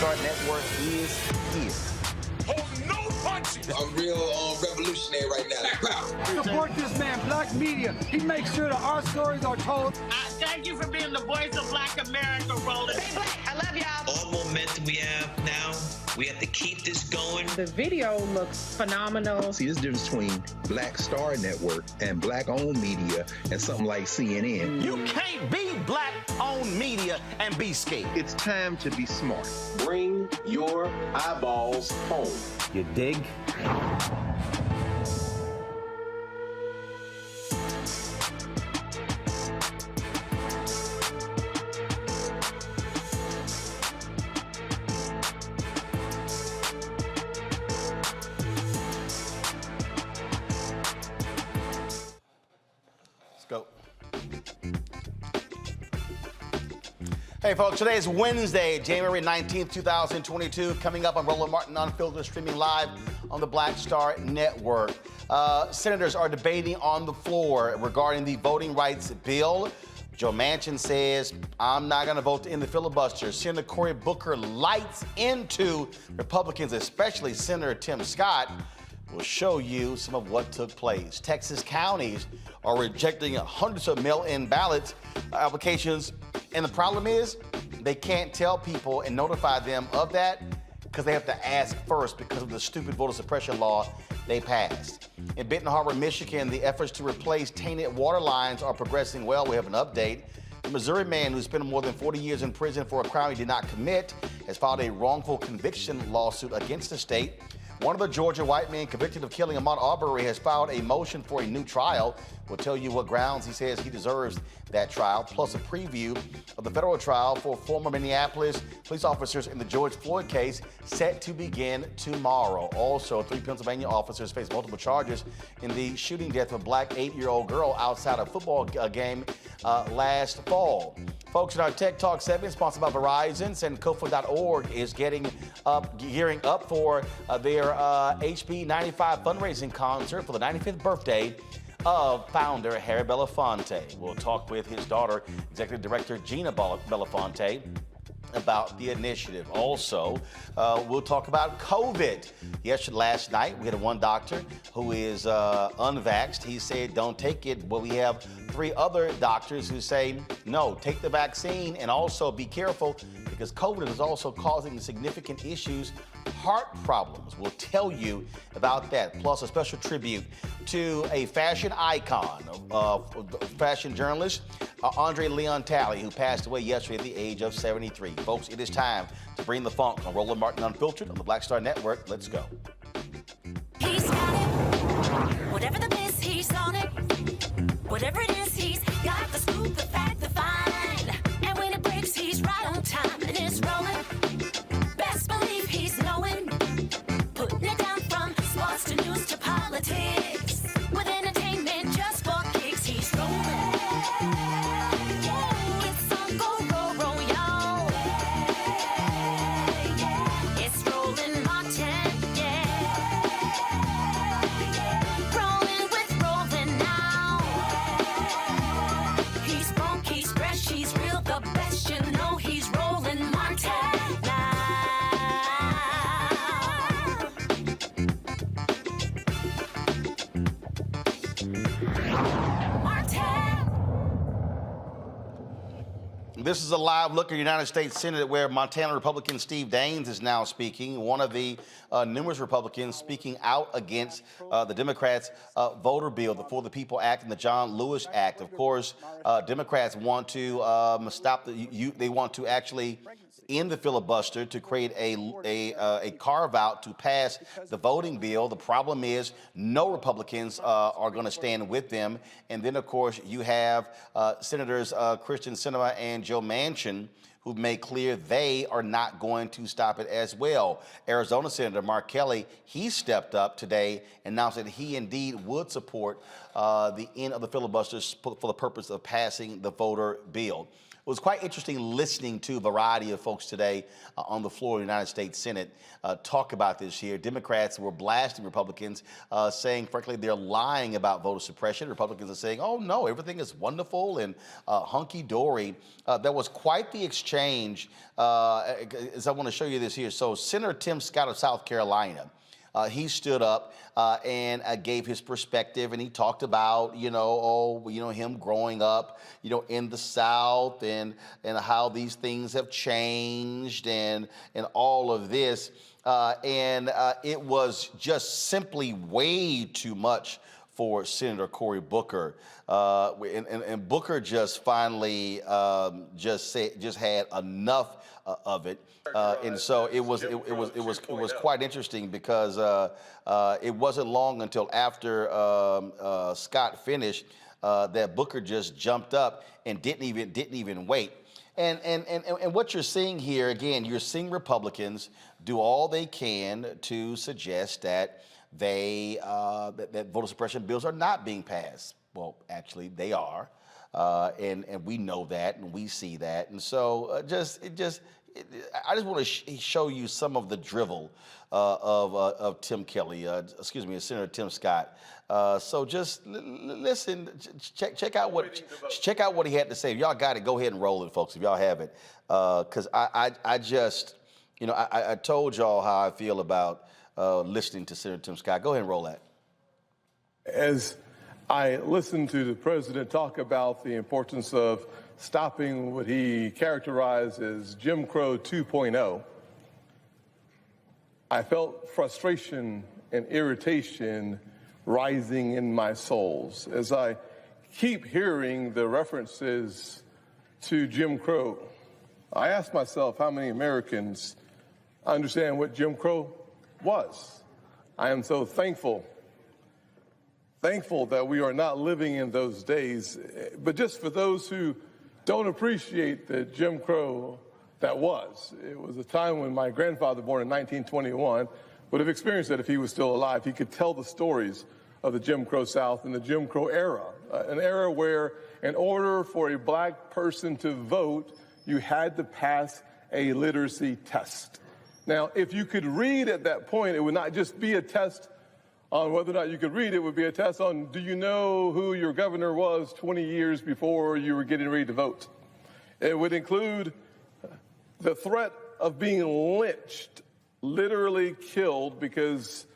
Star Network is here. Hold no punches! I'm real revolutionary right now. Black power. Support this man, Black media. He makes sure that our stories are told. Thank you for being the voice of Black America, Roland. Stay black. I love y'all. All momentum we have now, we have to keep this going. The video looks phenomenal. See, this difference between Black Star Network and Black-owned media and something like CNN. You can't be Black-owned media and be scared. It's time to be smart. Bring your eyeballs home. You dig? Let's go. Hey folks, today is Wednesday, January 19th, 2022. Coming up on Roland Martin Unfiltered, streaming live on the Black Star Network. Senators are debating on the floor regarding the voting rights bill. Joe Manchin says, I'm not going to vote to end the filibuster. Senator Cory Booker lights into Republicans, especially Senator Tim Scott. We'll show you some of what took place. Texas counties are rejecting hundreds of mail-in ballot applications. And the problem is they can't tell people and notify them of that because they have to ask first because of the stupid voter suppression law they passed. In Benton Harbor, Michigan, the efforts to replace tainted water lines are progressing well. We have an update. The Missouri man who spent more than 40 years in prison for a crime he did not commit has filed a wrongful conviction lawsuit against the state. One of the Georgia white men convicted of killing Ahmaud Arbery has filed a motion for a new trial. We'll tell you what grounds he says he deserves that trial, plus a preview of the federal trial for former Minneapolis police officers in the George Floyd case set to begin tomorrow. Also, 3 Pennsylvania officers face multiple charges in the shooting death of a black 8-year-old girl outside a football game last fall. Folks, in our Tech Talk segment, sponsored by Verizon, Sankofa.org is gearing up for their HB 95 fundraising concert for the 95th birthday of founder Harry Belafonte. We'll talk with his daughter, Executive Director Gina Belafonte, about the initiative. Also, we'll talk about COVID. Last night, we had one doctor who is unvaxxed. He said, don't take it. But we have 3 other doctors who say, no, take the vaccine and also be careful because COVID is also causing significant issues, heart problems. We'll tell you about that. Plus, a special tribute to a fashion icon, fashion journalist, André Leon Talley, who passed away yesterday at the age of 73. Folks, it is time to bring the funk on Roland Martin Unfiltered on the Black Star Network. Let's go. He's got it. Whatever the miss, he's on it. Whatever it is, he's got the scoop, the fact, the find. And when it breaks, he's right on time and it's rolling. Best believe he's knowing. Putting it down from sports to news to politics. With entertainment just for kicks, he's rolling. It's on Go Roll, y'all. It's Roland Martin, rolling with Roland now. He's funky, he's fresh, he's real, the best, you know he's Roland Martin now. This is a live look at the United States Senate where Montana Republican Steve Daines is now speaking, one of the numerous Republicans speaking out against the Democrats' voter bill, the For the People Act and the John Lewis Act. Of course, Democrats want to stop they want to actually end the filibuster to create a carve-out to pass the voting bill. The problem is no Republicans are going to stand with them. And then, of course, you have Senators Kyrsten Sinema and Joe Manchin, who've made clear they are not going to stop it as well. Arizona Senator Mark Kelly, he stepped up today and announced that he indeed would support the end of the filibuster for the purpose of passing the voter bill. It was quite interesting listening to a variety of folks today on the floor of the United States Senate talk about this here. Democrats were blasting Republicans, saying, frankly, they're lying about voter suppression. Republicans are saying, oh, no, everything is wonderful and hunky-dory. There was quite the exchange change is I want to show you this here. So Senator Tim Scott of South Carolina, he stood up and gave his perspective, and he talked about, him growing up, in the South and how these things have changed and all of this. It was just simply way too much for Senator Cory Booker, and Booker just finally just had enough of it, and so it was quite interesting because it wasn't long until after Scott finished that Booker just jumped up and didn't even wait. And what you're seeing here again, you're seeing Republicans do all they can to suggest that that voter suppression bills are not being passed. Well, actually, they are, and we know that, and we see that, and so I just want to show you some of the drivel of Tim Kelly, Senator Tim Scott. So just listen, check out what he had to say. If y'all got it, go ahead and roll it, folks. If y'all have it, because I just, I told y'all how I feel about listening to Senator Tim Scott. Go ahead and roll that. As I listened to the president talk about the importance of stopping what he characterized as Jim Crow 2.0, I felt frustration and irritation rising in my soul as I keep hearing the references to Jim Crow. I asked myself how many Americans understand what Jim Crow was. I am so thankful that we are not living in those days. But just for those who don't appreciate the Jim Crow that was, it was a time when my grandfather, born in 1921, would have experienced that if he was still alive. He could tell the stories of the Jim Crow South and the Jim Crow era, an era where in order for a black person to vote, you had to pass a literacy test. Now, if you could read at that point, it would not just be a test on whether or not you could read. It would be a test on, do you know who your governor was 20 years before you were getting ready to vote? It would include the threat of being lynched, literally killed, because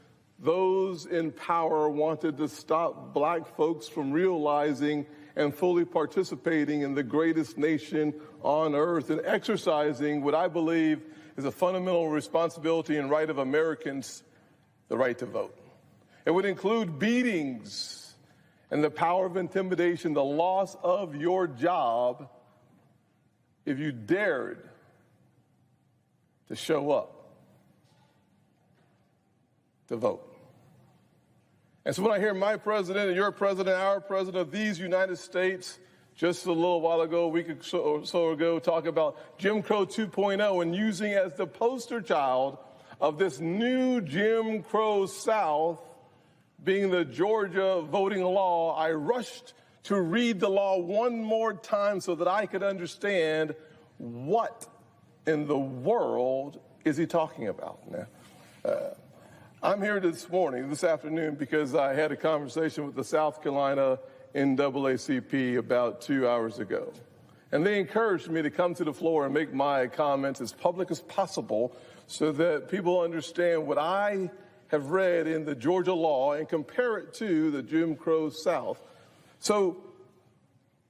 those in power wanted to stop black folks from realizing and fully participating in the greatest nation on earth and exercising what I believe is a fundamental responsibility and right of Americans, the right to vote. It would include beatings and the power of intimidation, the loss of your job if you dared to show up to vote. And so when I hear my president and your president, our president of these United States, just a little while ago, a week or so ago, talk about Jim Crow 2.0 and using as the poster child of this new Jim Crow South being the Georgia voting law, I rushed to read the law one more time so that I could understand what in the world is he talking about. Now, I'm here this afternoon, because I had a conversation with the South Carolina NAACP about 2 hours ago. And they encouraged me to come to the floor and make my comments as public as possible so that people understand what I have read in the Georgia law and compare it to the Jim Crow South. So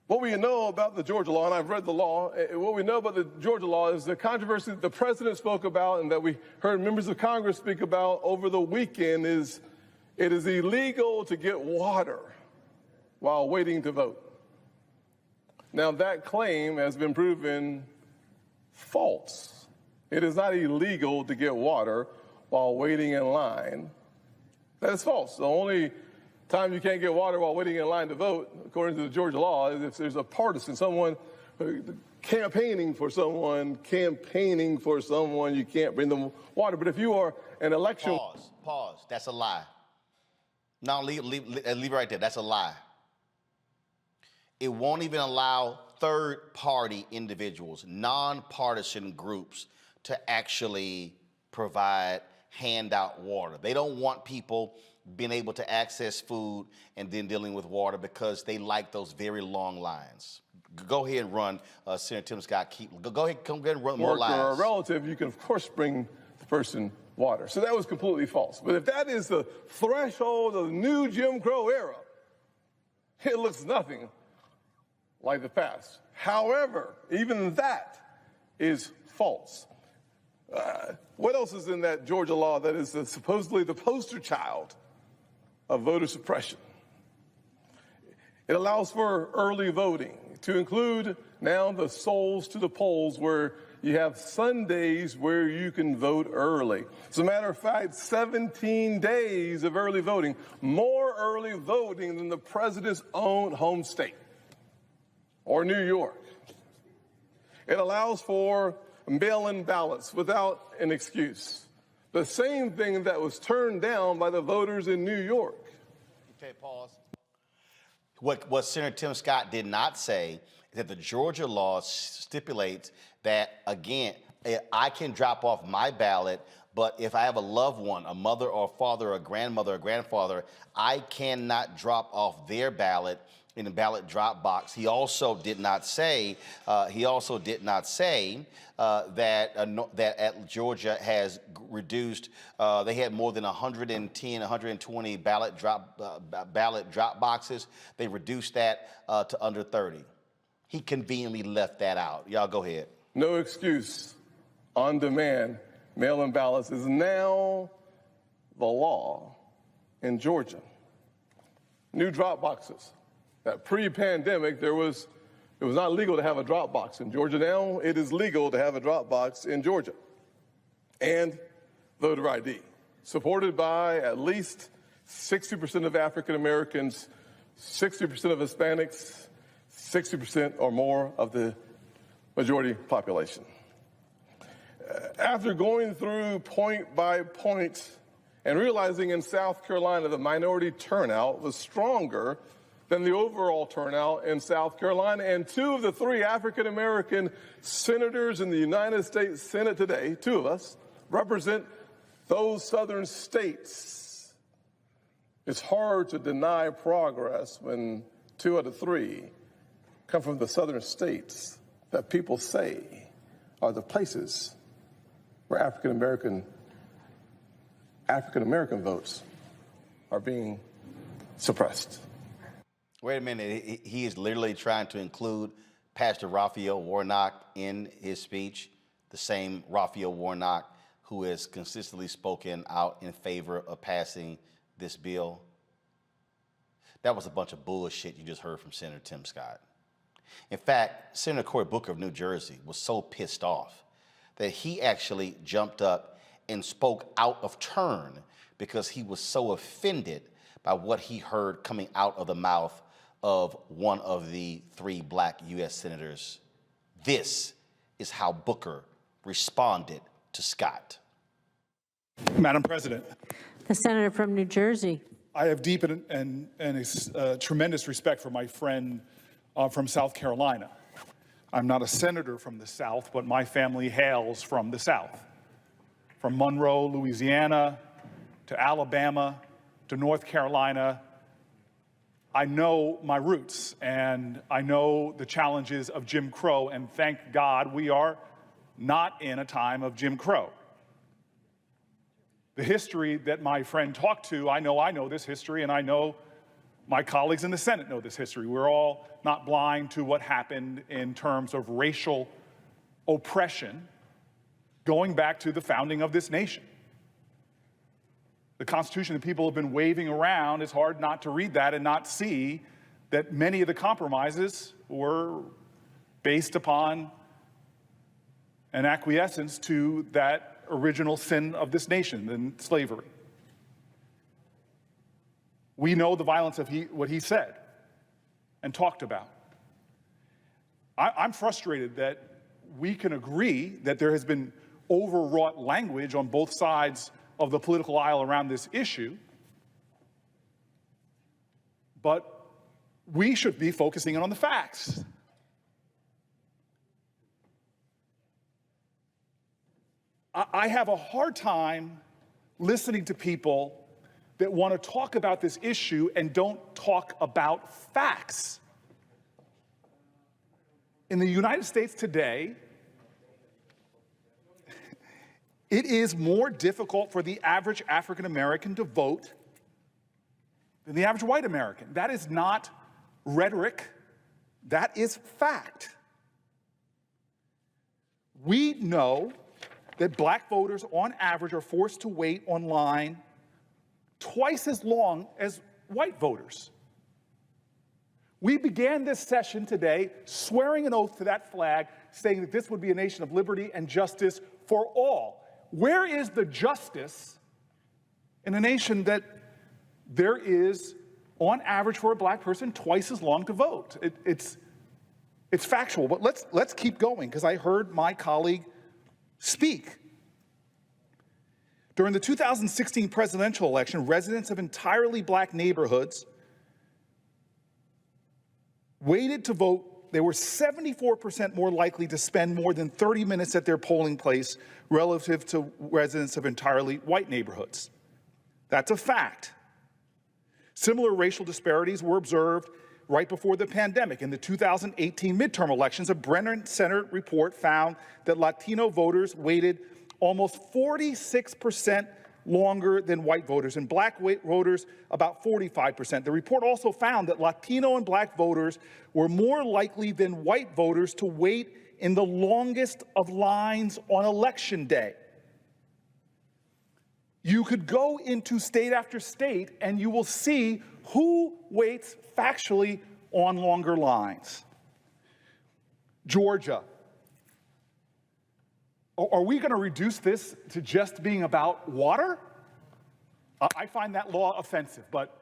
what we know about the Georgia law, and I've read the law, what we know about the Georgia law is the controversy that the president spoke about and that we heard members of Congress speak about over the weekend is it is illegal to get water while waiting to vote. Now, that claim has been proven false. It is not illegal to get water while waiting in line. That is false. The only time you can't get water while waiting in line to vote, according to the Georgia law, is if there's a partisan, someone campaigning for someone, you can't bring them water. But if you are an election... Pause. That's a lie. No, leave it right there. That's a lie. It won't even allow third-party individuals, nonpartisan groups, to actually hand out water. They don't want people being able to access food and then dealing with water because they like those very long lines. Go ahead and run, Senator Tim Scott. Go ahead, come ahead and run more lines. Or a relative, you can of course bring the person water. So that was completely false. But if that is the threshold of the new Jim Crow era, it looks nothing like the past. However, even that is false. What else is in that Georgia law that is supposedly the poster child of voter suppression? It allows for early voting, to include now the souls to the polls, where you have Sundays where you can vote early. As a matter of fact, 17 days of early voting, more early voting than the president's own home state or New York. It allows for mail-in ballots without an excuse. The same thing that was turned down by the voters in New York. Okay, pause. What Senator Tim Scott did not say is that the Georgia law stipulates that, again, I can drop off my ballot, but if I have a loved one, a mother or a father or a grandmother or grandfather, I cannot drop off their ballot in the ballot drop box. He also did not say that at Georgia has reduced. They had more than 110, 120 ballot drop boxes. They reduced that to under 30. He conveniently left that out. Y'all go ahead. No excuse. On demand mail-in ballots is now the law in Georgia. New drop boxes. That pre-pandemic, it was not legal to have a drop box in Georgia. Now it is legal to have a drop box in Georgia. And voter ID, supported by at least 60% of African Americans, 60% of Hispanics, 60% or more of the majority population. After going through point by point and realizing in South Carolina the minority turnout was stronger than the overall turnout in South Carolina, and 2 of the 3 African-American senators in the United States Senate today, 2 of us, represent those southern states. It's hard to deny progress when 2 out of 3 come from the southern states that people say are the places where African-American votes are being suppressed. Wait a minute, he is literally trying to include Pastor Raphael Warnock in his speech, the same Raphael Warnock who has consistently spoken out in favor of passing this bill. That was a bunch of bullshit you just heard from Senator Tim Scott. In fact, Senator Cory Booker of New Jersey was so pissed off that he actually jumped up and spoke out of turn because he was so offended by what he heard coming out of the mouth of one of the 3 black U.S. senators. This is how Booker responded to Scott. Madam President. The senator from New Jersey. I have deep and tremendous respect for my friend from South Carolina. I'm not a senator from the South, but my family hails from the South. From Monroe, Louisiana, to Alabama, to North Carolina. I know my roots, and I know the challenges of Jim Crow, and thank God we are not in a time of Jim Crow. The history that my friend talked to, I know this history, and I know my colleagues in the Senate know this history. We're all not blind to what happened in terms of racial oppression going back to the founding of this nation. The Constitution that people have been waving around, it's hard not to read that and not see that many of the compromises were based upon an acquiescence to that original sin of this nation, in slavery. We know the violence of what he said and talked about. I'm frustrated that we can agree that there has been overwrought language on both sides of the political aisle around this issue, but we should be focusing on the facts. I have a hard time listening to people that want to talk about this issue and don't talk about facts. In the United States today, it is more difficult for the average African American to vote than the average white American. That is not rhetoric, that is fact. We know that black voters on average are forced to wait online twice as long as white voters. We began this session today swearing an oath to that flag, saying that this would be a nation of liberty and justice for all. Where is the justice in a nation that there is, on average for a black person, twice as long to vote? It's factual, but let's keep going, because I heard my colleague speak. During the 2016 presidential election, residents of entirely black neighborhoods waited to vote. They were 74% more likely to spend more than 30 minutes at their polling place relative to residents of entirely white neighborhoods. That's a fact. Similar racial disparities were observed right before the pandemic. In the 2018 midterm elections, a Brennan Center report found that Latino voters waited almost 46% longer than white voters, and black voters about 45%. The report also found that Latino and black voters were more likely than white voters to wait in the longest of lines on election day. You could go into state after state and you will see who waits factually on longer lines. Georgia. Are we going to reduce this to just being about water? I find that law offensive, but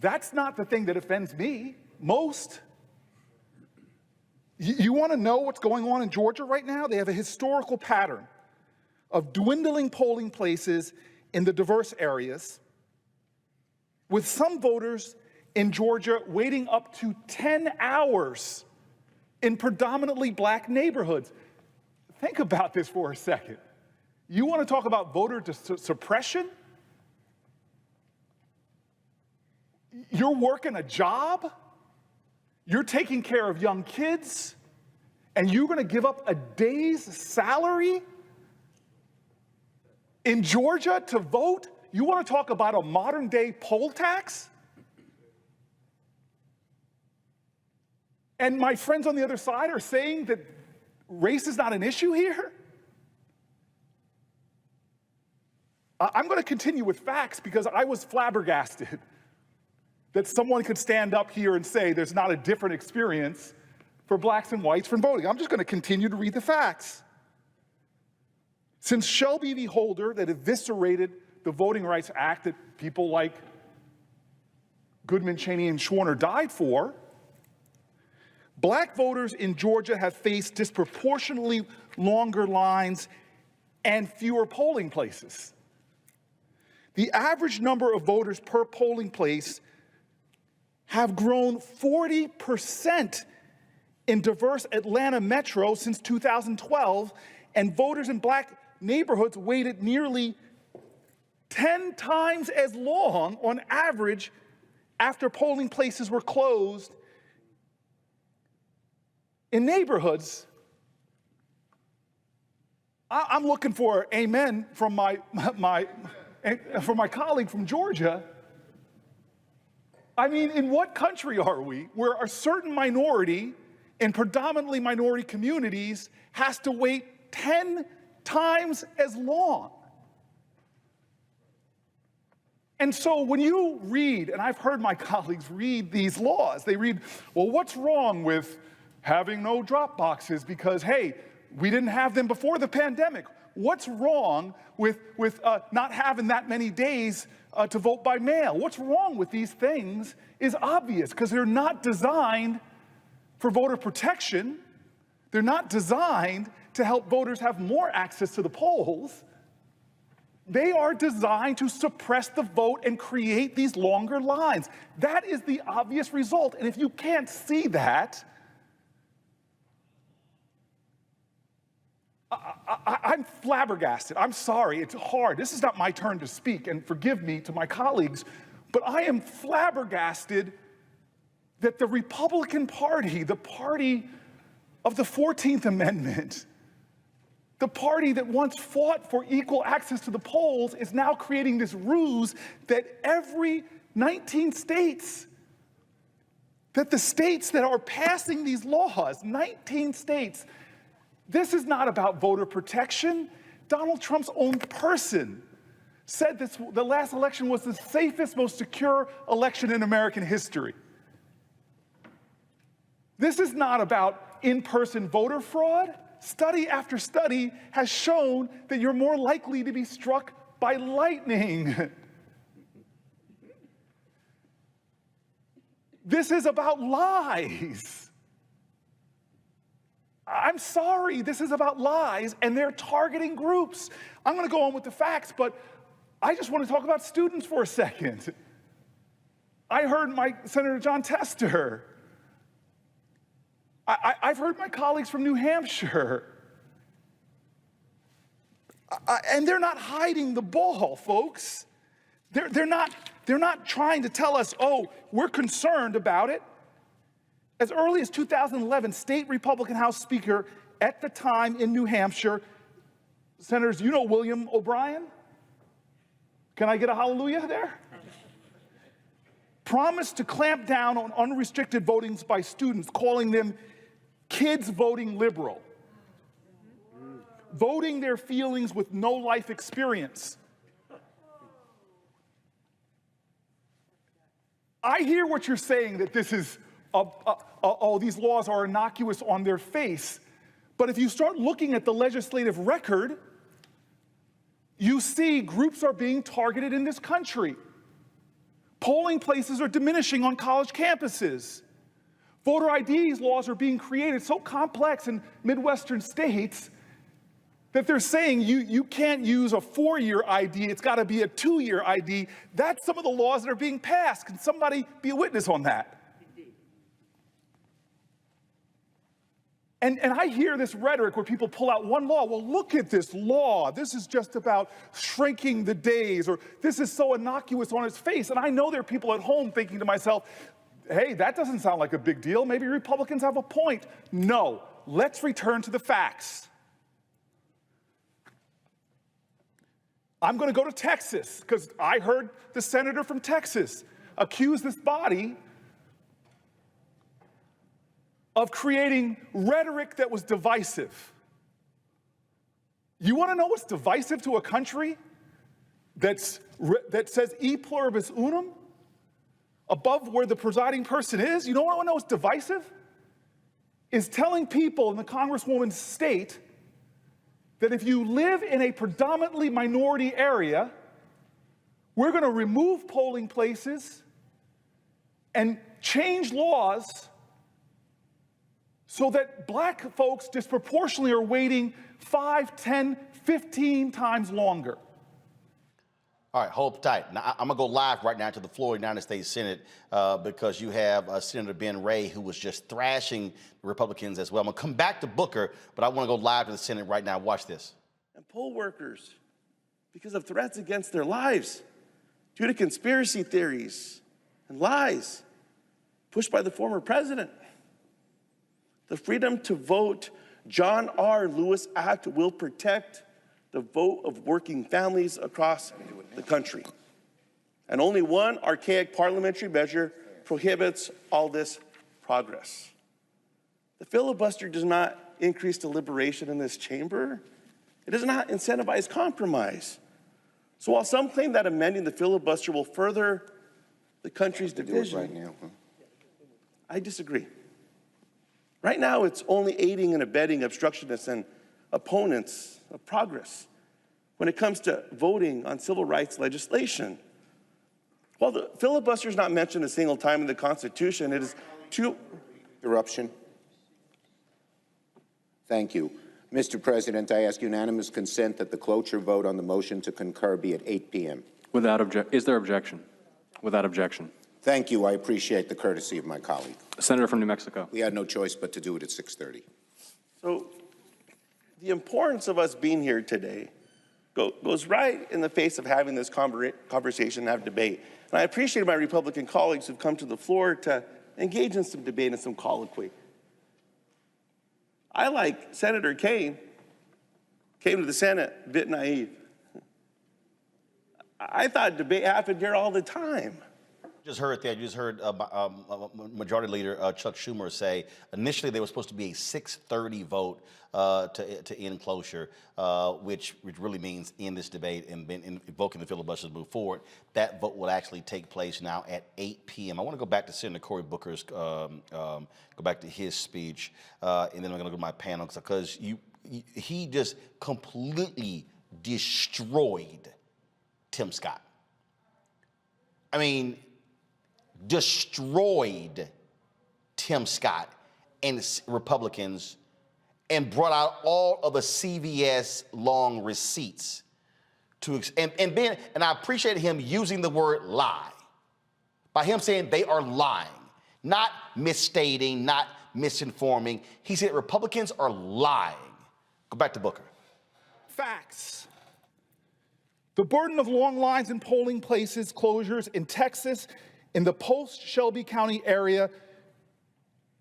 that's not the thing that offends me most. You want to know what's going on in Georgia right now? They have a historical pattern of dwindling polling places in the diverse areas, with some voters in Georgia waiting up to 10 hours in predominantly black neighborhoods. Think about this for a second. You want to talk about voter suppression? You're working a job, you're taking care of young kids, and you're going to give up a day's salary in Georgia to vote? You want to talk about a modern day poll tax? And my friends on the other side are saying that race is not an issue here? I'm going to continue with facts because I was flabbergasted that someone could stand up here and say there's not a different experience for blacks and whites from voting. I'm just going to continue to read the facts. Since Shelby v. Holder, that eviscerated the Voting Rights Act that people like Goodman, Cheney, and Schwerner died for, black voters in Georgia have faced disproportionately longer lines and fewer polling places. The average number of voters per polling place have grown 40% in diverse Atlanta metro since 2012, and voters in black neighborhoods waited nearly 10 times as long on average after polling places were closed in neighborhoods. I'm looking for amen from my colleague from Georgia. I mean, in what country are we where a certain minority in predominantly minority communities has to wait 10 times as long? And so when you read, and I've heard my colleagues read these laws, they read, well, what's wrong with having no drop boxes because, hey, we didn't have them before the pandemic. What's wrong with not having that many days to vote by mail? What's wrong with these things is obvious because they're not designed for voter protection. They're not designed to help voters have more access to the polls. They are designed to suppress the vote and create these longer lines. That is the obvious result. And if you can't see that, I'm flabbergasted. I'm sorry, it's hard. This is not my turn to speak, and forgive me to my colleagues, but I am flabbergasted that the Republican Party, the party of the 14th Amendment, the party that once fought for equal access to the polls, is now creating this ruse that every 19 states, that the states that are passing these laws, 19 states, this is not about voter protection. Donald Trump's own person said this, the last election was the safest, most secure election in American history. This is not about in-person voter fraud. Study after study has shown that you're more likely to be struck by lightning. This is about lies. I'm sorry, this is about lies, and they're targeting groups. I'm going to go on with the facts, but I just want to talk about students for a second. I heard Senator John Tester. I've heard my colleagues from New Hampshire. And they're not hiding the ball, folks. They're not trying to tell us, oh, we're concerned about it. As early as 2011, state Republican House Speaker at the time in New Hampshire, Senators, you know William O'Brien? Can I get a hallelujah there? Promised to clamp down on unrestricted voting by students, calling them kids voting liberal, voting their feelings with no life experience. I hear what you're saying, that this is, these laws are innocuous on their face. But if you start looking at the legislative record, you see groups are being targeted in this country. Polling places are diminishing on college campuses. Voter ID laws are being created so complex in Midwestern states that they're saying you can't use a 4-year ID, it's got to be a 2-year ID. That's some of the laws that are being passed. Can somebody be a witness on that? And I hear this rhetoric where people pull out one law. Well, look at this law. This is just about shrinking the days, or this is so innocuous on its face. And I know there are people at home thinking to myself, hey, that doesn't sound like a big deal. Maybe Republicans have a point. No, let's return to the facts. I'm going to go to Texas because I heard the senator from Texas accuse this body of creating rhetoric that was divisive. You want to know what's divisive to a country that says e pluribus unum above where the presiding person is? You don't want to know what's divisive? Is telling people in the Congresswoman's state that if you live in a predominantly minority area, we're going to remove polling places and change laws so that black folks disproportionately are waiting 5, 10, 15 times longer. All right, hold tight. Now, I'm going to go live right now to the floor of the United States Senate because you have Senator Ben Ray, who was just thrashing the Republicans as well. I'm going to come back to Booker, but I want to go live to the Senate right now. Watch this. And poll workers, because of threats against their lives, due to conspiracy theories and lies pushed by the former president. The Freedom to Vote John R. Lewis Act will protect the vote of working families across the country. And only one archaic parliamentary measure prohibits all this progress. The filibuster does not increase deliberation in this chamber. It does not incentivize compromise. So while some claim that amending the filibuster will further the country's division, I disagree. Right now, it's only aiding and abetting obstructionists and opponents of progress when it comes to voting on civil rights legislation. While the filibuster is not mentioned a single time in the Constitution, it is too... Interruption. Thank you. Mr. President, I ask unanimous consent that the cloture vote on the motion to concur be at 8 p.m. Is there objection? Without objection. Thank you. I appreciate the courtesy of my colleague. Senator from New Mexico. We had no choice but to do it at 6:30. So The importance of us being here today goes right in the face of having this conversation and have debate. And I appreciate my Republican colleagues who've come to the floor to engage in some debate and some colloquy. I, like Senator Kaine, came to the Senate a bit naive. I thought debate happened here all the time. Just heard that. You just heard Majority Leader Chuck Schumer say initially there was supposed to be a 6:30 vote to end cloture, which really means end this debate and invoking the filibuster to move forward. That vote will actually take place now at 8 p.m. I want to go back to Senator Cory Booker's, go back to his speech, and then I'm going to go to my panel because he just completely destroyed Tim Scott. I mean, destroyed Tim Scott and Republicans and brought out all of the CVS long receipts and I appreciated him using the word lie by him saying they are lying, not misstating, not misinforming. He said Republicans are lying. Go back to Booker. Facts. The burden of long lines in polling places closures in Texas in the post-Shelby County area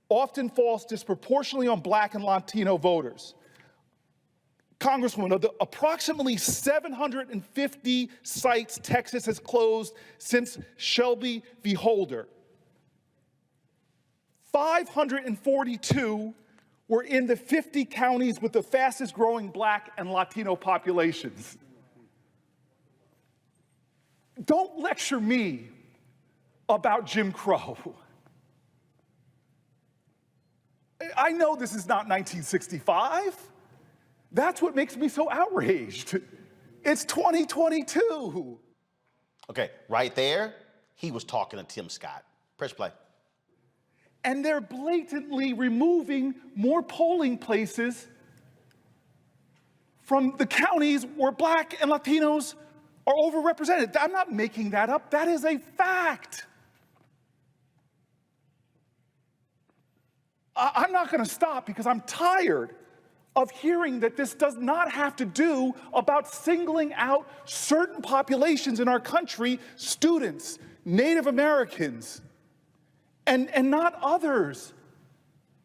often falls disproportionately on Black and Latino voters. Congresswoman, of the approximately 750 sites Texas has closed since Shelby v. Holder, 542 were in the 50 counties with the fastest growing Black and Latino populations. Don't lecture me about Jim Crow. I know this is not 1965. That's what makes me so outraged. It's 2022. Okay, right there, he was talking to Tim Scott. Press play. And they're blatantly removing more polling places from the counties where Black and Latinos are overrepresented. I'm not making that up. That is a fact. I'm not going to stop because I'm tired of hearing that this does not have to do about singling out certain populations in our country, students, Native Americans, and not others.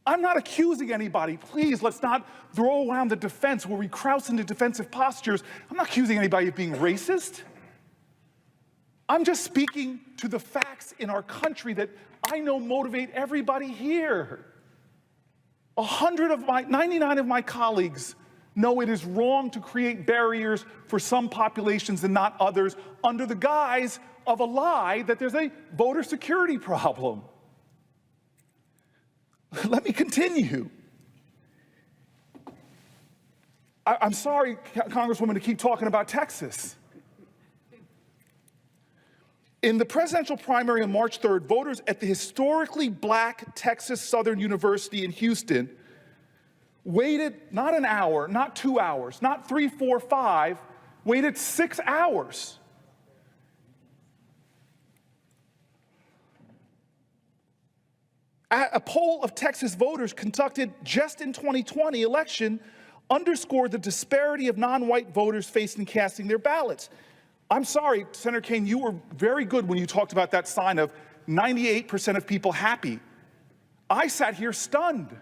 I'm not accusing anybody. Please, let's not throw around the defense where we crouch into defensive postures. I'm not accusing anybody of being racist. I'm just speaking to the facts in our country that I know motivate everybody here. 99 of my colleagues know it is wrong to create barriers for some populations and not others under the guise of a lie that there's a voter security problem. Let me continue. I'm sorry, Congresswoman, to keep talking about Texas. In the presidential primary on March 3rd, voters at the historically Black Texas Southern University in Houston waited not an hour, not 2 hours, not 3, 4, 5, waited 6 hours. A poll of Texas voters conducted just in 2020 election underscored the disparity of non-white voters facing casting their ballots. I'm sorry, Senator Kaine, you were very good when you talked about that sign of 98% of people happy. I sat here stunned.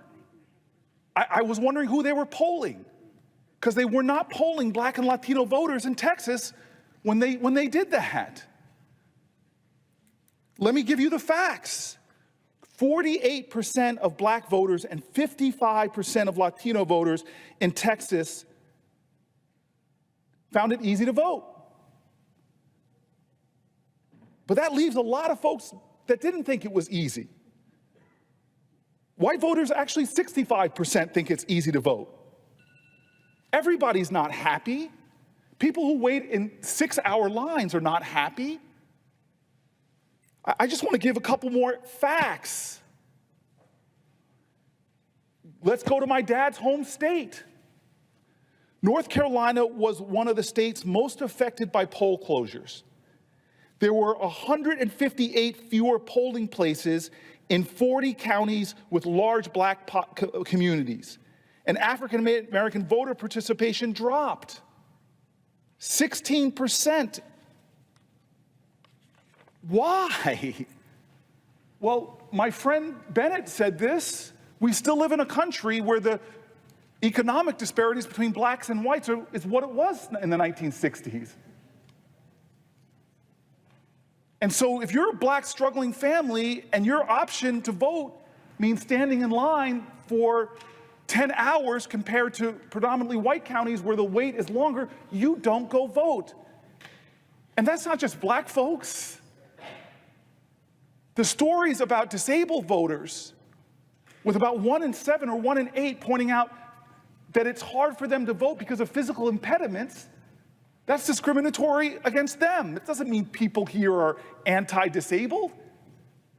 I was wondering who they were polling, because they were not polling Black and Latino voters in Texas when they did that. Let me give you the facts. 48% of Black voters and 55% of Latino voters in Texas found it easy to vote. But that leaves a lot of folks that didn't think it was easy. White voters, actually 65% think it's easy to vote. Everybody's not happy. People who wait in 6-hour lines are not happy. I just want to give a couple more facts. Let's go to my dad's home state. North Carolina was one of the states most affected by poll closures. There were 158 fewer polling places in 40 counties with large Black communities. And African-American voter participation dropped 16%. Why? Well, my friend Bennett said this. We still live in a country where the economic disparities between blacks and whites is what it was in the 1960s. And so if you're a black struggling family and your option to vote means standing in line for 10 hours compared to predominantly white counties where the wait is longer, you don't go vote. And that's not just black folks. The stories about disabled voters, with about 1 in 7 or 1 in 8 pointing out that it's hard for them to vote because of physical impediments, that's discriminatory against them. It doesn't mean people here are anti-disabled.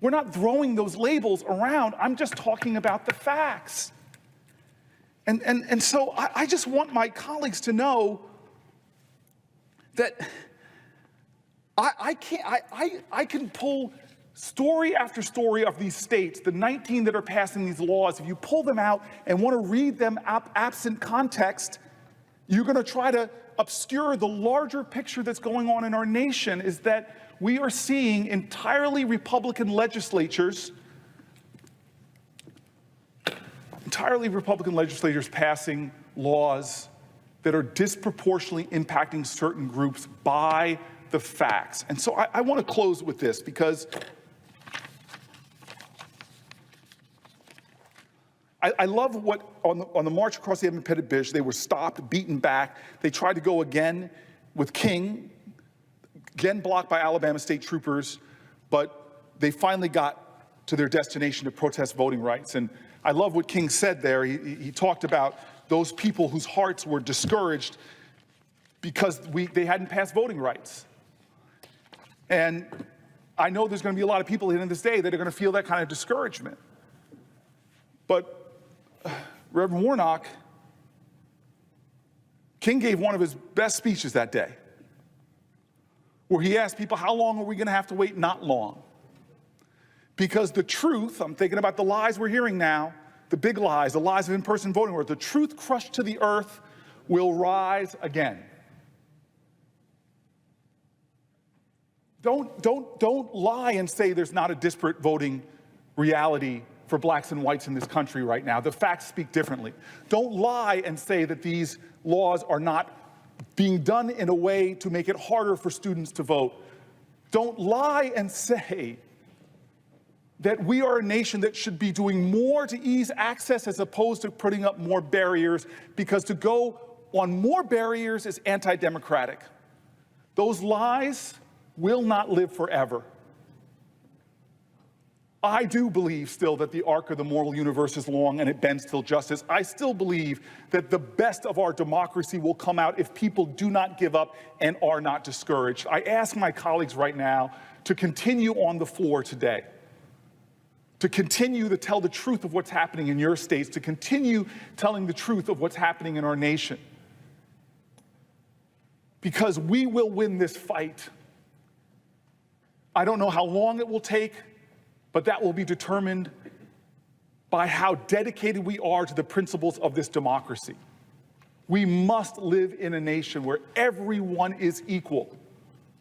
We're not throwing those labels around. I'm just talking about the facts. And so I just want my colleagues to know that I can pull story after story of these states, the 19 that are passing these laws. If you pull them out and want to read them absent context, you're going to try to obscure the larger picture that's going on in our nation, is that we are seeing entirely Republican legislatures passing laws that are disproportionately impacting certain groups by the facts. And so I want to close with this, because I love what, on the march across the Edmund Pettit Bridge, they were stopped, beaten back. They tried to go again with King, again blocked by Alabama state troopers, but they finally got to their destination to protest voting rights. And I love what King said there. He talked about those people whose hearts were discouraged because they hadn't passed voting rights. And I know there's going to be a lot of people at the end of this day that are going to feel that kind of discouragement. But Reverend Warnock, King gave one of his best speeches that day, where he asked people, how long are we going to have to wait? Not long. Because the truth, I'm thinking about the lies we're hearing now, the big lies, the lies of in-person voting, where the truth crushed to the earth will rise again. Don't lie and say there's not a disparate voting reality for blacks and whites in this country right now. The facts speak differently. Don't lie and say that these laws are not being done in a way to make it harder for students to vote. Don't lie and say that we are a nation that should be doing more to ease access as opposed to putting up more barriers, because to go on more barriers is anti-democratic. Those lies will not live forever. I do believe still that the arc of the moral universe is long and it bends till justice. I still believe that the best of our democracy will come out if people do not give up and are not discouraged. I ask my colleagues right now to continue on the floor today, to continue to tell the truth of what's happening in your states, to continue telling the truth of what's happening in our nation. Because we will win this fight. I don't know how long it will take, but that will be determined by how dedicated we are to the principles of this democracy. We must live in a nation where everyone is equal,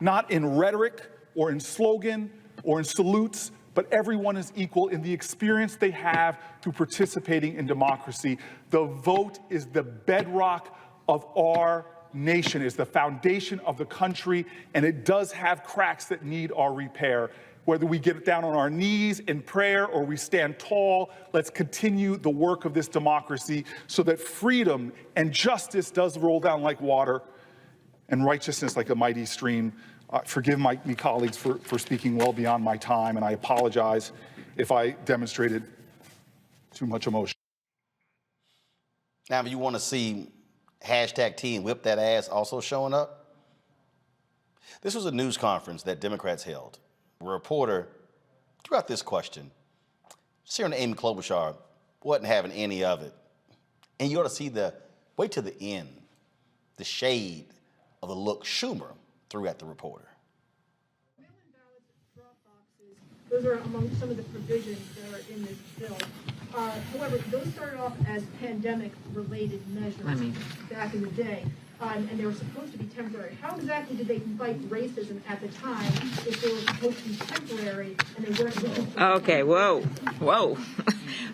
not in rhetoric or in slogan or in salutes, but everyone is equal in the experience they have through participating in democracy. The vote is the bedrock of our nation, is the foundation of the country, and it does have cracks that need our repair. Whether we get down on our knees in prayer or we stand tall, let's continue the work of this democracy so that freedom and justice does roll down like water and righteousness like a mighty stream. Forgive my colleagues for speaking well beyond my time, and I apologize if I demonstrated too much emotion. Now, if you want to see hashtag T and whip that ass also showing up, this was a news conference that Democrats held. A reporter threw out this question. Senator Amy Klobuchar wasn't having any of it. And you ought to see wait till the end, the shade of the look Schumer threw at the reporter. Those are among some of the provisions that are in this bill. However, those started off as pandemic-related measures back in the day, and they were supposed to be temporary. How exactly did they fight racism at the time if they were supposed to be temporary and they weren't? Okay, whoa.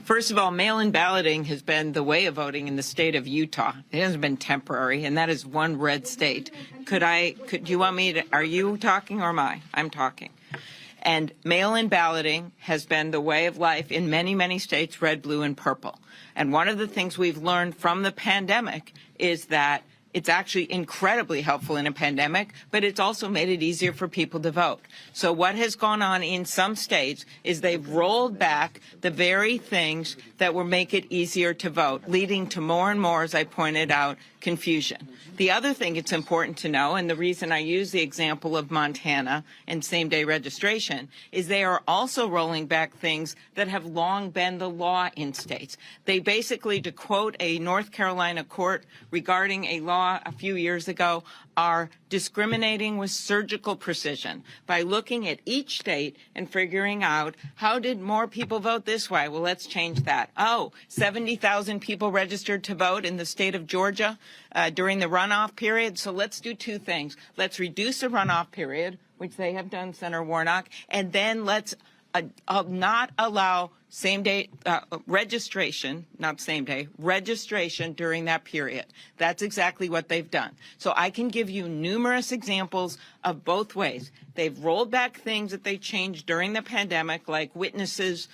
First of all, mail-in balloting has been the way of voting in the state of Utah. It hasn't been temporary, and that is one red state. Do you want me to, are you talking or am I? I'm talking. And mail-in balloting has been the way of life in many, many states, red, blue, and purple. And one of the things we've learned from the pandemic is that it's actually incredibly helpful in a pandemic, but it's also made it easier for people to vote. So what has gone on in some states is they've rolled back the very things that will make it easier to vote, leading to more and more, as I pointed out, confusion. The other thing it's important to know, and the reason I use the example of Montana and same-day registration, is they are also rolling back things that have long been the law in states. They basically, to quote a North Carolina court regarding a law a few years ago, are discriminating with surgical precision by looking at each state and figuring out how did more people vote this way? Well, let's change that. 70,000 people registered to vote in the state of Georgia during the runoff period. So let's do two things. Let's reduce the runoff period, which they have done, Senator Warnock, and then let's not allow same-day registration, not same-day, registration during that period. That's exactly what they've done. So I can give you numerous examples of both ways. They've rolled back things that they changed during the pandemic, like witnesses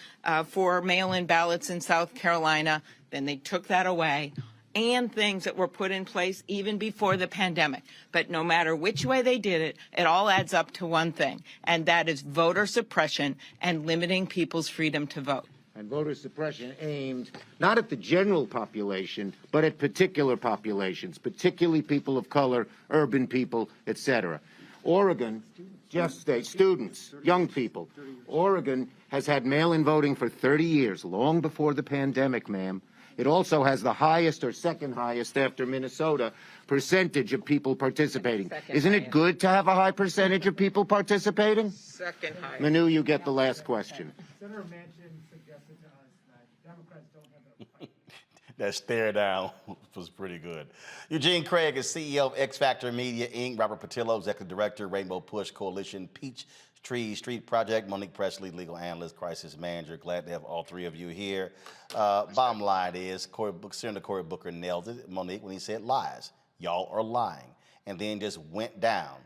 for mail-in ballots in South Carolina. Then they took that away, and things that were put in place even before the pandemic. But no matter which way they did it, it all adds up to one thing, and that is voter suppression and limiting people's freedom to vote. And voter suppression aimed not at the general population, but at particular populations, particularly people of color, urban people, etc. Oregon, just state students, young people. Oregon has had mail-in voting for 30 years, long before the pandemic, ma'am. It also has the highest or second highest after Minnesota percentage of people participating. Isn't it good to have a high percentage of people participating? Second highest. Manu, you get the last question. Senator Manchin suggested to us that Democrats don't have a That stare down was pretty good. Eugene Craig is CEO of X Factor Media, Inc. Robert Patillo, Executive Director, Rainbow Push Coalition, Peachtree Street Project. Monique Presley, Legal Analyst, Crisis Manager. Glad to have all three of you here. Bottom line is, Senator Cory Booker nailed it, Monique, when he said lies. Y'all are lying. And then just went down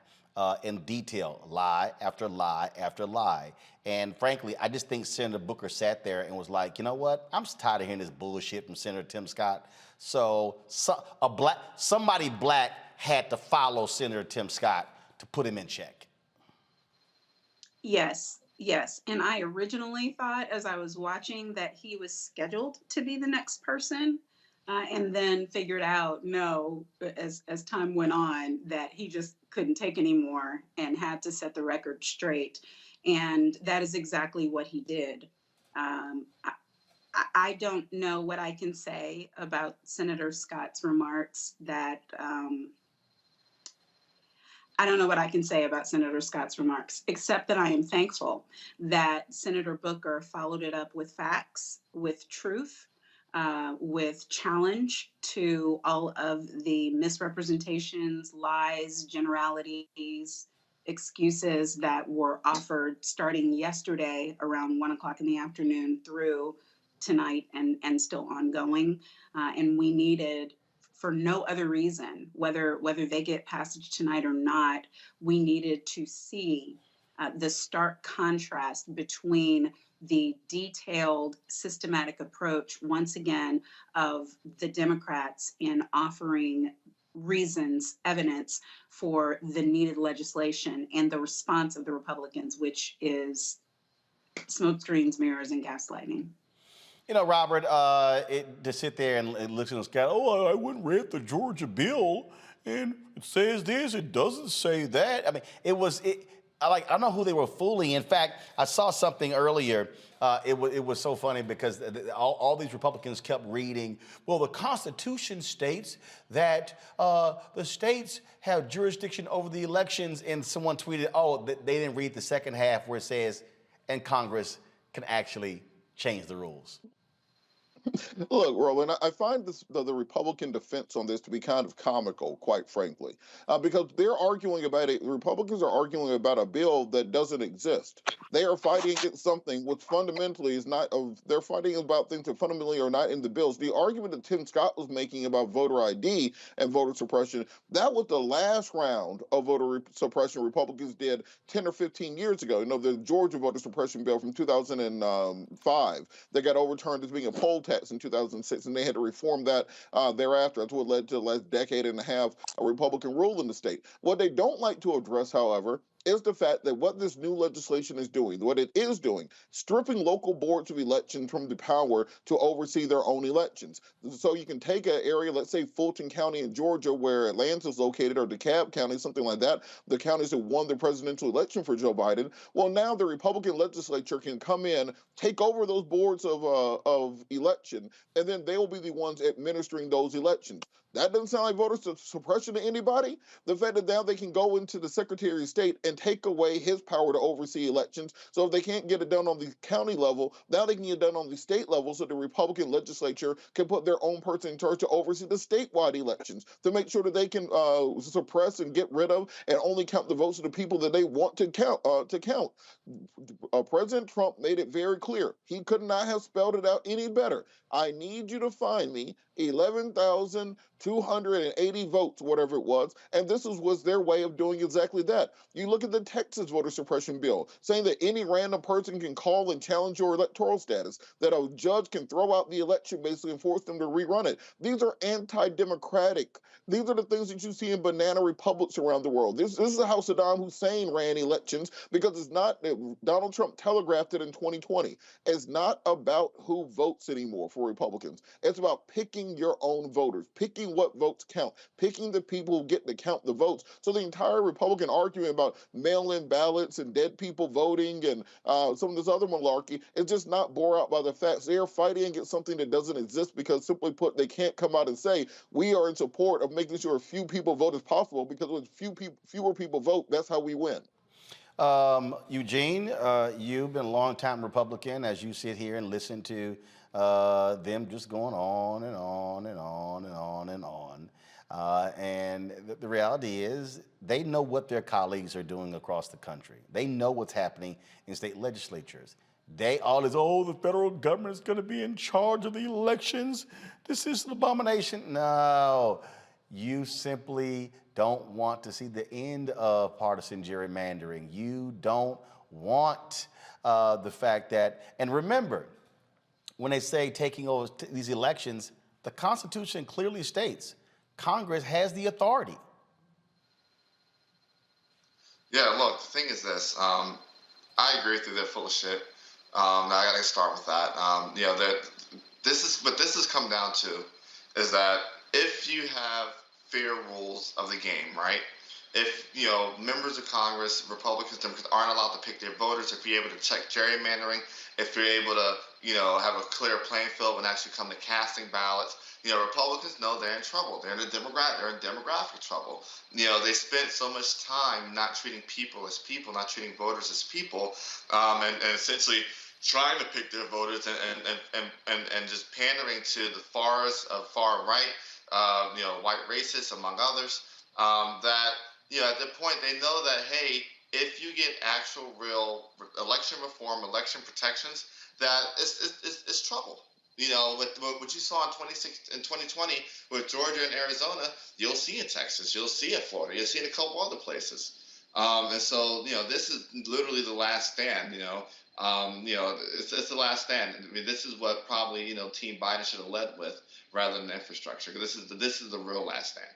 in detail, lie after lie after lie. And frankly, I just think Senator Booker sat there and was like, you know what? I'm just tired of hearing this bullshit from Senator Tim Scott. So somebody black had to follow Senator Tim Scott to put him in check. Yes. And I originally thought, as I was watching, that he was scheduled to be the next person, and then figured out, no, as time went on, that he just couldn't take anymore and had to set the record straight. And that is exactly what he did. I don't know what I can say about Senator Scott's remarks that I don't know what I can say about Senator Scott's remarks, except that I am thankful that Senator Booker followed it up with facts, with truth, with challenge to all of the misrepresentations, lies, generalities, excuses that were offered starting yesterday around 1 o'clock in the afternoon through tonight and still ongoing. And we needed, for no other reason, whether they get passage tonight or not, we needed to see the stark contrast between the detailed, systematic approach, once again, of the Democrats in offering reasons, evidence for the needed legislation, and the response of the Republicans, which is smoke screens, mirrors, and gaslighting. You know, Robert, to sit there and look at the sky, I went and read the Georgia bill, and it says this, it doesn't say that. I mean, I don't know who they were fooling. In fact, I saw something earlier. It was so funny because all these Republicans kept reading, well, the Constitution states that the states have jurisdiction over the elections, and someone tweeted, they didn't read the second half where it says, and Congress can actually change the rules. Look, Roland, I find the Republican defense on this to be kind of comical, quite frankly, because they're arguing about it. Republicans are arguing about a bill that doesn't exist. They are fighting against something which fundamentally is not of. They're fighting about things that fundamentally are not in the bills. The argument that Tim Scott was making about voter ID and voter suppression, that was the last round of voter suppression Republicans did 10 or 15 years ago. You know, the Georgia voter suppression bill from 2005 that got overturned as being a poll tax in 2006, and they had to reform that thereafter. That's what led to the last decade and a half a Republican rule in the state. What they don't like to address, however, is the fact that what this new legislation is doing, what it is doing, stripping local boards of elections from the power to oversee their own elections. So you can take an area, let's say Fulton County in Georgia, where Atlanta is located, or DeKalb County, something like that, the counties that won the presidential election for Joe Biden. Well, now the Republican legislature can come in, take over those boards of election, and then they will be the ones administering those elections. That doesn't sound like voter suppression to anybody. The fact that now they can go into the Secretary of State and take away his power to oversee elections. So if they can't get it done on the county level, now they can get it done on the state level, so the Republican legislature can put their own person in charge to oversee the statewide elections, to make sure that they can suppress and get rid of and only count the votes of the people that they want to count. President Trump made it very clear. He could not have spelled it out any better. I need you to find me 11,280 votes, whatever it was, and this was their way of doing exactly that. You look at the Texas voter suppression bill, saying that any random person can call and challenge your electoral status, that a judge can throw out the election basically and force them to rerun it. These are anti-democratic. These are the things that you see in banana republics around the world. This is how Saddam Hussein ran elections, because it's not, Donald Trump telegraphed it in 2020. It's not about who votes anymore for Republicans. It's about picking your own voters, picking what votes count, picking the people who get to count the votes. So the entire Republican argument about mail-in ballots and dead people voting and some of this other malarkey is just not bore out by the facts. They are fighting against something that doesn't exist because, simply put, they can't come out and say, we are in support of making sure as few people vote as possible, because when fewer people vote, that's how we win. Eugene, you've been a long-time Republican as you sit here and listen to them just going on and on and on and on and on. And the reality is they know what their colleagues are doing across the country. They know what's happening in state legislatures. The federal government is going to be in charge of the elections. This is an abomination. No, you simply don't want to see the end of partisan gerrymandering. You don't want the fact that, and remember, when they say taking over these elections, the Constitution clearly states Congress has the authority. Yeah, look, the thing is this. I agree with you, they're full of shit. Now I gotta start with that. What this has come down to is that if you have fair rules of the game, right? If, members of Congress, Republicans, Democrats aren't allowed to pick their voters, if you're able to check gerrymandering, if you're able to, have a clear playing field when actually come to casting ballots, Republicans know they're in trouble. They're in demographic trouble. They spent so much time not treating people as people, not treating voters as people, and essentially trying to pick their voters and just pandering to the far right, white racists, among others, that, at that point they know that, hey, if you get actual real election reform, election protections, that it's trouble. With what you saw in 2020 with Georgia and Arizona, you'll see in Texas, you'll see in Florida, you'll see in a couple other places. And so, this is literally the last stand, it's the last stand. I mean, this is what probably, Team Biden should have led with rather than infrastructure. This is the real last stand.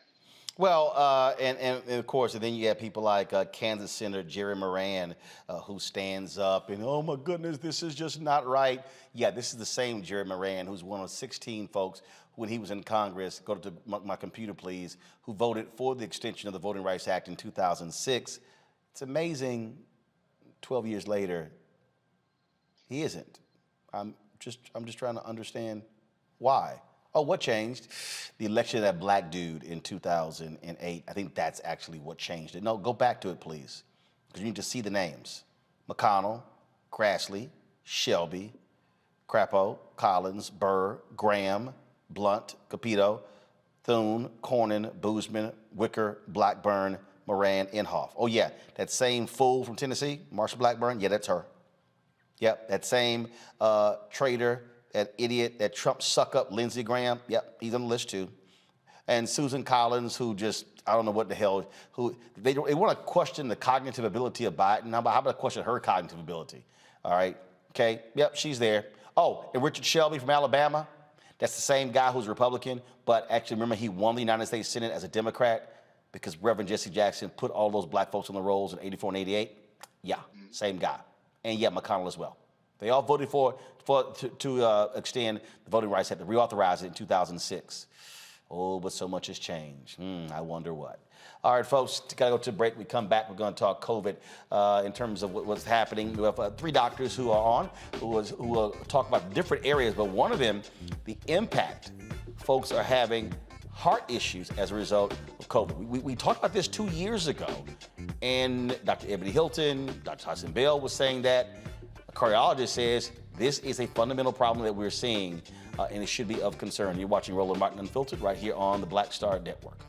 Well, and of course, and then you have people like Kansas Senator Jerry Moran, who stands up and, oh my goodness, this is just not right. Yeah, this is the same Jerry Moran who's one of 16 folks when he was in Congress, go to my computer please, who voted for the extension of the Voting Rights Act in 2006. It's amazing, 12 years later, he isn't. I'm just trying to understand why. Oh, what changed? The election of that black dude in 2008. I think that's actually what changed it. No, go back to it, please, because you need to see the names. McConnell, Grassley, Shelby, Crapo, Collins, Burr, Graham, Blunt, Capito, Thune, Cornyn, Boozman, Wicker, Blackburn, Moran, Inhofe. Oh yeah, that same fool from Tennessee, Marsha Blackburn, yeah, that's her. Yep, that same traitor, that idiot, that Trump suck-up, Lindsey Graham, yep, he's on the list too. And Susan Collins, who just, I don't know what the hell, who they want to question the cognitive ability of Biden. How about question her cognitive ability? All right, okay, yep, she's there. Oh, and Richard Shelby from Alabama, that's the same guy who's Republican, but actually remember he won the United States Senate as a Democrat because Reverend Jesse Jackson put all those black folks on the rolls in 84 and 88. Yeah, same guy. And yeah, McConnell as well. They all voted to extend the voting rights Act, to reauthorize it in 2006. Oh, but so much has changed. I wonder what. All right, folks, got to go to a break. We come back, we're going to talk COVID in terms of what's happening. We have three doctors who are on, who will talk about different areas, but one of them, the impact folks are having heart issues as a result of COVID. We talked about this 2 years ago, and Dr. Ebony Hilton, Dr. Tyson Bell was saying that. A cardiologist says this is a fundamental problem that we're seeing, and it should be of concern. You're watching Roland Martin Unfiltered right here on the Black Star Network.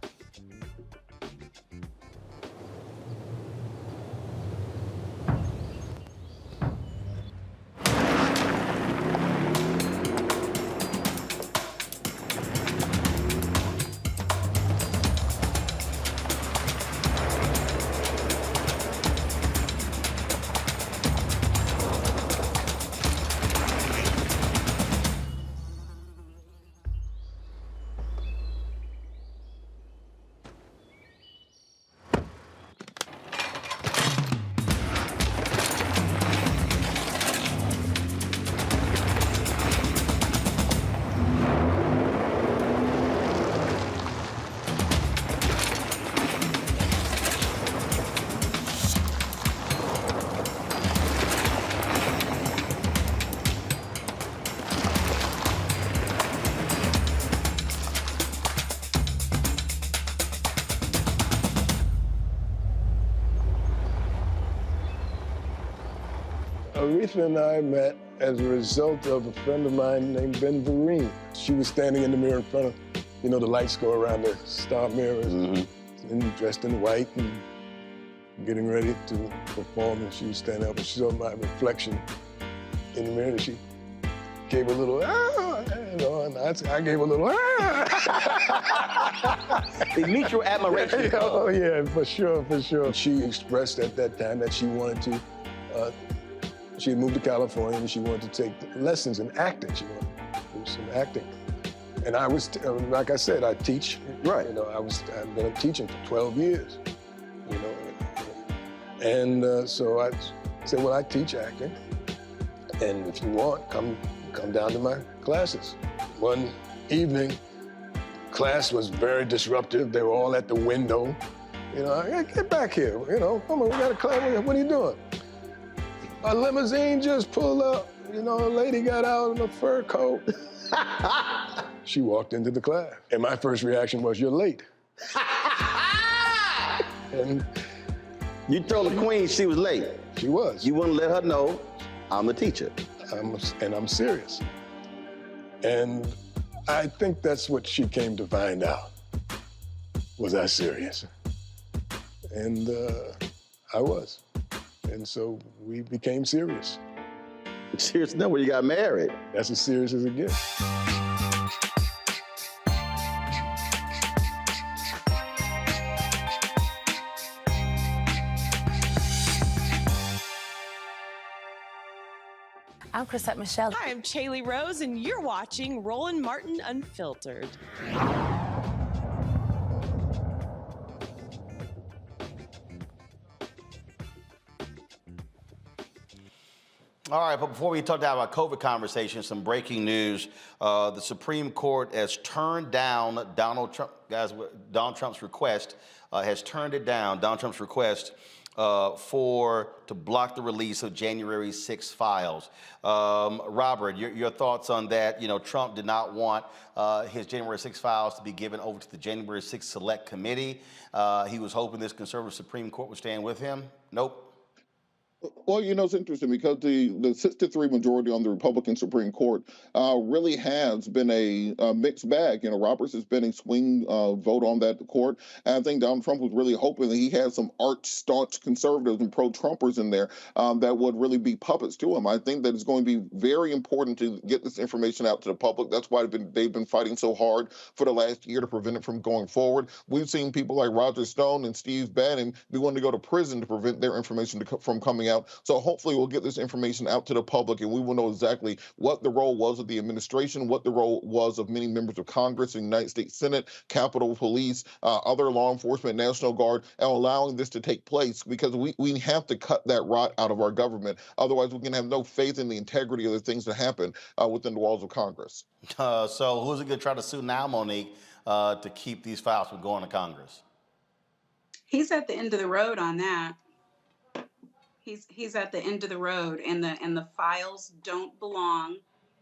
Aretha and I met as a result of a friend of mine named Ben Vereen. She was standing in the mirror in front of, the lights go around the star mirrors, and dressed in white and getting ready to perform, and she was standing up and she saw my reflection in the mirror, and she gave a little, and I gave a little, The mutual admiration. Oh yeah, for sure. She expressed at that time that she wanted to, she had moved to California and she wanted to take lessons in acting. She wanted to do some acting. And I was, like I said, I teach. Right. I've been teaching for 12 years, And so I said, well, I teach acting. And if you want, come down to my classes. One evening, class was very disruptive. They were all at the window. Get back here, come on, we got a class, what are you doing? A limousine just pulled up, a lady got out in a fur coat. She walked into the class, and my first reaction was, you're late. And you told the queen she was late. She was. You wouldn't let her know, I'm the teacher. I'm serious. And I think that's what she came to find out. Was I serious? And I was. And so we became serious. Serious enough when you got married. That's as serious as it gets. I'm Chrisette Michelle. Hi, I'm Chaley Rose, and you're watching Roland Martin Unfiltered. All right, but before we talk about COVID conversation, some breaking news. The Supreme Court has turned down Donald Trump's request, has turned it down, Donald Trump's request to block the release of January 6 files. Robert, your thoughts on that? Trump did not want his January 6 files to be given over to the January 6 Select Committee. He was hoping this conservative Supreme Court would stand with him. Nope. Well, it's interesting because the 6-3 majority on the Republican Supreme Court really has been a mixed bag. Roberts has been a swing vote on that court. And I think Donald Trump was really hoping that he had some arch staunch conservatives and pro-Trumpers in there that would really be puppets to him. I think that it's going to be very important to get this information out to the public. That's why they've been fighting so hard for the last year to prevent it from going forward. We've seen people like Roger Stone and Steve Bannon be willing to go to prison to prevent their information from coming out. So hopefully we'll get this information out to the public and we will know exactly what the role was of the administration, what the role was of many members of Congress, the United States Senate, Capitol Police, other law enforcement, National Guard, and allowing this to take place, because we have to cut that rot out of our government. Otherwise, we can have no faith in the integrity of the things that happen within the walls of Congress. So who's it going to try to sue now, Monique, to keep these files from going to Congress? He's at the end of the road on that. He's at the end of the road, and the files don't belong.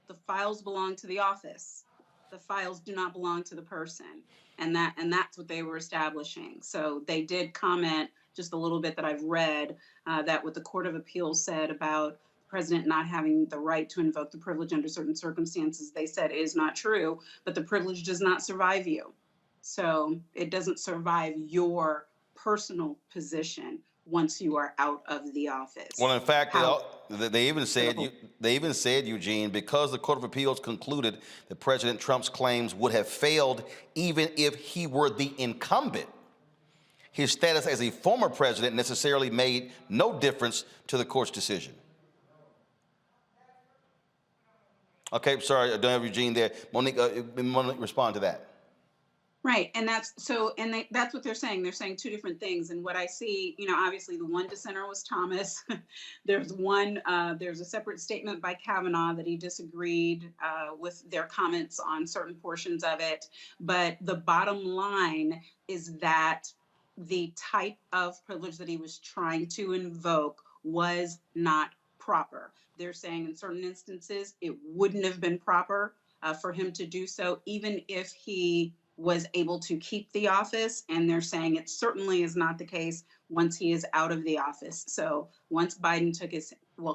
The files belong to the office. The files do not belong to the person, and that's what they were establishing. So they did comment just a little bit that I've read that what the Court of Appeals said about the president not having the right to invoke the privilege under certain circumstances, they said is not true, but the privilege does not survive you. So it doesn't survive your personal position once you are out of the office. Well, in fact, they even said, Eugene, because the Court of Appeals concluded that President Trump's claims would have failed even if he were the incumbent, his status as a former president necessarily made no difference to the court's decision. Okay, sorry, I don't have Eugene there. Monique, respond to that. Right, and that's what they're saying. They're saying two different things. And what I see, obviously the one dissenter was Thomas. There's a separate statement by Kavanaugh that he disagreed with their comments on certain portions of it. But the bottom line is that the type of privilege that he was trying to invoke was not proper. They're saying in certain instances it wouldn't have been proper for him to do so, even if he was able to keep the office, and they're saying it certainly is not the case once he is out of the office. So once Biden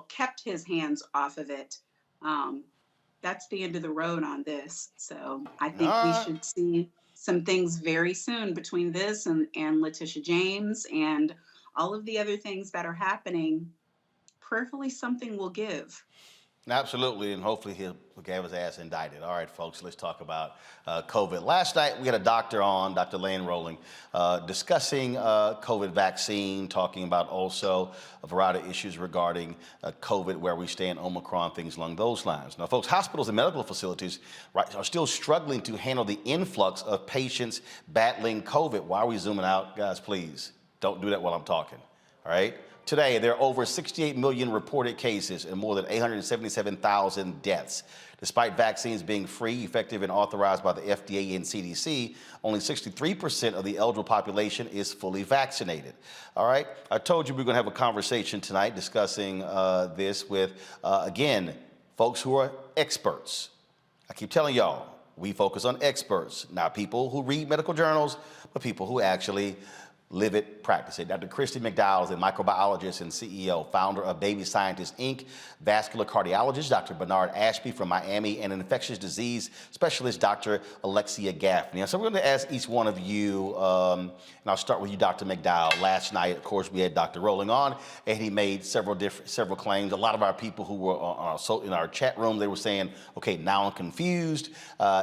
kept his hands off of it, that's the end of the road on this. So I think we should see some things very soon between this and Letitia James and all of the other things that are happening. Prayerfully, something will give. Absolutely, and hopefully he'll have his ass indicted. All right, folks, let's talk about COVID. Last night, we had a doctor on, Dr. Lane Roland, discussing COVID vaccine, talking about also a variety of issues regarding COVID, where we stand, Omicron, things along those lines. Now, folks, hospitals and medical facilities are still struggling to handle the influx of patients battling COVID. Why are we zooming out? Guys, please, don't do that while I'm talking, all right? Today, there are over 68 million reported cases and more than 877,000 deaths. Despite vaccines being free, effective, and authorized by the FDA and CDC, only 63% of the eligible population is fully vaccinated. All right, I told you we were going to have a conversation tonight discussing this with, again, folks who are experts. I keep telling y'all, we focus on experts, not people who read medical journals, but people who actually live it, practice it. Dr. Christy McDowell is a microbiologist and CEO, founder of Baby Scientist, Inc., vascular cardiologist, Dr. Bernard Ashby from Miami, and an infectious disease specialist, Dr. Alexia Gaffney. So we're going to ask each one of you, and I'll start with you, Dr. McDowell. Last night, of course, we had Dr. Roland on, and he made several claims. A lot of our people who were in our chat room, they were saying, okay, now I'm confused.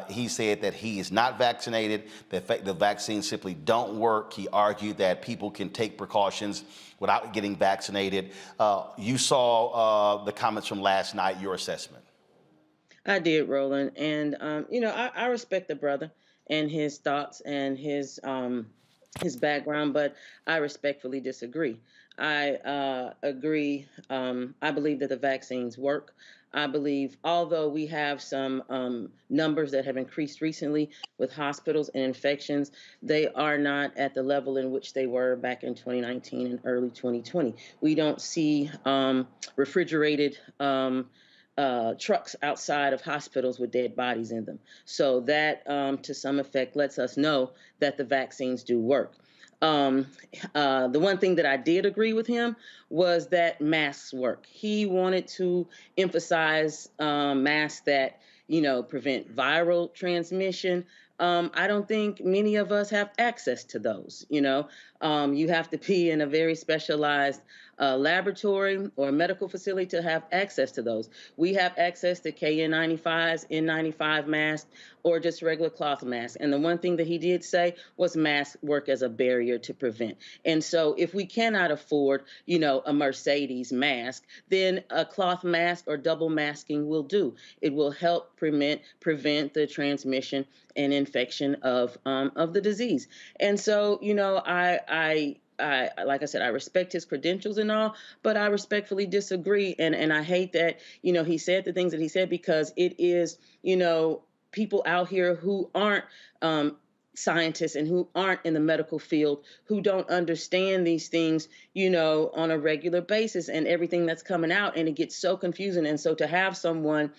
He said that he is not vaccinated, that the vaccines simply don't work. He argued that people can take precautions without getting vaccinated. You saw the comments from last night, your assessment. I did, Roland. And, I respect the brother and his thoughts and his background, but I respectfully disagree. I agree. I believe that the vaccines work. I believe, although we have some numbers that have increased recently with hospitals and infections, they are not at the level in which they were back in 2019 and early 2020. We don't see refrigerated trucks outside of hospitals with dead bodies in them. So that, to some effect, lets us know that the vaccines do work. The one thing that I did agree with him was that masks work. He wanted to emphasize masks that, prevent viral transmission. I don't think many of us have access to those. You have to be in a very specialized laboratory or medical facility to have access to those. We have access to KN95s, N95 masks, or just regular cloth masks. And the one thing that he did say was masks work as a barrier to prevent. And so if we cannot afford, a Mercedes mask, then a cloth mask or double masking will do. It will help prevent the transmission and infection of the disease. And so, I like I said, I respect his credentials and all, but I respectfully disagree. And I hate that, he said the things that he said, because it is, people out here who aren't scientists and who aren't in the medical field, who don't understand these things, on a regular basis, and everything that's coming out, and it gets so confusing. And so to have someone,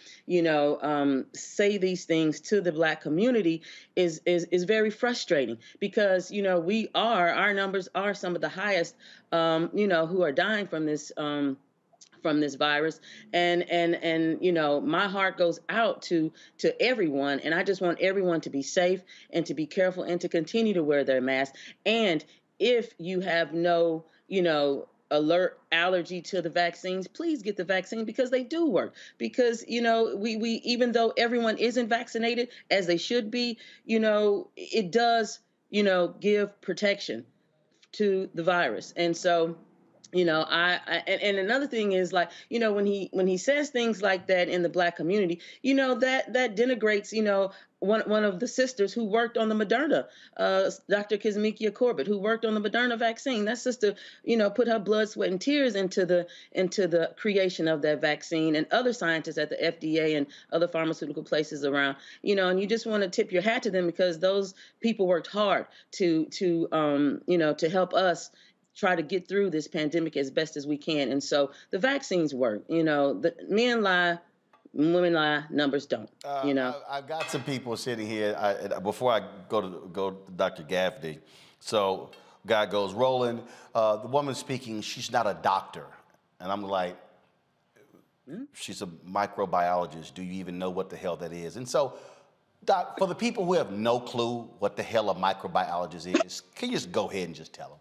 say these things to the Black community is very frustrating, because, our numbers are some of the highest, who are dying from this virus, and my heart goes out to everyone, and I just want everyone to be safe and to be careful and to continue to wear their mask. And if you have no alert allergy to the vaccines, please get the vaccine, because they do work. Because we even though everyone isn't vaccinated as they should be, it does give protection to the virus. And so and another thing is, like, when he says things like that in the Black community, that denigrates, one of the sisters who worked on the Moderna, Dr. Kizmikia Corbett, who worked on the Moderna vaccine. That sister, put her blood, sweat, and tears into the creation of that vaccine, and other scientists at the FDA and other pharmaceutical places around, and you just want to tip your hat to them, because those people worked hard to help us try to get through this pandemic as best as we can. And so the vaccines work. The men lie, women lie, numbers don't. I've got some people sitting here. Before I go to Dr. Gaffney, so guy goes, Roland, the woman speaking, she's not a doctor, and I'm like, she's a microbiologist. Do you even know what the hell that is? And so, Doc, for the people who have no clue what the hell a microbiologist is, can you just go ahead and just tell them?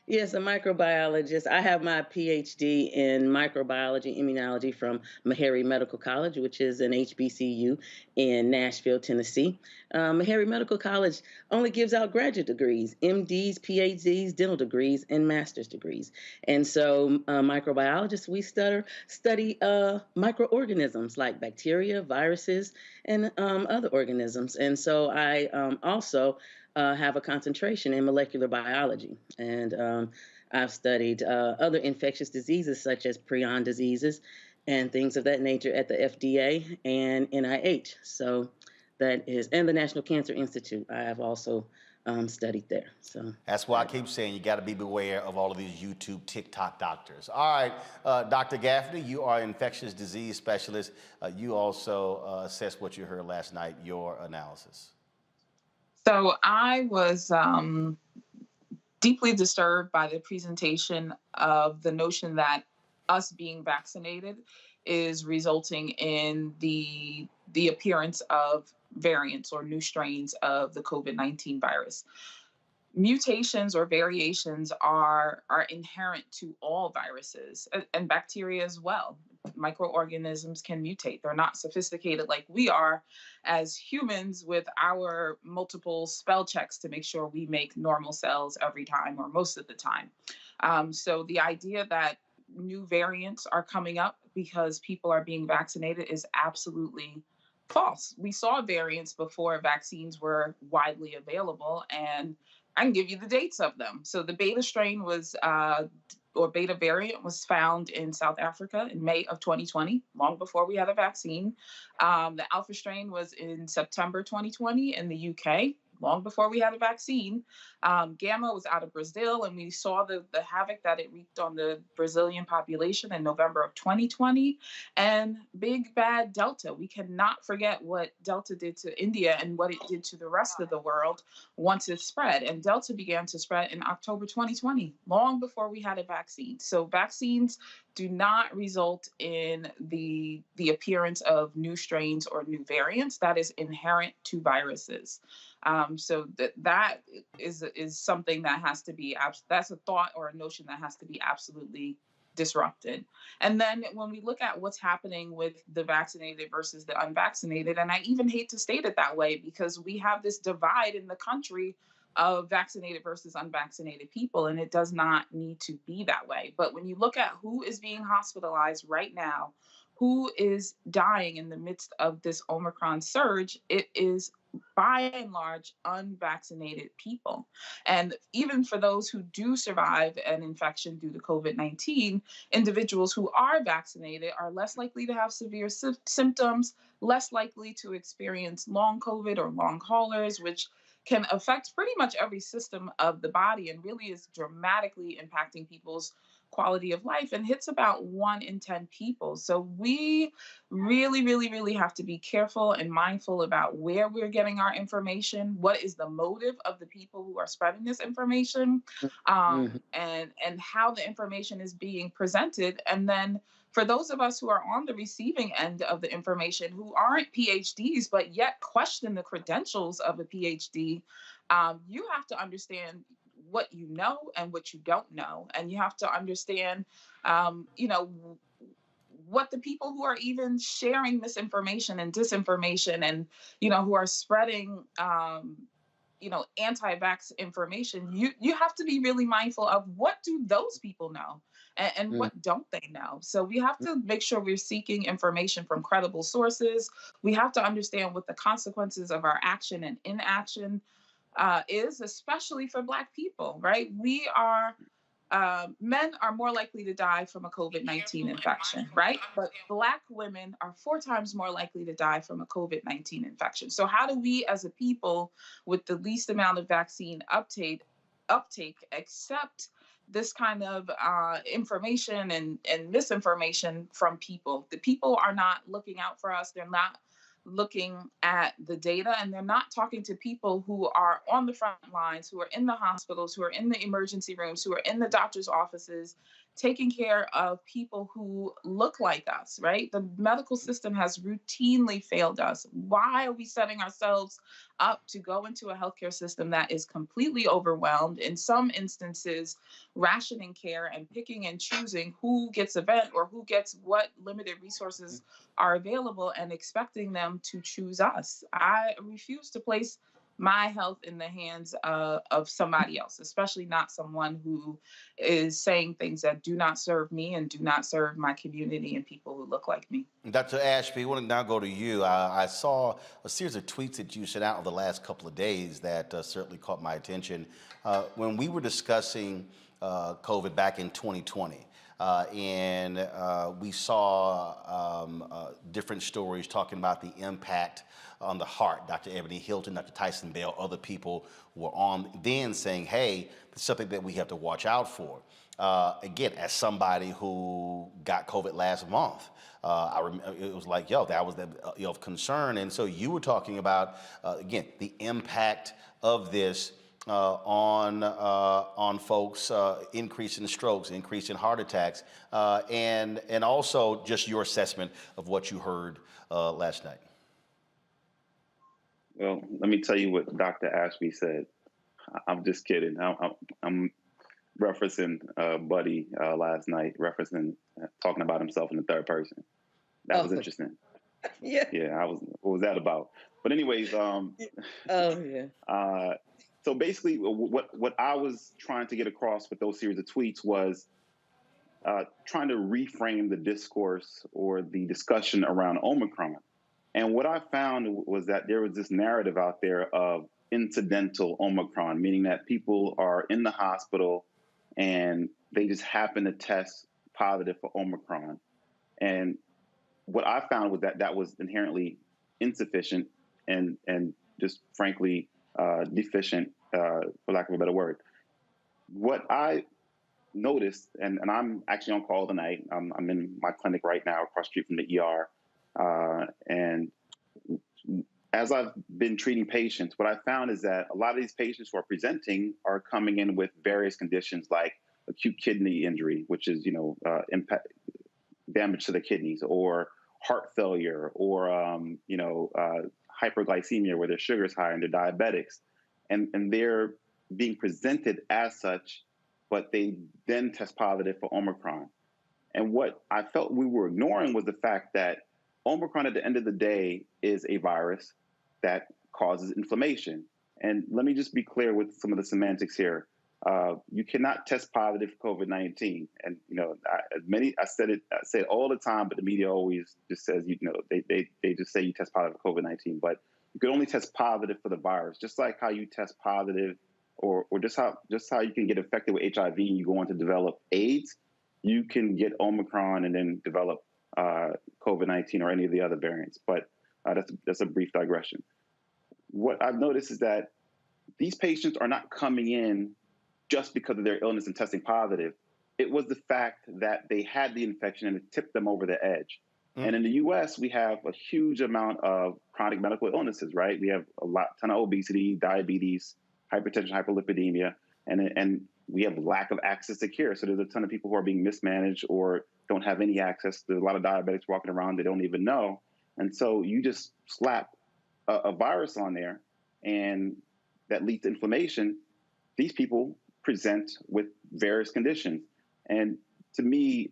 Yes, a microbiologist. I have my PhD in microbiology, immunology from Meharry Medical College, which is an HBCU in Nashville, Tennessee. Meharry Medical College only gives out graduate degrees, MDs, PhDs, dental degrees, and master's degrees. And so microbiologists, we study microorganisms like bacteria, viruses, and other organisms. And so I also have a concentration in molecular biology. And I've studied other infectious diseases such as prion diseases and things of that nature at the FDA and NIH. So that is, and the National Cancer Institute. I have also studied there. So that's why I keep saying you got to be beware of all of these YouTube, TikTok doctors. All right, Dr. Gaffney, you are an infectious disease specialist. You also assessed what you heard last night, your analysis. So I was deeply disturbed by the presentation of the notion that us being vaccinated is resulting in the appearance of variants or new strains of the COVID-19 virus. Mutations or variations are inherent to all viruses and bacteria as well. Microorganisms can mutate. They're not sophisticated like we are as humans with our multiple spell checks to make sure we make normal cells every time or most of the time. So the idea that new variants are coming up because people are being vaccinated is absolutely false. We saw variants before vaccines were widely available, and I can give you the dates of them. So the beta strain was, or beta variant was found in South Africa in May of 2020, long before we had a vaccine. The alpha strain was in September 2020 in the UK, long before we had a vaccine. Gamma was out of Brazil, and we saw the havoc that it wreaked on the Brazilian population in November of 2020. And big bad Delta. We cannot forget what Delta did to India and what it did to the rest of the world once it spread. And Delta began to spread in October 2020, long before we had a vaccine. So vaccines do not result in the appearance of new strains or new variants. That is inherent to viruses. So that is something that has to be, that's a thought or a notion that has to be absolutely disrupted. And then when we look at what's happening with the vaccinated versus the unvaccinated, and I even hate to state it that way because we have this divide in the country of vaccinated versus unvaccinated people, and it does not need to be that way. But when you look at who is being hospitalized right now, who is dying in the midst of this Omicron surge, it is by and large unvaccinated people. And even for those who do survive an infection due to COVID-19, individuals who are vaccinated are less likely to have severe symptoms, less likely to experience long COVID or long haulers, which can affect pretty much every system of the body and really is dramatically impacting people's quality of life and hits about 1 in 10 people. So we really have to be careful and mindful about where we're getting our information, what is the motive of the people who are spreading this information, and how the information is being presented. And then for those of us who are on the receiving end of the information, who aren't PhDs, but yet question the credentials of a PhD, you have to understand what you know and what you don't know. And you have to understand, what the people who are even sharing misinformation and disinformation and, who are spreading, anti-vax information, you have to be really mindful of what do those people know and what don't they know. So we have to make sure we're seeking information from credible sources. We have to understand what the consequences of our action and inaction is, especially for Black people, right? Men are more likely to die from a COVID-19 infection, right? But Black women are 4 times more likely to die from a COVID-19 infection. So how do we as a people with the least amount of vaccine uptake accept this kind of information and misinformation from people? The people are not looking out for us. They're not looking at the data, and they're not talking to people who are on the front lines, who are in the hospitals, who are in the emergency rooms, who are in the doctor's offices, taking care of people who look like us, right? The medical system has routinely failed us. Why are we setting ourselves up to go into a healthcare system that is completely overwhelmed, in some instances rationing care and picking and choosing who gets a vent or who gets what limited resources are available and expecting them to choose us? I refuse to place my health in the hands of somebody else, especially not someone who is saying things that do not serve me and do not serve my community and people who look like me. Dr. Ashby, I want to now go to you. I saw a series of tweets that you sent out over the last couple of days that certainly caught my attention. When we were discussing COVID back in 2020, and we saw different stories talking about the impact on the heart. Dr. Ebony Hilton, Dr. Tyson Bell, other people were on then saying, hey, it's something that we have to watch out for. Again, as somebody who got COVID last month, I remember it was like, that was of concern. And so you were talking about, again, the impact of this on folks, increase in strokes, increase in heart attacks, and also just your assessment of what you heard last night. Well, let me tell you what Dr. Ashby said. I'm just kidding. I'm referencing Buddy last night, talking about himself in the third person. That was interesting. Yeah. Yeah, what was that about? But anyways, so basically what I was trying to get across with those series of tweets was trying to reframe the discourse or the discussion around Omicron. And what I found was that there was this narrative out there of incidental Omicron, meaning that people are in the hospital and they just happen to test positive for Omicron. And what I found was that was inherently insufficient and just frankly deficient, for lack of a better word. What I noticed, and I'm actually on call tonight. I'm in my clinic right now across the street from the ER. And as I've been treating patients, what I found is that a lot of these patients who are presenting are coming in with various conditions like acute kidney injury, which is, damage to the kidneys, or heart failure, or, hyperglycemia where their sugar is high and they're diabetics. And they're being presented as such, but they then test positive for Omicron. And what I felt we were ignoring was the fact that Omicron at the end of the day is a virus that causes inflammation. And let me just be clear with some of the semantics here. You cannot test positive for COVID-19. And, I say it all the time, but the media always just says, they just say you test positive for COVID-19, but you can only test positive for the virus, just like how you test positive or just how you can get infected with HIV and you go on to develop AIDS, you can get Omicron and then develop COVID-19 or any of the other variants. But that's a brief digression. What I've noticed is that these patients are not coming in just because of their illness and testing positive. It was the fact that they had the infection and it tipped them over the edge. And in the US, we have a huge amount of chronic medical illnesses, right? We have a ton of obesity, diabetes, hypertension, hyperlipidemia, and we have lack of access to care. So there's a ton of people who are being mismanaged or don't have any access. There's a lot of diabetics walking around they don't even know. And so you just slap a virus on there and that leads to inflammation. These people present with various conditions. And to me,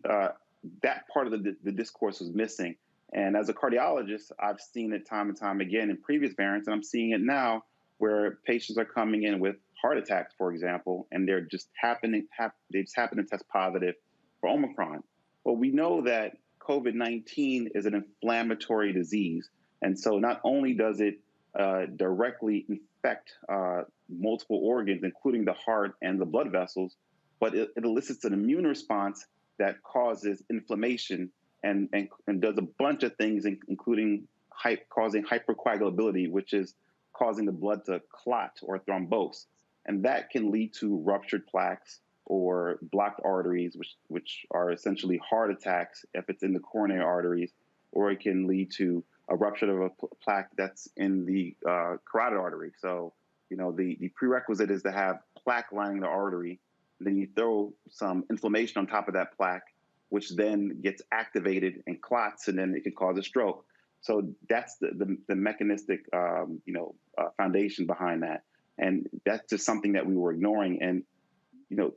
that part of the discourse was missing. And as a cardiologist, I've seen it time and time again in previous variants, and I'm seeing it now where patients are coming in with heart attacks, for example, and they just happen to test positive for Omicron. Well, we know that COVID-19 is an inflammatory disease. And so not only does it directly infect multiple organs, including the heart and the blood vessels, but it elicits an immune response that causes inflammation and does a bunch of things, including causing hypercoagulability, which is causing the blood to clot or thrombose. And that can lead to ruptured plaques or blocked arteries, which are essentially heart attacks if it's in the coronary arteries, or it can lead to a rupture of a plaque that's in the carotid artery. So, the prerequisite is to have plaque lining the artery. Then you throw some inflammation on top of that plaque, which then gets activated and clots, and then it can cause a stroke. So that's the mechanistic, foundation behind that. And that's just something that we were ignoring. And,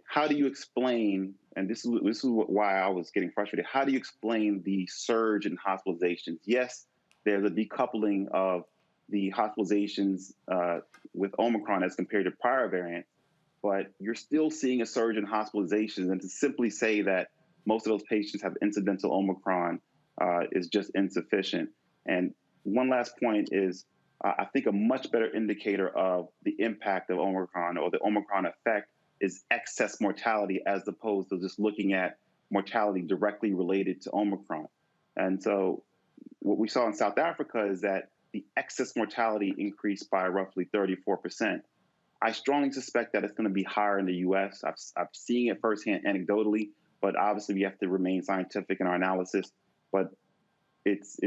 how do you explain, and this is why I was getting frustrated, how do you explain the surge in hospitalizations? Yes, there's a decoupling of the hospitalizations with Omicron as compared to prior variants, but you're still seeing a surge in hospitalizations. And to simply say that most of those patients have incidental Omicron is just insufficient. And one last point is, I think a much better indicator of the impact of Omicron or the Omicron effect is excess mortality, as opposed to just looking at mortality directly related to Omicron. And so what we saw in South Africa is that the excess mortality increased by roughly 34%. I strongly suspect that it's going to be higher in the U.S. I've seen it firsthand anecdotally, but obviously we have to remain scientific in our analysis. But it's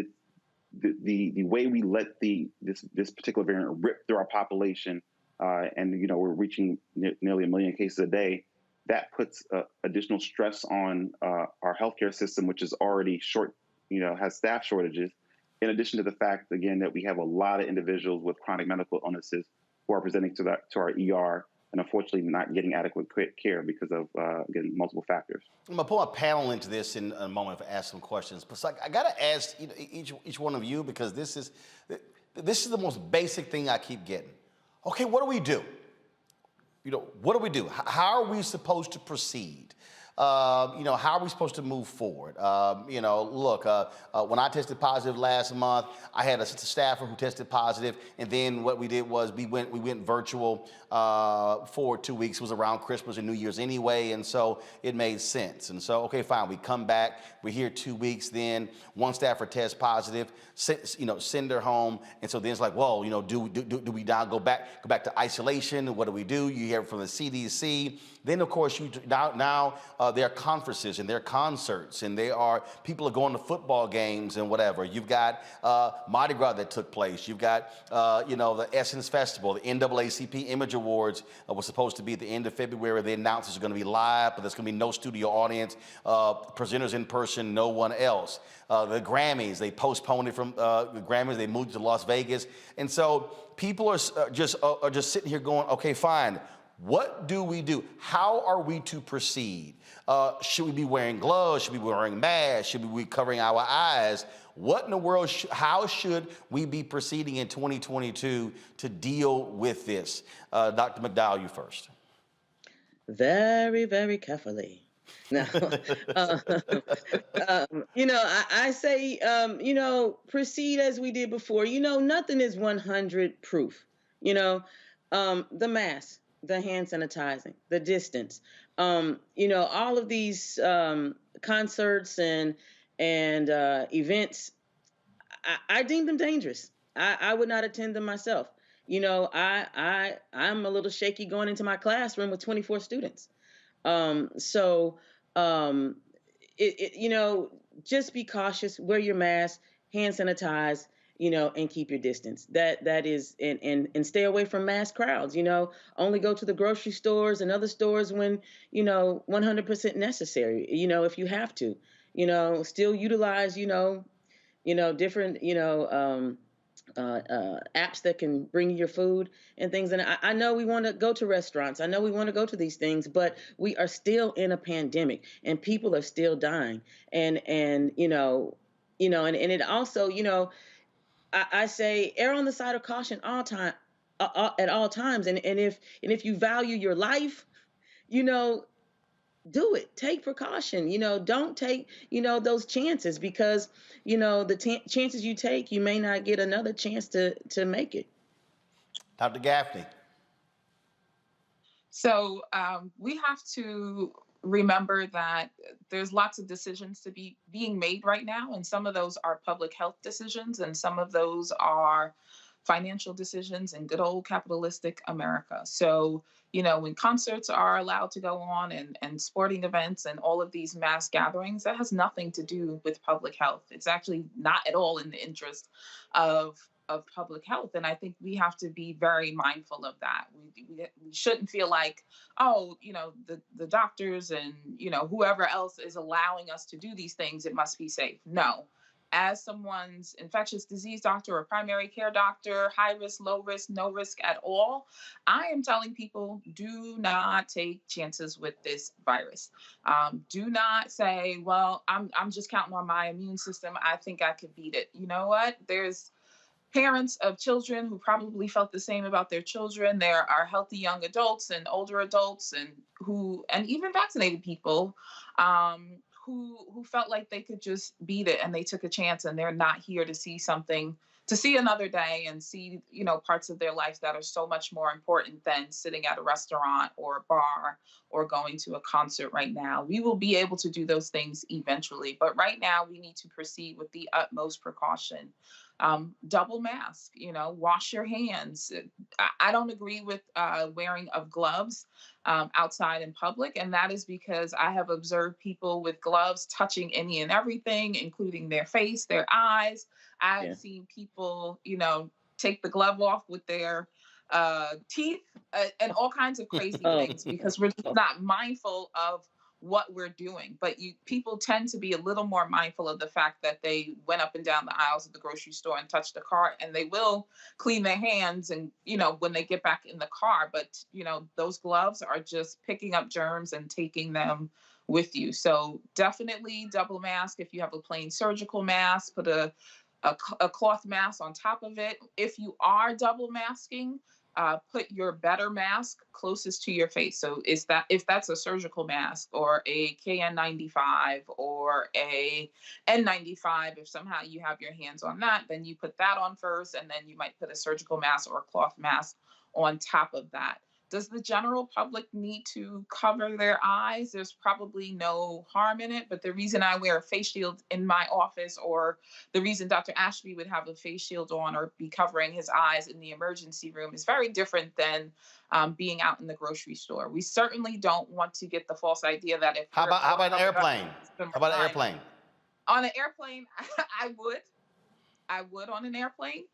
the way we let this particular variant rip through our population, and we're reaching nearly 1 million cases a day. That puts additional stress on our healthcare system, which is already short, has staff shortages. In addition to the fact, again, that we have a lot of individuals with chronic medical illnesses who are presenting to our ER and unfortunately not getting adequate care because of, again, multiple factors. I'm going to pull a panel into this in a moment to ask some questions. But I got to ask each one of you, because this is the most basic thing I keep getting. Okay, what do we do? What do we do? How are we supposed to proceed? how are we supposed to move forward? Look, when I tested positive last month, I had a staffer who tested positive, and then what we did was we went virtual for 2 weeks. It was around Christmas and New Year's anyway, and so it made sense. And so, okay, fine, we come back, we're here 2 weeks, then one staffer tests positive, send her home, and so then it's like, well, do we now go back to isolation? What do we do? You hear from the CDC. Then, of course, now there are conferences and there are concerts and people are going to football games and whatever. You've got Mardi Gras that took place. You've got, the Essence Festival, the NAACP Image Awards was supposed to be at the end of February. They announced it's going to be live, but there's going to be no studio audience, presenters in person, no one else. The Grammys, they postponed it from the Grammys. They moved to Las Vegas. And so people are just sitting here going, okay, fine. What do we do? How are we to proceed? Should we be wearing gloves? Should we be wearing masks? Should we be covering our eyes? What in the world, how should we be proceeding in 2022 to deal with this? Dr. McDowell, you first. Very, very carefully. Now, I say, proceed as we did before. Nothing is 100 proof. The mask, the hand sanitizing, the distance, all of these concerts and events, I deem them dangerous. I would not attend them myself. I'm a little shaky going into my classroom with 24 students. Just be cautious, wear your mask, hand sanitize, and keep your distance. That is, and stay away from mass crowds, only go to the grocery stores and other stores when, 100% necessary, if you have to, still utilize, different, apps that can bring you your food and things. And I know we want to go to restaurants. I know we want to go to these things, but we are still in a pandemic and people are still dying. And it also, I say err on the side of caution at all times. And if you value your life, do it. Take precaution. Don't take, those chances because, the chances you take, you may not get another chance to make it. Dr. Gaffney. So we have to remember that there's lots of decisions to be being made right now, and some of those are public health decisions, and some of those are financial decisions in good old capitalistic America. So, when concerts are allowed to go on and sporting events and all of these mass gatherings, that has nothing to do with public health. It's actually not at all in the interest of public health. And I think we have to be very mindful of that. We shouldn't feel like, the doctors and, whoever else is allowing us to do these things, it must be safe. No. As someone's infectious disease doctor or primary care doctor, high risk, low risk, no risk at all, I am telling people, do not take chances with this virus. Do not say, well, I'm just counting on my immune system. I think I could beat it. You know what? There's parents of children who probably felt the same about their children. There are healthy young adults and older adults and even vaccinated people who felt like they could just beat it and they took a chance and they're not here to see another day and see, parts of their life that are so much more important than sitting at a restaurant or a bar or going to a concert right now. We will be able to do those things eventually, but right now we need to proceed with the utmost precaution. Double mask, wash your hands. I don't agree with wearing of gloves outside in public. And that is because I have observed people with gloves touching any and everything, including their face, their eyes. I've seen people, take the glove off with their teeth and all kinds of crazy things because we're just not mindful of what we're doing. But people tend to be a little more mindful of the fact that they went up and down the aisles of the grocery store and touched the cart, and they will clean their hands and, when they get back in the car. But, those gloves are just picking up germs and taking them with you. So definitely double mask. If you have a plain surgical mask, put a cloth mask on top of it. If you are double masking, put your better mask closest to your face. So is that if that's a surgical mask or a KN95 or a N95, if somehow you have your hands on that, then you put that on first, and then you might put a surgical mask or a cloth mask on top of that. Does the general public need to cover their eyes? There's probably no harm in it, but the reason I wear a face shield in my office, or the reason Dr. Ashby would have a face shield on or be covering his eyes in the emergency room is very different than being out in the grocery store. We certainly don't want to get the false idea that if How about an airplane? How about an airplane? On an airplane, I would on an airplane.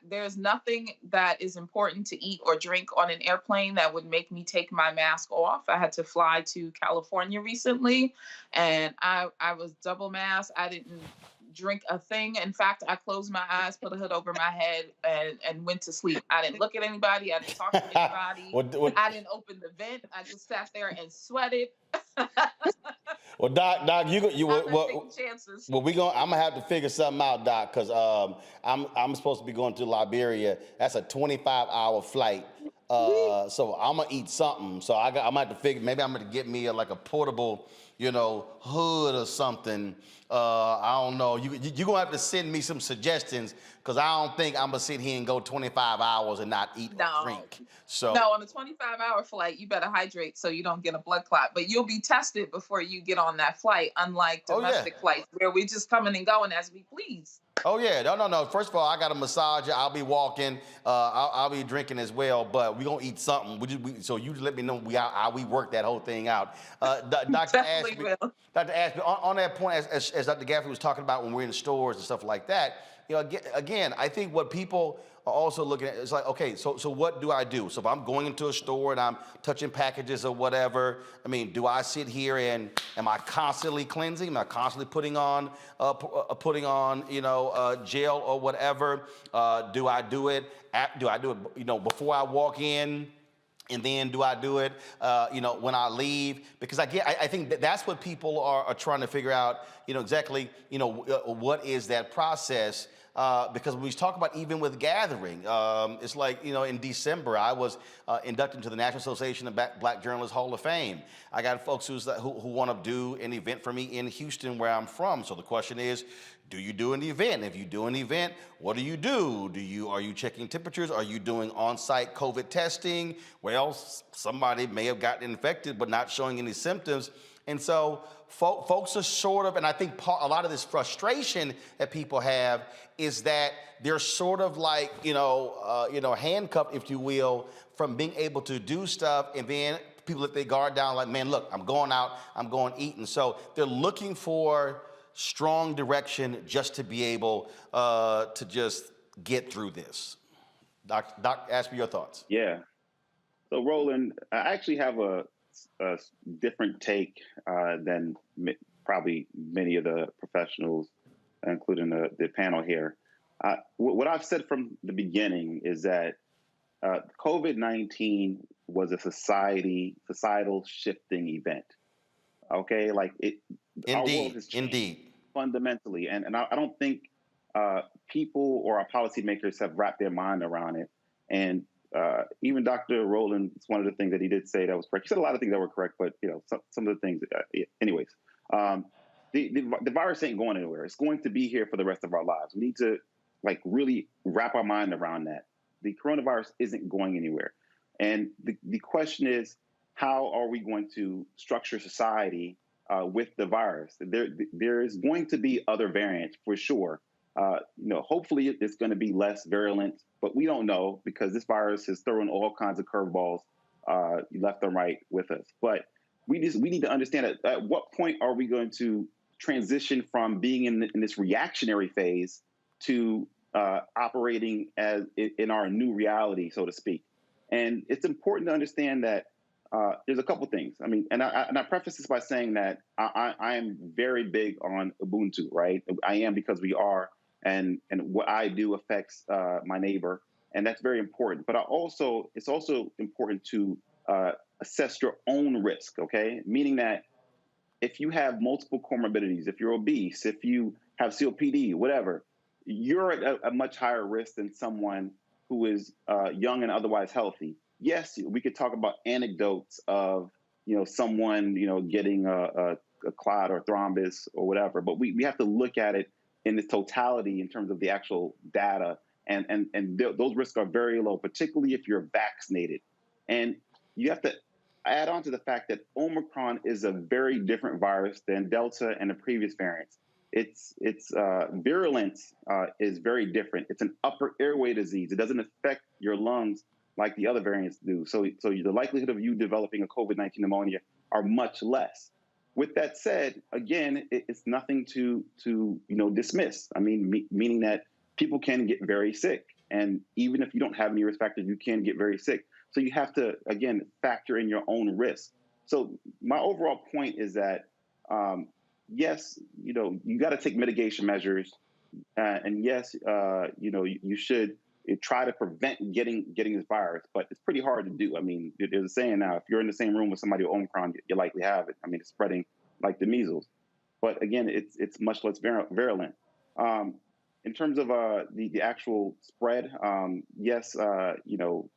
There's nothing that is important to eat or drink on an airplane that would make me take my mask off. I had to fly to California recently, and I was double masked. I didn't drink a thing. In fact, I closed my eyes, put a hood over my head, and went to sleep. I didn't look at anybody. I didn't talk to anybody. I didn't open the vent. I just sat there and sweated. Well, Doc, I'm taking chances. Well, I'm gonna have to figure something out, Doc, because I'm supposed to be going to Liberia. That's a 25-hour flight. So I'm gonna eat something. So I'm gonna have to figure. Maybe I'm gonna get me like a portable, hood or something. I don't know. You're gonna have to send me some suggestions, because I don't think I'm gonna sit here and go 25 hours and not eat or drink. So no, on a 25-hour flight, you better hydrate so you don't get a blood clot. But you'll be tested before you get on that flight, unlike domestic flights where we just coming and going as we please. Oh yeah, no. First of all, I got a massager. I'll be walking. I'll be drinking as well. But we gonna eat something. So you just let me know how we work that whole thing out. Dr. Ashby, on that point, as Dr. Gaffney was talking about when we're in the stores and stuff like that. Again, I think what people are also looking at is like, okay, so what do I do? So if I'm going into a store and I'm touching packages or whatever, I mean, do I sit here and am I constantly cleansing? Am I constantly putting on gel or whatever? Do I do it before I walk in? And then do I do it, when I leave? Because I think that's what people are trying to figure out, exactly, what is that process? Because when we talk about even with gathering, it's like, in December, I was inducted into the National Association of Black Journalists Hall of Fame. I got folks who want to do an event for me in Houston, where I'm from. So the question is, do you do an event? If you do an event, what do you do? Are you checking temperatures? Are you doing on-site COVID testing? Well, somebody may have gotten infected but not showing any symptoms. And so folks are sort of, and I think a lot of this frustration that people have is that they're sort of like, handcuffed, if you will, from being able to do stuff, and then people let their guard down like, man, look, I'm going out, I'm going eating. So they're looking for strong direction just to be able to just get through this. Doc, ask me your thoughts. Yeah. So Roland, I actually have a different take than probably many of the professionals, including the panel here. What I've said from the beginning is that COVID-19 was a societal shifting event. Okay, like our world has changed fundamentally, and I don't think people or our policymakers have wrapped their mind around it. And even Dr. Roland, it's one of the things that he did say that was correct. He said a lot of things that were correct, but some of the things. Anyways, the virus ain't going anywhere. It's going to be here for the rest of our lives. We need to really wrap our mind around that. The coronavirus isn't going anywhere, and the question is, how are we going to structure society with the virus? There is going to be other variants for sure. Hopefully it's going to be less virulent, but we don't know, because this virus has thrown all kinds of curveballs left and right with us. But we need to understand at what point are we going to transition from being in this reactionary phase to operating as in our new reality, so to speak. And it's important to understand that there's a couple things. I mean, and I preface this by saying that I am very big on Ubuntu, right? I am, because we are, and what I do affects my neighbor, and that's very important. But it's also important to assess your own risk, okay? Meaning that if you have multiple comorbidities, if you're obese, if you have COPD, whatever, you're at a much higher risk than someone who is young and otherwise healthy. Yes, we could talk about anecdotes of, someone, getting a clot or thrombus or whatever, but we have to look at it in its totality in terms of the actual data. And those risks are very low, particularly if you're vaccinated. And you have to add on to the fact that Omicron is a very different virus than Delta and the previous variants. Its virulence is very different. It's an upper airway disease. It doesn't affect your lungs like the other variants do. So the likelihood of you developing a COVID-19 pneumonia are much less. With that said, again, it's nothing to dismiss. I mean, meaning that people can get very sick, and even if you don't have any risk factors, you can get very sick. So you have to, again, factor in your own risk. So my overall point is that, yes, you got to take mitigation measures, and yes, you should try to prevent getting this virus, but it's pretty hard to do. I mean, there's a saying now: if you're in the same room with somebody with Omicron, you likely have it. I mean, it's spreading like the measles, but again, it's much less virulent. In terms of the actual spread, yes, you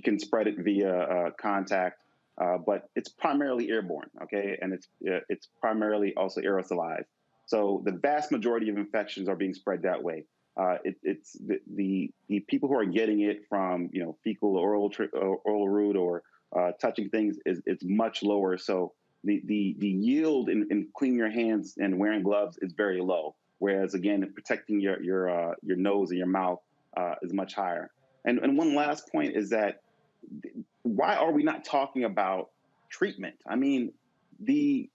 can spread it via contact, but it's primarily airborne, okay, and it's primarily also aerosolized. So the vast majority of infections are being spread that way. It's the people who are getting it from fecal or oral route or touching things is much lower. So the yield in cleaning your hands and wearing gloves is very low. Whereas again, protecting your nose and your mouth is much higher. And one last point is that why are we not talking about treatment? I mean, the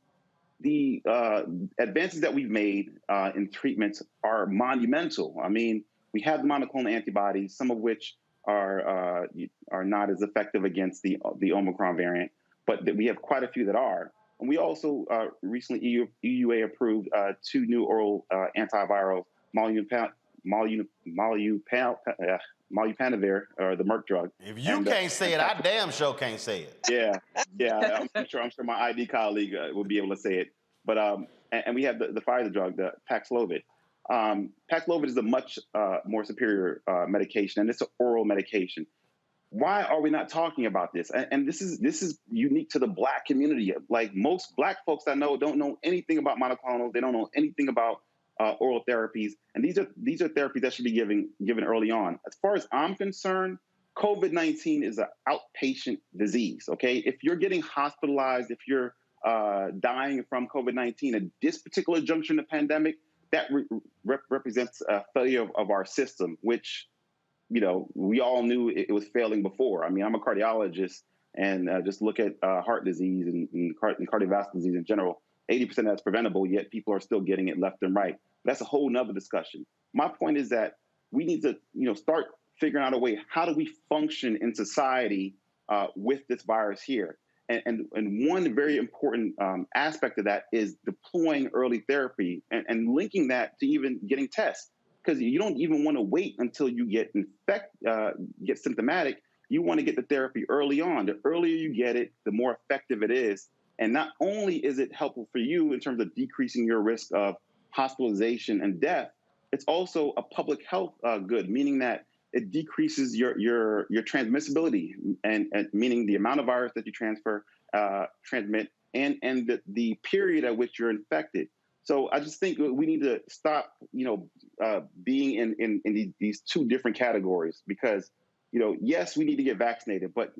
advances that we've made in treatments are monumental. I mean, we have the monoclonal antibodies, some of which are not as effective against the Omicron variant, but we have quite a few that are. And we also recently EUA approved 2 new oral antivirals, molnupiravir, or the Merck drug. If you can't say it, I damn sure can't say it. Yeah, I'm sure my ID colleague will be able to say it. But and we have the Pfizer drug, the Paxlovid. Paxlovid is a much more superior medication, and it's an oral medication. Why are we not talking about this? And this is unique to the Black community. Like, most Black folks I know don't know anything about monoclonals. They don't know anything about oral therapies, and these are therapies that should be given early on. As far as I'm concerned, COVID-19 is an outpatient disease. Okay, if you're getting hospitalized, if you're dying from COVID-19 at this particular juncture in the pandemic, that represents a failure of our system, which we all knew it was failing before. I mean, I'm a cardiologist, and just look at heart disease and cardiovascular disease in general. 80% of that's preventable, yet people are still getting it left and right. That's a whole nother discussion. My point is that we need to, start figuring out a way. How do we function in society with this virus here? And one very important aspect of that is deploying early therapy and linking that to even getting tests. Because you don't even want to wait until you get symptomatic. You want to get the therapy early on. The earlier you get it, the more effective it is. And not only is it helpful for you in terms of decreasing your risk of hospitalization and death, it's also a public health good, meaning that it decreases your transmissibility, and meaning the amount of virus that you transmit, and the period at which you're infected. So I just think we need to stop, being in these two different categories, because, yes, we need to get vaccinated, but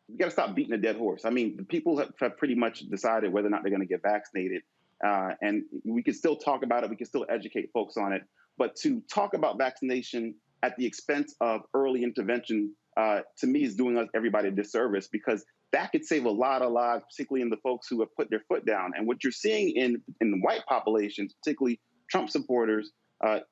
we got to stop beating a dead horse. I mean, the people have pretty much decided whether or not they're going to get vaccinated, and we can still talk about it. We can still educate folks on it, but to talk about vaccination at the expense of early intervention, to me, is doing everybody a disservice, because that could save a lot of lives, particularly in the folks who have put their foot down. And what you're seeing in the white populations, particularly Trump supporters,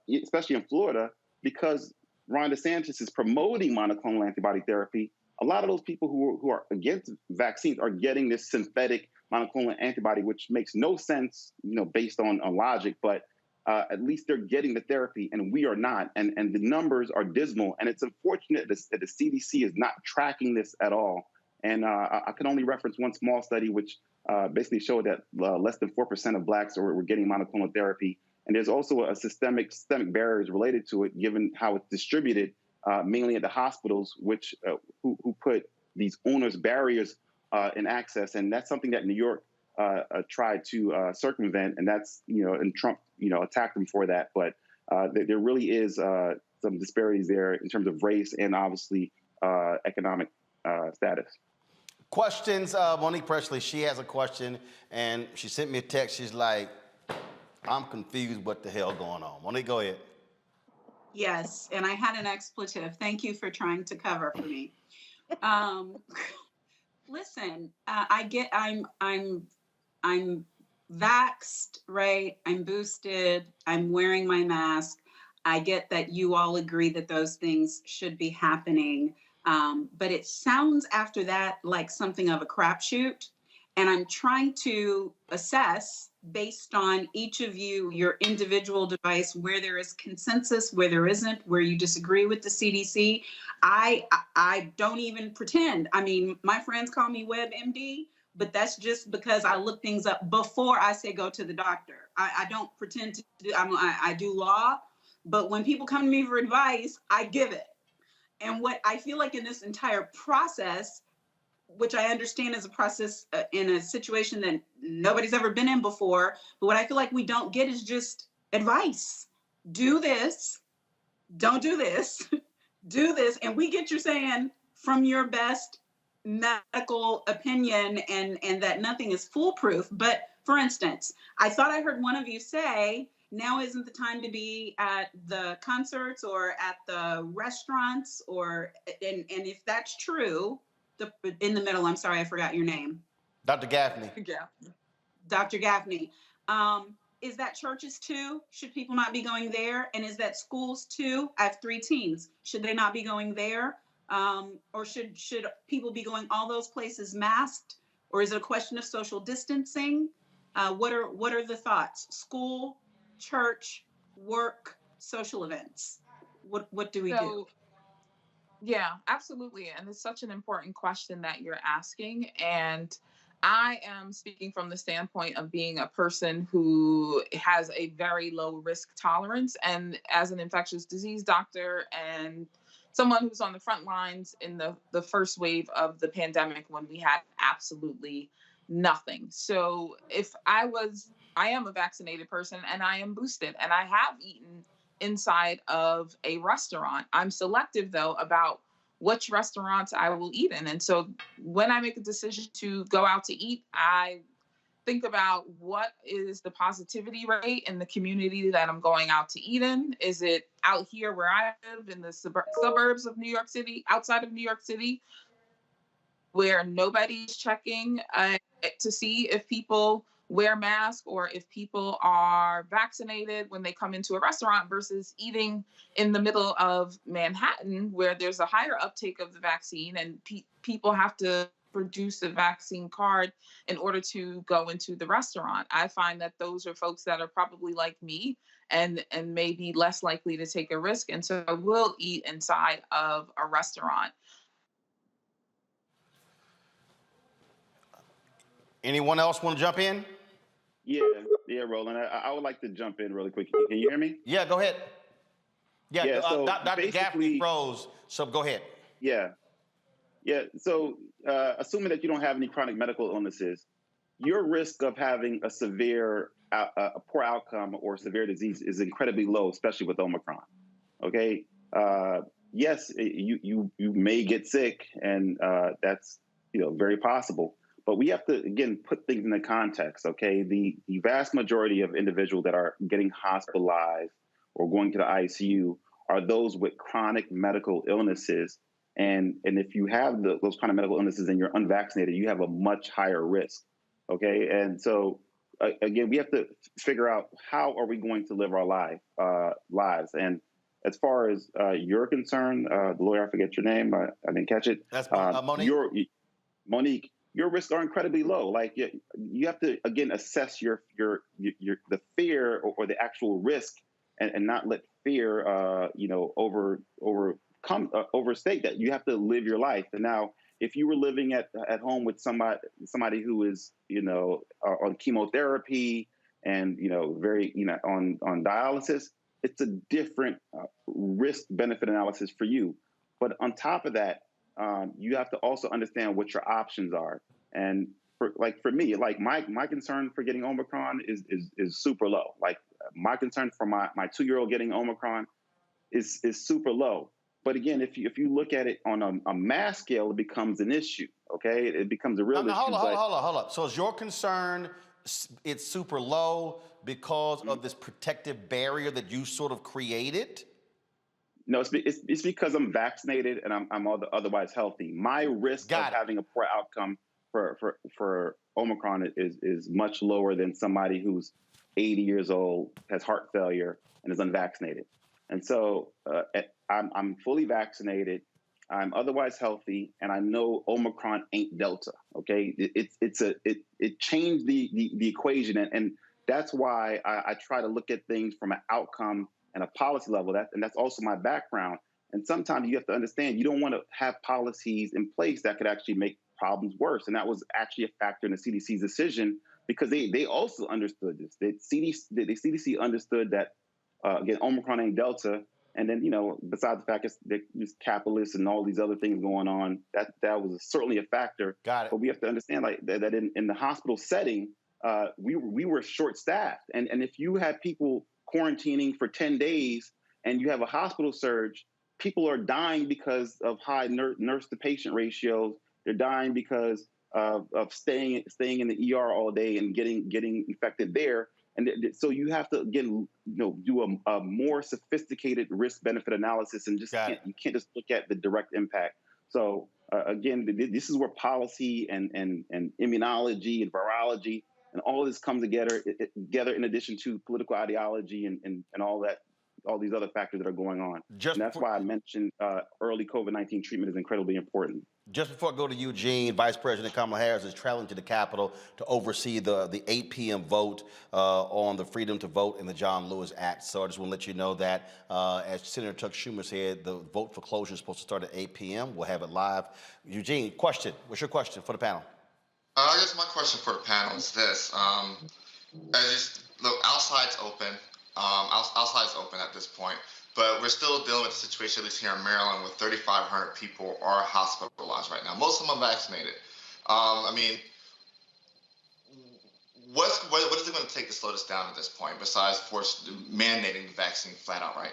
especially in Florida, because Ron DeSantis is promoting monoclonal antibody therapy, a lot of those people who are against vaccines are getting this synthetic monoclonal antibody, which makes no sense, based on logic, but at least they're getting the therapy and we are not. And the numbers are dismal. And it's unfortunate that the CDC is not tracking this at all. And I can only reference one small study, which basically showed that less than 4% of Blacks were getting monoclonal therapy. And there's also a systemic barriers related to it, given how it's distributed mainly at the hospitals, which who put these onerous barriers in access, and that's something that New York tried to circumvent, and that's and Trump attacked them for that. But there really is some disparities there in terms of race and obviously economic status. Questions, Monique Presley, she has a question, and she sent me a text. She's like, I'm confused what the hell going on. Monique, go ahead. Yes, and I had an expletive. Thank you for trying to cover for me. Listen, I'm vaxxed, right? I'm boosted. I'm wearing my mask. I get that you all agree that those things should be happening. But it sounds after that like something of a crapshoot. And I'm trying to assess based on each of you, your individual device, where there is consensus, where there isn't, where you disagree with the CDC. I don't even pretend. I mean, my friends call me WebMD, but that's just because I look things up before I say go to the doctor. I don't pretend to do, I do law, but when people come to me for advice, I give it. And what I feel like in this entire process, which I understand is a process in a situation that nobody's ever been in before, but what I feel like we don't get is just advice. Do this, don't do this, do this. And we get you saying from your best medical opinion and that nothing is foolproof. But for instance, I thought I heard one of you say, now isn't the time to be at the concerts or at the restaurants and if that's true, in the middle, I'm sorry, I forgot your name. Dr. Gaffney. Dr. Gaffney. Is that churches too? Should people not be going there? And is that schools too? I have 3 teens. Should they not be going there? Or should people be going all those places masked? Or is it a question of social distancing? What are the thoughts? School, church, work, social events. What do we do? Yeah, absolutely. And it's such an important question that you're asking. And I am speaking from the standpoint of being a person who has a very low risk tolerance. And as an infectious disease doctor and someone who's on the front lines in the first wave of the pandemic when we had absolutely nothing. So I am a vaccinated person and I am boosted and I have eaten inside of a restaurant. I'm selective though about which restaurants I will eat in. And so when I make a decision to go out to eat, I think about what is the positivity rate in the community that I'm going out to eat in. Is it out here where I live in the suburbs of New York City, outside of New York City, where nobody's checking to see if people wear masks or if people are vaccinated when they come into a restaurant versus eating in the middle of Manhattan where there's a higher uptake of the vaccine and people have to produce a vaccine card in order to go into the restaurant. I find that those are folks that are probably like me and maybe less likely to take a risk. And so I will eat inside of a restaurant. Anyone else want to jump in? Yeah, Roland. I would like to jump in really quick. Can you hear me? Yeah, go ahead. Yeah, so Dr. Gaffney froze, so go ahead. Yeah. So assuming that you don't have any chronic medical illnesses, your risk of having a severe, a poor outcome or severe disease is incredibly low, especially with Omicron. Okay. Yes, you may get sick, and that's very possible. But we have to, again, put things into context, okay? The vast majority of individuals that are getting hospitalized or going to the ICU are those with chronic medical illnesses. And if you have those chronic medical illnesses and you're unvaccinated, you have a much higher risk, okay? And so, again, we have to figure out how are we going to live our lives. And as far as you're concerned, the lawyer, I forget your name, I didn't catch it. That's Monique. Monique, your risks are incredibly low. Like you have to again assess the fear or the actual risk, and not let fear overstate that. You have to live your life. And now, if you were living at home with somebody who is on chemotherapy and very on dialysis, it's a different risk benefit analysis for you. But on top of that, you have to also understand what your options are. And for me, like my concern for getting Omicron is super low. Like my concern for my 2-year-old getting Omicron is super low. But again, if you look at it on a mass scale, it becomes an issue. Okay, it becomes a real issue. Hold on. So is your concern it's super low because of this protective barrier that you sort of created? No, it's because I'm vaccinated and I'm otherwise healthy. My risk of having a poor outcome for Omicron is much lower than somebody who's 80 years old, has heart failure, and is unvaccinated. And so I'm fully vaccinated. I'm otherwise healthy, and I know Omicron ain't Delta. Okay, it changed the equation, and that's why I try to look at things from an outcome and a policy level. And that's also my background. And sometimes you have to understand you don't want to have policies in place that could actually make problems worse. And that was actually a factor in the CDC's decision because they also understood this. The CDC understood that again, Omicron ain't Delta. And then, besides the fact it's capitalist and all these other things going on, that was certainly a factor. Got it. But we have to understand like that in the hospital setting, we were short-staffed. And if you had people quarantining for 10 days and you have a hospital surge, people are dying because of high nurse-to-patient ratios. They're dying because of staying in the ER all day and getting infected there. And so you have to, again, do a more sophisticated risk-benefit analysis and you can't just look at the direct impact. So again, this is where policy and immunology and virology and all this comes together in addition to political ideology and all these other factors that are going on. And that's why I mentioned early COVID-19 treatment is incredibly important. Just before I go to Eugene, Vice President Kamala Harris is traveling to the Capitol to oversee the 8 p.m. vote on the Freedom to Vote in the John Lewis Act. So I just want to let you know that, as Senator Chuck Schumer said, the vote for closure is supposed to start at 8 p.m. We'll have it live. Eugene, question. What's your question for the panel? I guess my question for the panel is this. Look, outside's open. Outside's open at this point. But we're still dealing with the situation, at least here in Maryland, with 3,500 people are hospitalized right now. Most of them are vaccinated. I mean, what is it going to take to slow this down at this point, besides mandating the vaccine flat out, right?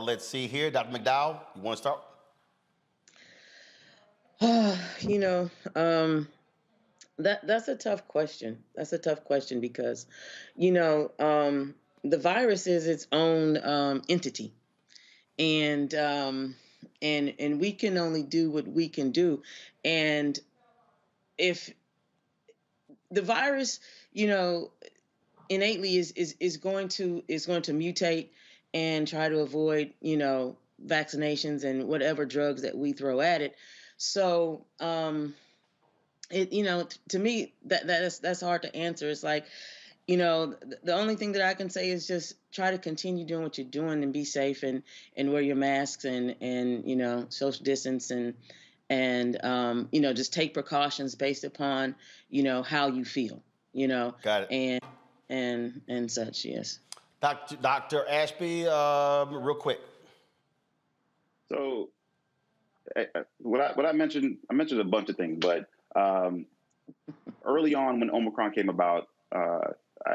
Let's see here. Dr. McDowell, you want to start? That's a tough question. That's a tough question because, the virus is its own entity, and we can only do what we can do. And if the virus, innately is going to mutate and try to avoid, vaccinations and whatever drugs that we throw at it. So, to me, that's hard to answer. It's like, the only thing that I can say is just try to continue doing what you're doing and be safe and wear your masks and social distance and just take precautions based upon, how you feel, Got it. and such, yes. Dr. Ashby, real quick. So what I mentioned a bunch of things, but early on when Omicron came about,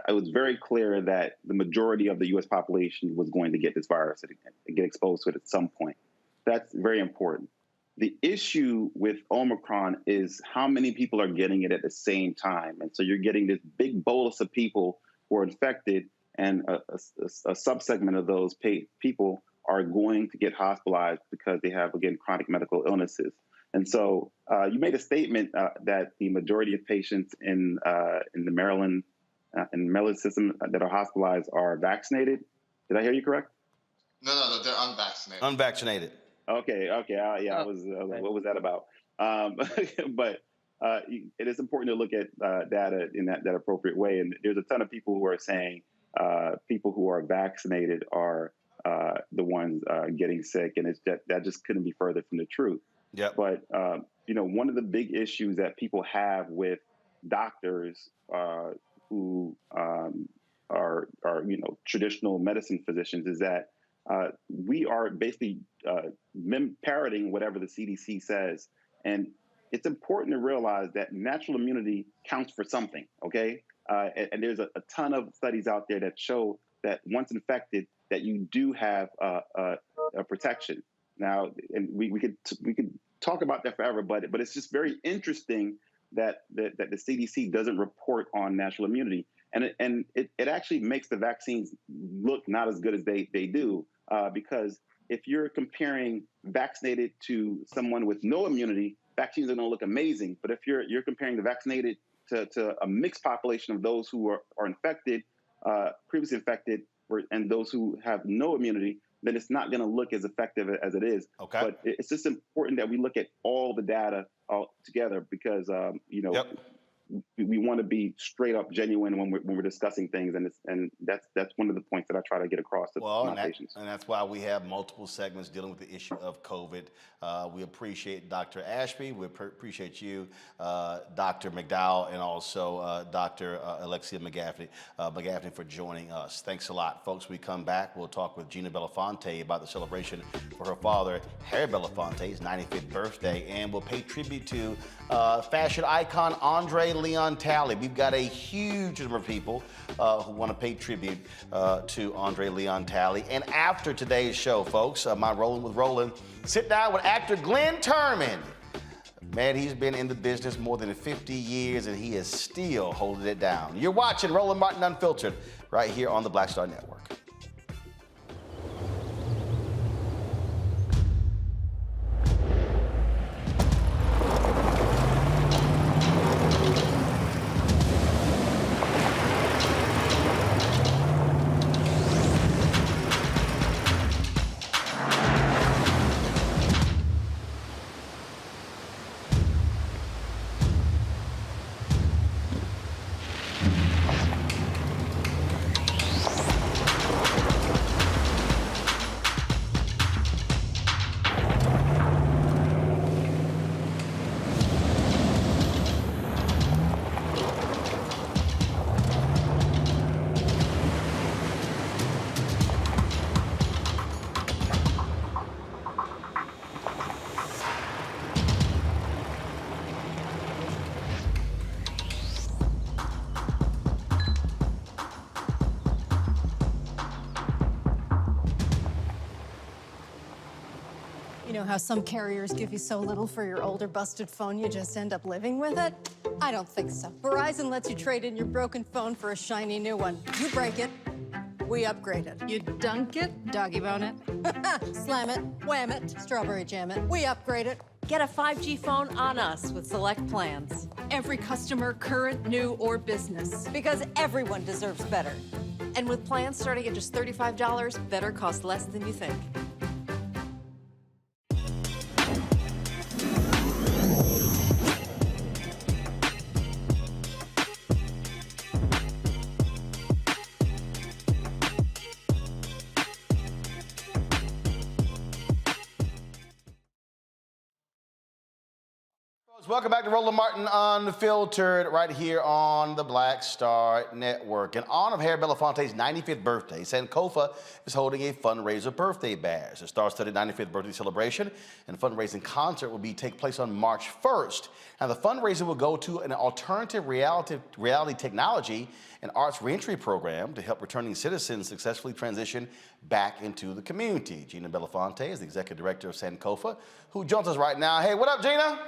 it was very clear that the majority of the U.S. population was going to get this virus and get exposed to it at some point. That's very important. The issue with Omicron is how many people are getting it at the same time. And so you're getting this big bolus of people who are infected, and a subsegment of those people are going to get hospitalized because they have, again, chronic medical illnesses. And so you made a statement that the majority of patients in the Maryland system that are hospitalized are vaccinated. Did I hear you correct? No, they're unvaccinated. Unvaccinated. Okay. Yeah, I was. What was that about? But it is important to look at data in that appropriate way. And there's a ton of people who are saying people who are vaccinated are the ones getting sick, and that just couldn't be further from the truth. Yeah. But one of the big issues that people have with doctors who traditional medicine physicians is that we are basically parroting whatever the CDC says. And it's important to realize that natural immunity counts for something, okay? And there's a ton of studies out there that show that once infected, that you do have a protection. Now, and we could talk about that forever, but it's just very interesting that the CDC doesn't report on natural immunity. And it actually makes the vaccines look not as good as they do, because if you're comparing vaccinated to someone with no immunity, vaccines are going to look amazing. But if you're comparing the vaccinated to a mixed population of those who are infected, previously infected, and those who have no immunity, then it's not going to look as effective as it is. Okay. But it's just important that we look at all the data all together, because we want to be straight up genuine when we're discussing things, and that's one of the points that I try to get across to my patients. And that's why we have multiple segments dealing with the issue of COVID. We appreciate Dr. Ashby. We appreciate you, Dr. McDowell, and also Dr. Alexia McGaffney for joining us. Thanks a lot, folks. We come back, we'll talk with Gina Belafonte about the celebration for her father, Harry Belafonte's 95th birthday, and we'll pay tribute to fashion icon André Leon Talley. We've got a huge number of people who want to pay tribute to André Leon Talley. And after today's show, folks, my Rolling with Roland, sit down with actor Glenn Turman. Man, he's been in the business more than 50 years, and he is still holding it down. You're watching Roland Martin Unfiltered right here on the Black Star Network. You know how some carriers give you so little for your older busted phone you just end up living with it? I don't think so. Verizon lets you trade in your broken phone for a shiny new one. You break it, we upgrade it. You dunk it, doggy bone it, slam it, wham it, strawberry jam it, we upgrade it. Get a 5G phone on us with select plans. Every customer, current, new, or business. Because everyone deserves better. And with plans starting at just $35, better costs less than you think. Welcome back to Roland Martin Unfiltered right here on the Black Star Network. In honor of Harry Belafonte's 95th birthday, Sankofa is holding a fundraiser birthday bash. The star-studded 95th birthday celebration and fundraising concert will take place on March 1st. Now, the fundraiser will go to an alternative reality technology and arts reentry program to help returning citizens successfully transition back into the community. Gina Belafonte is the executive director of Sankofa, who joins us right now. Hey, what up, Gina?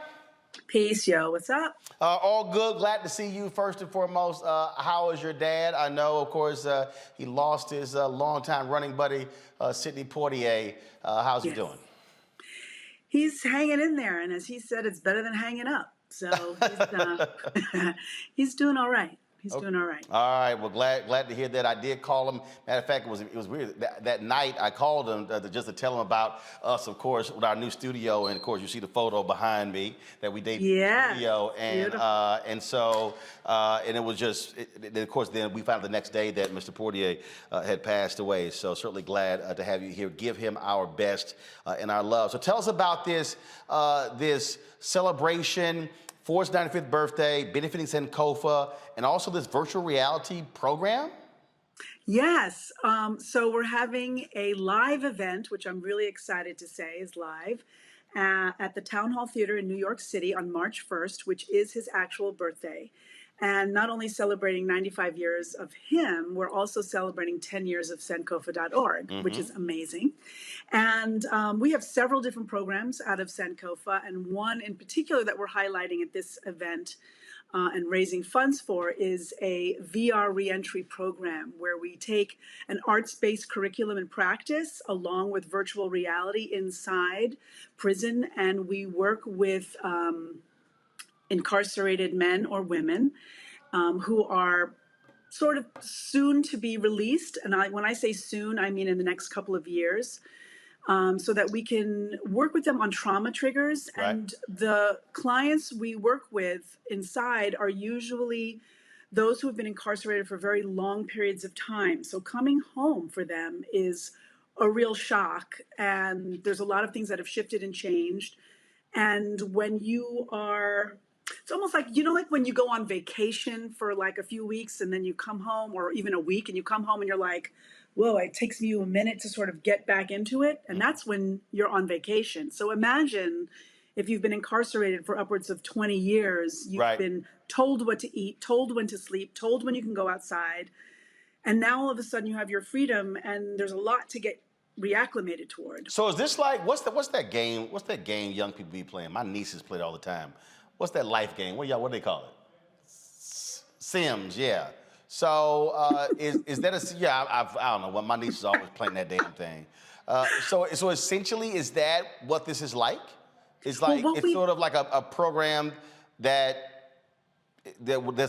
Peace, yo. What's up? All good. Glad to see you first and foremost. How is your dad? I know, of course, he lost his longtime running buddy, Sidney Poitier. How's he doing? He's hanging in there, and as he said, it's better than hanging up. So he's doing all right. He's doing all right. All right. Well, glad to hear that. I did call him. Matter of fact, it was weird. That night, I called him just to tell him about us, of course, with our new studio. And, of course, you see the photo behind me that we debuted in the studio. And it was just, of course, then we found the next day that Mr. Poitier had passed away. So certainly glad to have you here. Give him our best and our love. So tell us about this celebration for his 95th birthday, benefiting Sankofa, and also this virtual reality program? Yes. So we're having a live event, which I'm really excited to say is live, at the Town Hall Theater in New York City on March 1st, which is his actual birthday. And not only celebrating 95 years of him, we're also celebrating 10 years of Sankofa.org, which is amazing. And we have several different programs out of Sankofa, and one in particular that we're highlighting at this event and raising funds for is a VR reentry program where we take an arts-based curriculum and practice along with virtual reality inside prison, and we work with incarcerated men or women who are sort of soon to be released. And when I say soon, I mean in the next couple of years. So that we can work with them on trauma triggers. Right. And the clients we work with inside are usually those who have been incarcerated for very long periods of time. So coming home for them is a real shock. And there's a lot of things that have shifted and changed. And when you are, it's almost like, you know, like when you go on vacation for like a few weeks and then you come home, or even a week, and you come home and you're like, whoa, it takes you a minute to sort of get back into it. And that's when you're on vacation. So imagine if you've been incarcerated for upwards of 20 years, you've been told what to eat, told when to sleep, told when you can go outside. And now all of a sudden you have your freedom, and there's a lot to get reacclimated toward. So is this like, what's that game? What's that game young people be playing? My nieces play it all the time. What's that life game? What do they call it? Sims, yeah. So is that I don't know. Well, my niece is always playing that damn thing. So essentially, is that what this is like? It's like it's sort of like a program that's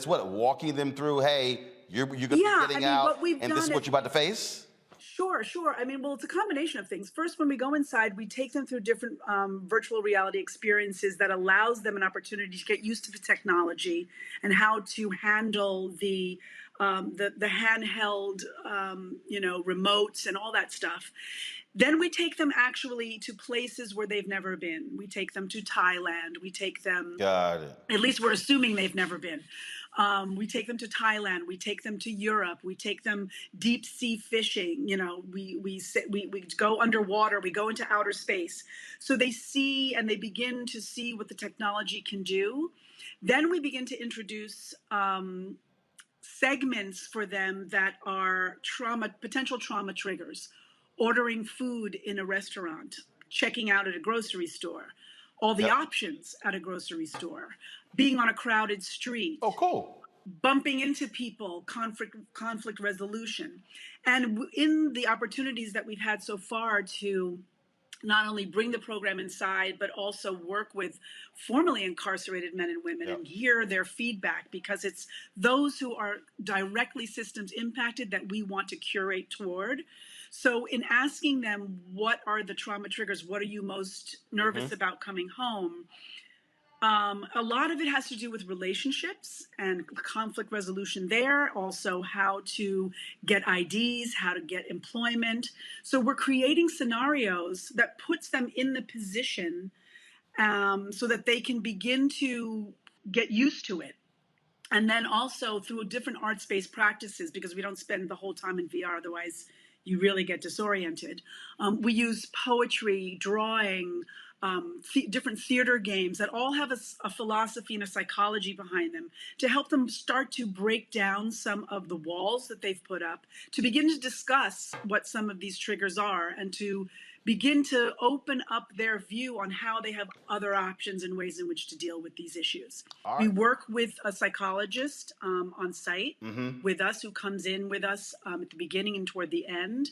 what, walking them through. Hey, you're going to be getting out, and this is what you're about to face. Sure. I mean, well, it's a combination of things. First, when we go inside, we take them through different virtual reality experiences that allows them an opportunity to get used to the technology and how to handle the handheld, remotes and all that stuff. Then we take them actually to places where they've never been. We take them to Thailand. We take them, Got it. at least we're assuming they've never been. We take them to Thailand. We take them to Europe. We take them deep sea fishing. You know, we go underwater. We go into outer space. So they see and they begin to see what the technology can do. Then we begin to introduce segments for them that are potential trauma triggers. Ordering food in a restaurant, checking out at a grocery store, all the options at a grocery store, being on a crowded street. Oh, cool. Bumping into people, conflict resolution. And in the opportunities that we've had so far to not only bring the program inside, but also work with formerly incarcerated men and women and hear their feedback, because it's those who are directly systems impacted that we want to curate toward. So in asking them, what are the trauma triggers? What are you most nervous about coming home? A lot of it has to do with relationships and conflict resolution there, also how to get IDs, how to get employment. So we're creating scenarios that puts them in the position so that they can begin to get used to it. And then also through different arts-based practices, because we don't spend the whole time in VR, otherwise you really get disoriented. We use poetry, drawing, different theater games that all have a philosophy and a psychology behind them to help them start to break down some of the walls that they've put up, to begin to discuss what some of these triggers are, and to begin to open up their view on how they have other options and ways in which to deal with these issues. All We right. work with a psychologist on site with us, who comes in with us at the beginning and toward the end.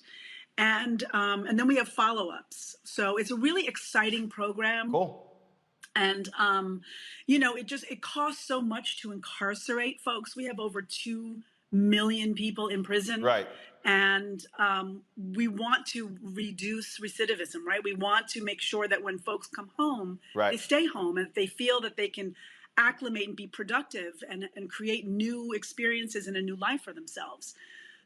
And then we have follow-ups. So it's a really exciting program. Cool. And, it costs so much to incarcerate folks. We have over 2 million people in prison. Right. And we want to reduce recidivism, right? We want to make sure that when folks come home, they stay home, and they feel that they can acclimate and be productive and create new experiences and a new life for themselves.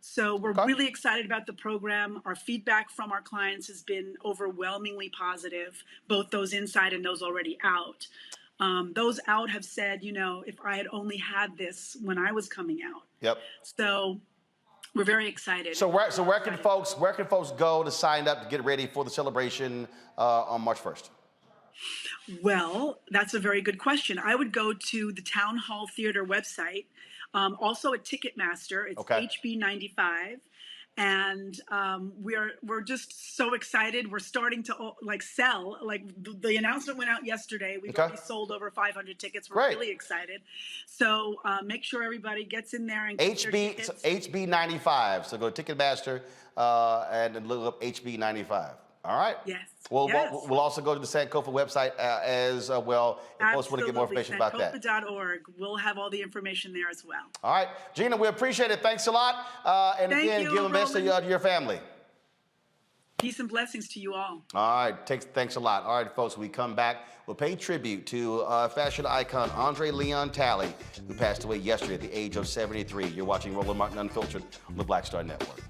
So we're really excited about the program. Our feedback from our clients has been overwhelmingly positive, both those inside and those already out. Those out have said, if I had only had this when I was coming out. Yep. So we're very excited. So where can folks go to sign up to get ready for the celebration on March 1st? Well, that's a very good question. I would go to the Town Hall Theater website, also at Ticketmaster. It's HB95. And we're just so excited. We're starting to sell. Like the announcement went out yesterday. We've already sold over 500 tickets. We're really excited. So make sure everybody gets in there and gets their tickets. So HB95. So go to Ticketmaster and look up HB95. All right. Yes. We'll also go to the Sankofa website as well. If folks want to get more information about that. Sankofa.org. We'll have all the information there as well. All right. Gina, we appreciate it. Thanks a lot. And Thank again, you, give a message to your family. Peace and blessings to you all. All right. Thanks a lot. All right, folks, when we come back, we'll pay tribute to fashion icon André Leon Talley, who passed away yesterday at the age of 73. You're watching Roland Martin Unfiltered on the Black Star Network.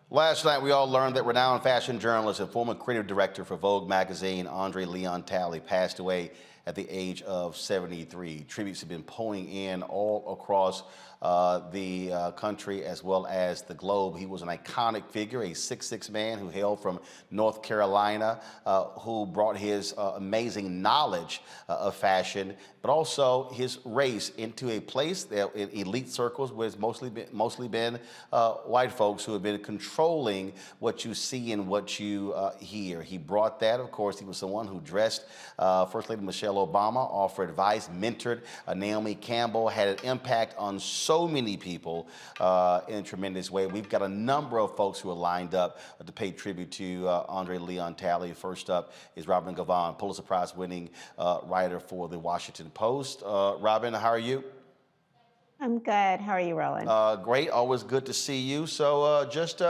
Last night, we all learned that renowned fashion journalist and former creative director for Vogue magazine, André Leon Talley, passed away at the age of 73. Tributes have been pouring in all across the country as well as the globe. He was an iconic figure, a 6'6" man who hailed from North Carolina, who brought his amazing knowledge of fashion, but also his race into a place that in elite circles where it's mostly been white folks who have been controlling what you see and what you hear. He brought that. Of course, he was someone who dressed First Lady Michelle Obama, offered advice, mentored Naomi Campbell, had an impact on so many people in a tremendous way. We've got a number of folks who are lined up to pay tribute to André Leon Talley. First up is Robin Gavin, Pulitzer Prize winning writer for the Washington Post. Robin, how are you? I'm good. How are you, Roland? Great. Always good to see you. So just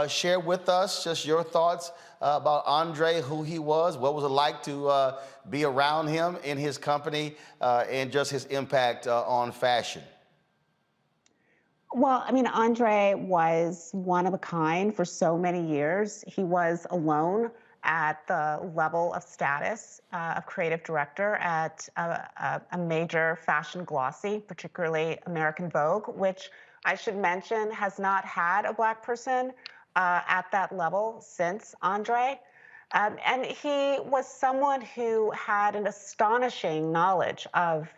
share with us just your thoughts about André, who he was, what was it like to be around him in his company, and just his impact on fashion. Well, I mean, André was one of a kind for so many years. He was alone at the level of status of creative director at a major fashion glossy, particularly American Vogue, which I should mention has not had a Black person at that level since André. And he was someone who had an astonishing knowledge of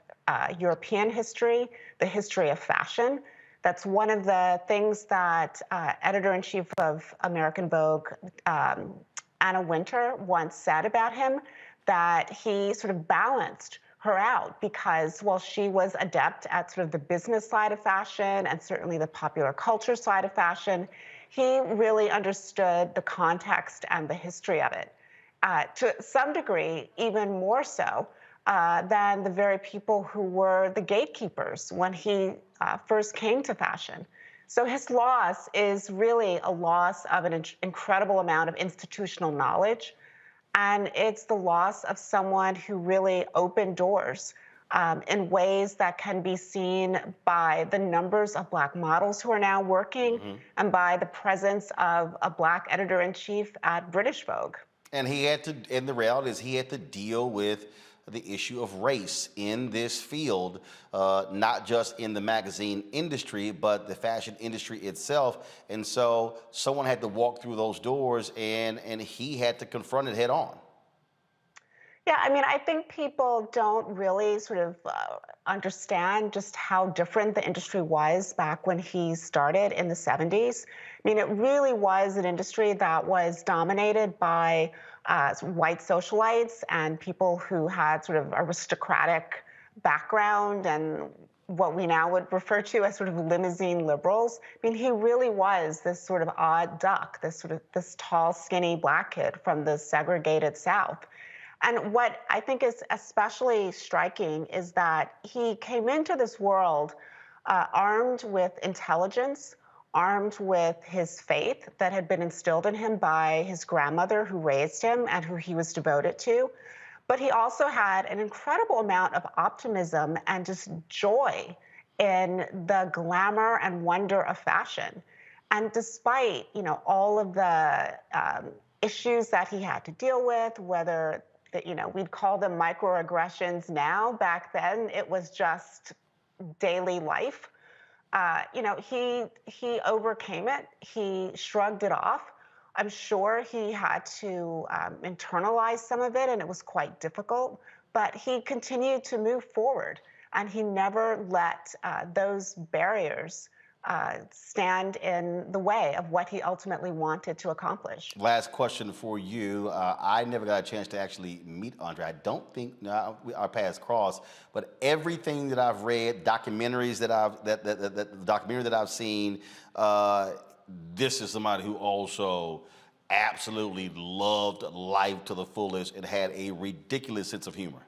European history, the history of fashion. That's one of the things that editor-in-chief of American Vogue, Anna Wintour, once said about him, that he sort of balanced her out because while she was adept at sort of the business side of fashion and certainly the popular culture side of fashion, he really understood the context and the history of it. To some degree, even more so, than the very people who were the gatekeepers when he first came to fashion. So his loss is really a loss of an incredible amount of institutional knowledge, and it's the loss of someone who really opened doors in ways that can be seen by the numbers of Black models who are now working and by the presence of a Black editor-in-chief at British Vogue. And he had to, and the reality is he had to deal with the issue of race in this field, not just in the magazine industry, but the fashion industry itself. And so someone had to walk through those doors, and he had to confront it head on. Yeah, I mean, I think people don't really sort of understand just how different the industry was back when he started in the 70s. I mean, it really was an industry that was dominated by white socialites and people who had sort of aristocratic background and what we now would refer to as sort of limousine liberals. I mean, he really was this sort of odd duck, this tall, skinny Black kid from the segregated South. And what I think is especially striking is that he came into this world armed with intelligence, armed with his faith that had been instilled in him by his grandmother who raised him and who he was devoted to. But he also had an incredible amount of optimism and just joy in the glamour and wonder of fashion. And despite, all of the issues that he had to deal with, whether we'd call them microaggressions now, back then it was just daily life. He overcame it. He shrugged it off. I'm sure he had to internalize some of it, and it was quite difficult, but he continued to move forward, and he never let those barriers stand in the way of what he ultimately wanted to accomplish. Last question for you. I never got a chance to actually meet Andre. I don't think our paths crossed, but everything that I've read, documentaries the documentary that I've seen, this is somebody who also absolutely loved life to the fullest and had a ridiculous sense of humor.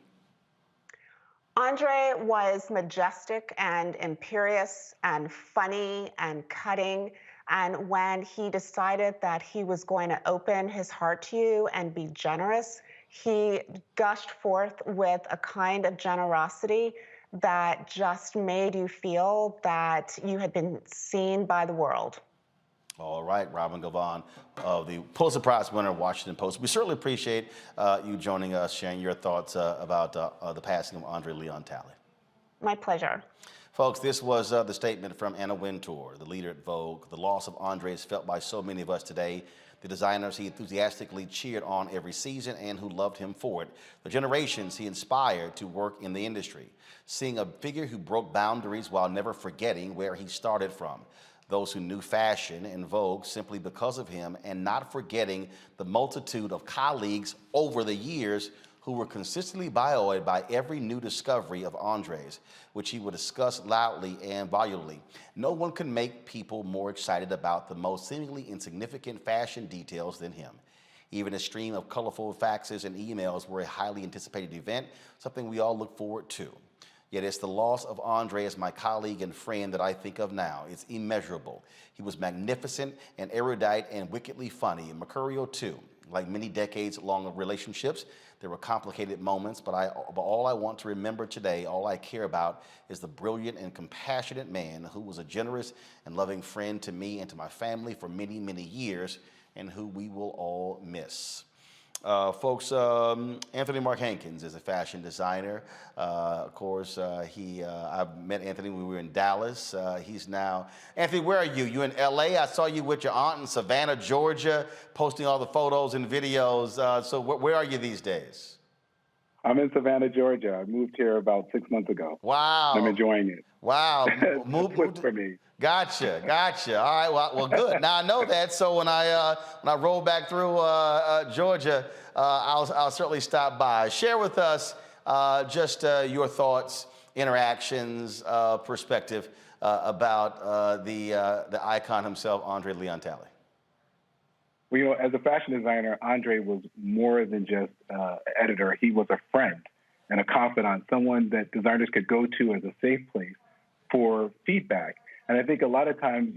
Andre was majestic and imperious and funny and cutting. And when he decided that he was going to open his heart to you and be generous, he gushed forth with a kind of generosity that just made you feel that you had been seen by the world. All right, Robin Gavon of the Pulitzer Prize winner, Washington Post. We certainly appreciate you joining us, sharing your thoughts about the passing of Andre Leon Talley. My pleasure. Folks, this was the statement from Anna Wintour, the leader at Vogue. The loss of Andre is felt by so many of us today. The designers he enthusiastically cheered on every season and who loved him for it. The generations he inspired to work in the industry. Seeing a figure who broke boundaries while never forgetting where he started from. Those who knew fashion and Vogue simply because of him, and not forgetting the multitude of colleagues over the years who were consistently buoyed by every new discovery of Andre's, which he would discuss loudly and volubly. No one could make people more excited about the most seemingly insignificant fashion details than him. Even a stream of colorful faxes and emails were a highly anticipated event, something we all look forward to. Yet it's the loss of Andre as my colleague and friend that I think of now. It's immeasurable. He was magnificent and erudite and wickedly funny, and mercurial too. Like many decades-long relationships, there were complicated moments, but all I want to remember today, all I care about, is the brilliant and compassionate man who was a generous and loving friend to me and to my family for many, many years, and who we will all miss. Folks, Anthony Mark Hankins is a fashion designer. Of course, I met Anthony when we were in Dallas. He's now, Anthony, where are you? You in LA? I saw you with your aunt in Savannah, Georgia, posting all the photos and videos. So where are you these days? I'm in Savannah, Georgia. I moved here about 6 months ago. Wow. I'm enjoying it. Wow. Moved for me. Gotcha. All right, well, good. Now I know that, so when I roll back through Georgia, I'll certainly stop by. Share with us just your thoughts, interactions, perspective about the icon himself, Andre Leon Talley. Well, as a fashion designer, Andre was more than just an editor. He was a friend. and a confidant, someone that designers could go to as a safe place for feedback. And I think a lot of times,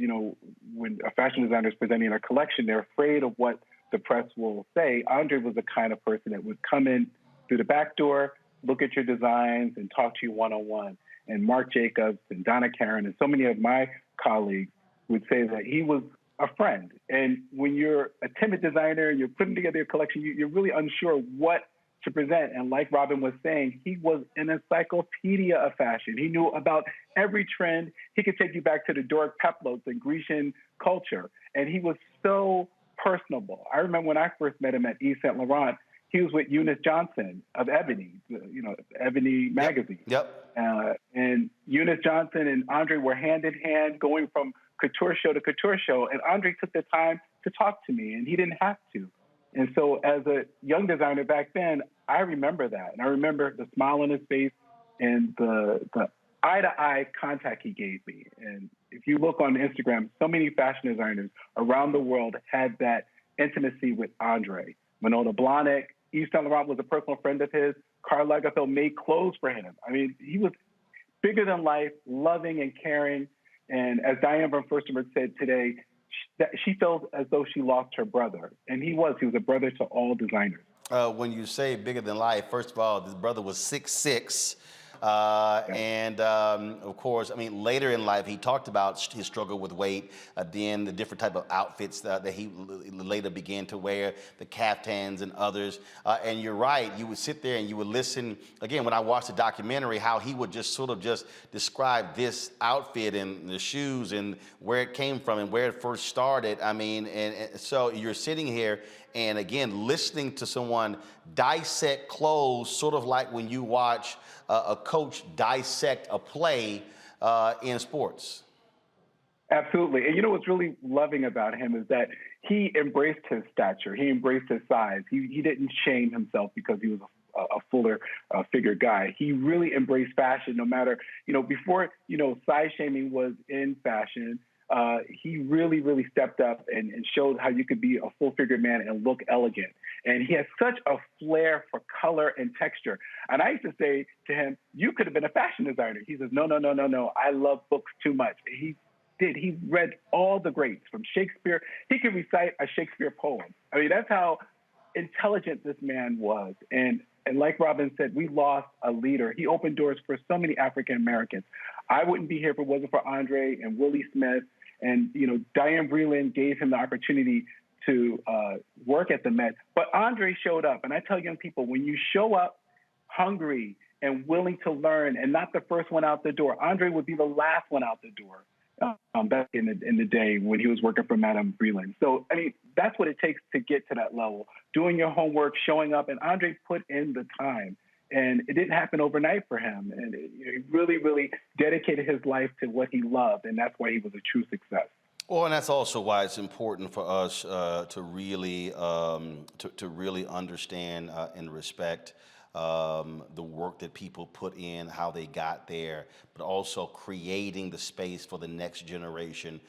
when a fashion designer is presenting a collection, they're afraid of what the press will say. André was the kind of person that would come in through the back door, look at your designs, and talk to you one-on-one. And Marc Jacobs and Donna Karan and so many of my colleagues would say that he was a friend. And when you're a timid designer, you're putting together a collection, you're really unsure what to present. And like Robin was saying, he was an encyclopedia of fashion. He knew about every trend. He could take you back to the Doric peplotes and Grecian culture. And he was so personable. I remember when I first met him at Yves Saint Laurent, he was with Eunice Johnson of Ebony, Ebony magazine. Yep. And Eunice Johnson and André were hand in hand going from couture show to couture show. And André took the time to talk to me, and he didn't have to. And so as a young designer back then, I remember that. And I remember the smile on his face and the eye-to-eye contact he gave me. And if you look on Instagram, so many fashion designers around the world had that intimacy with André. Winona Blahnik, Yves Saint Laurent was a personal friend of his. Karl Lagerfeld made clothes for him. I mean, he was bigger than life, loving and caring. And as Diane von Furstenberg said today, she felt as though she lost her brother. And he was a brother to all designers. When you say bigger than life, first of all, his brother was 6'6". And of course, I mean, later in life, he talked about his struggle with weight, then the different type of outfits that he later began to wear, the caftans and others. And you're right, you would sit there and you would listen, again, when I watched the documentary, how he would just sort of just describe this outfit and the shoes and where it came from and where it first started. I mean, and so you're sitting here and again, listening to someone dissect clothes, sort of like when you watch a coach dissect a play in sports. Absolutely. And what's really loving about him is that he embraced his stature. He embraced his size. He didn't shame himself because he was a fuller figure guy. He really embraced fashion no matter, before, size shaming was in fashion. He really, really stepped up and showed how you could be a full-figured man and look elegant. And he has such a flair for color and texture. And I used to say to him, you could have been a fashion designer. He says, no. I love books too much. He did. He read all the greats from Shakespeare. He could recite a Shakespeare poem. I mean, that's how intelligent this man was. And like Robin said, we lost a leader. He opened doors for so many African Americans. I wouldn't be here if it wasn't for André and Willie Smith. And, Diane Vreeland gave him the opportunity to work at the Met. But André showed up. And I tell young people, when you show up hungry and willing to learn and not the first one out the door, André would be the last one out the door back in the day when he was working for Madame Vreeland. So, I mean, that's what it takes to get to that level, doing your homework, showing up. And André put in the time. And it didn't happen overnight for him. And he really, really dedicated his life to what he loved. And that's why he was a true success. Well, and that's also why it's important for us to really understand and respect the work that people put in, how they got there, but also creating the space for the next generation.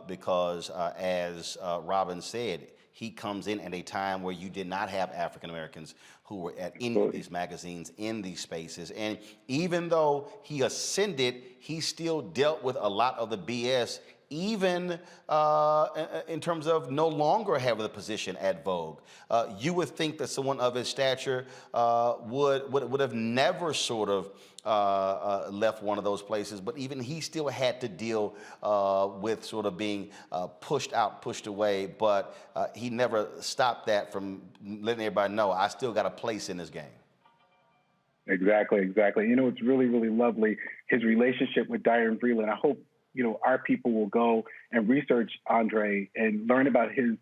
Because as Robin said, he comes in at a time where you did not have African Americans who were at any of these magazines, in these spaces. And even though he ascended, he still dealt with a lot of the BS, even in terms of no longer having the position at Vogue. You would think that someone of his stature would have never sort of left one of those places, but even he still had to deal with sort of being pushed out, pushed away, but he never stopped that from letting everybody know, I still got a place in this game. Exactly. It's really, really lovely, his relationship with Diane Vreeland. I hope, our people will go and research André and learn about his,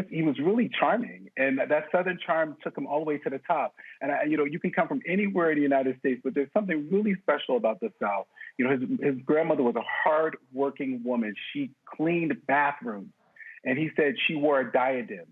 he was really charming. And that Southern charm took him all the way to the top. And, you can come from anywhere in the United States, but there's something really special about the South. His grandmother was a hard-working woman. She cleaned bathrooms. And he said she wore a diadem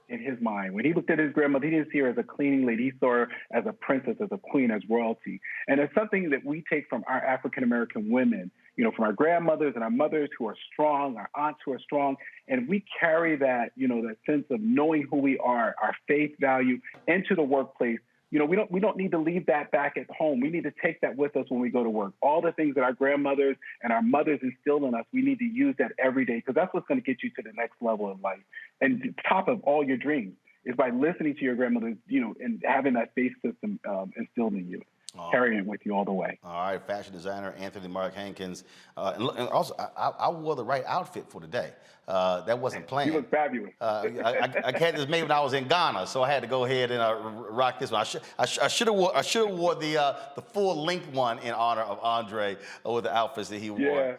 in his mind. When he looked at his grandmother, he didn't see her as a cleaning lady. He saw her as a princess, as a queen, as royalty. And it's something that we take from our African-American women, from our grandmothers and our mothers who are strong, our aunts who are strong. And we carry that, that sense of knowing who we are, our faith value into the workplace we don't need to leave that back at home. We need to take that with us when we go to work. All the things that our grandmothers and our mothers instilled in us, we need to use that every day, because that's what's going to get you to the next level in life. And top of all your dreams is by listening to your grandmothers, and having that faith system instilled in you. Carrying it with you all the way. All right, fashion designer Anthony Mark Hankins. And also, I wore the right outfit for today. That wasn't planned. You look fabulous. I had this made when I was in Ghana, so I had to go ahead and rock this one. I should have wore the full length one in honor of Andre with the outfits that he wore.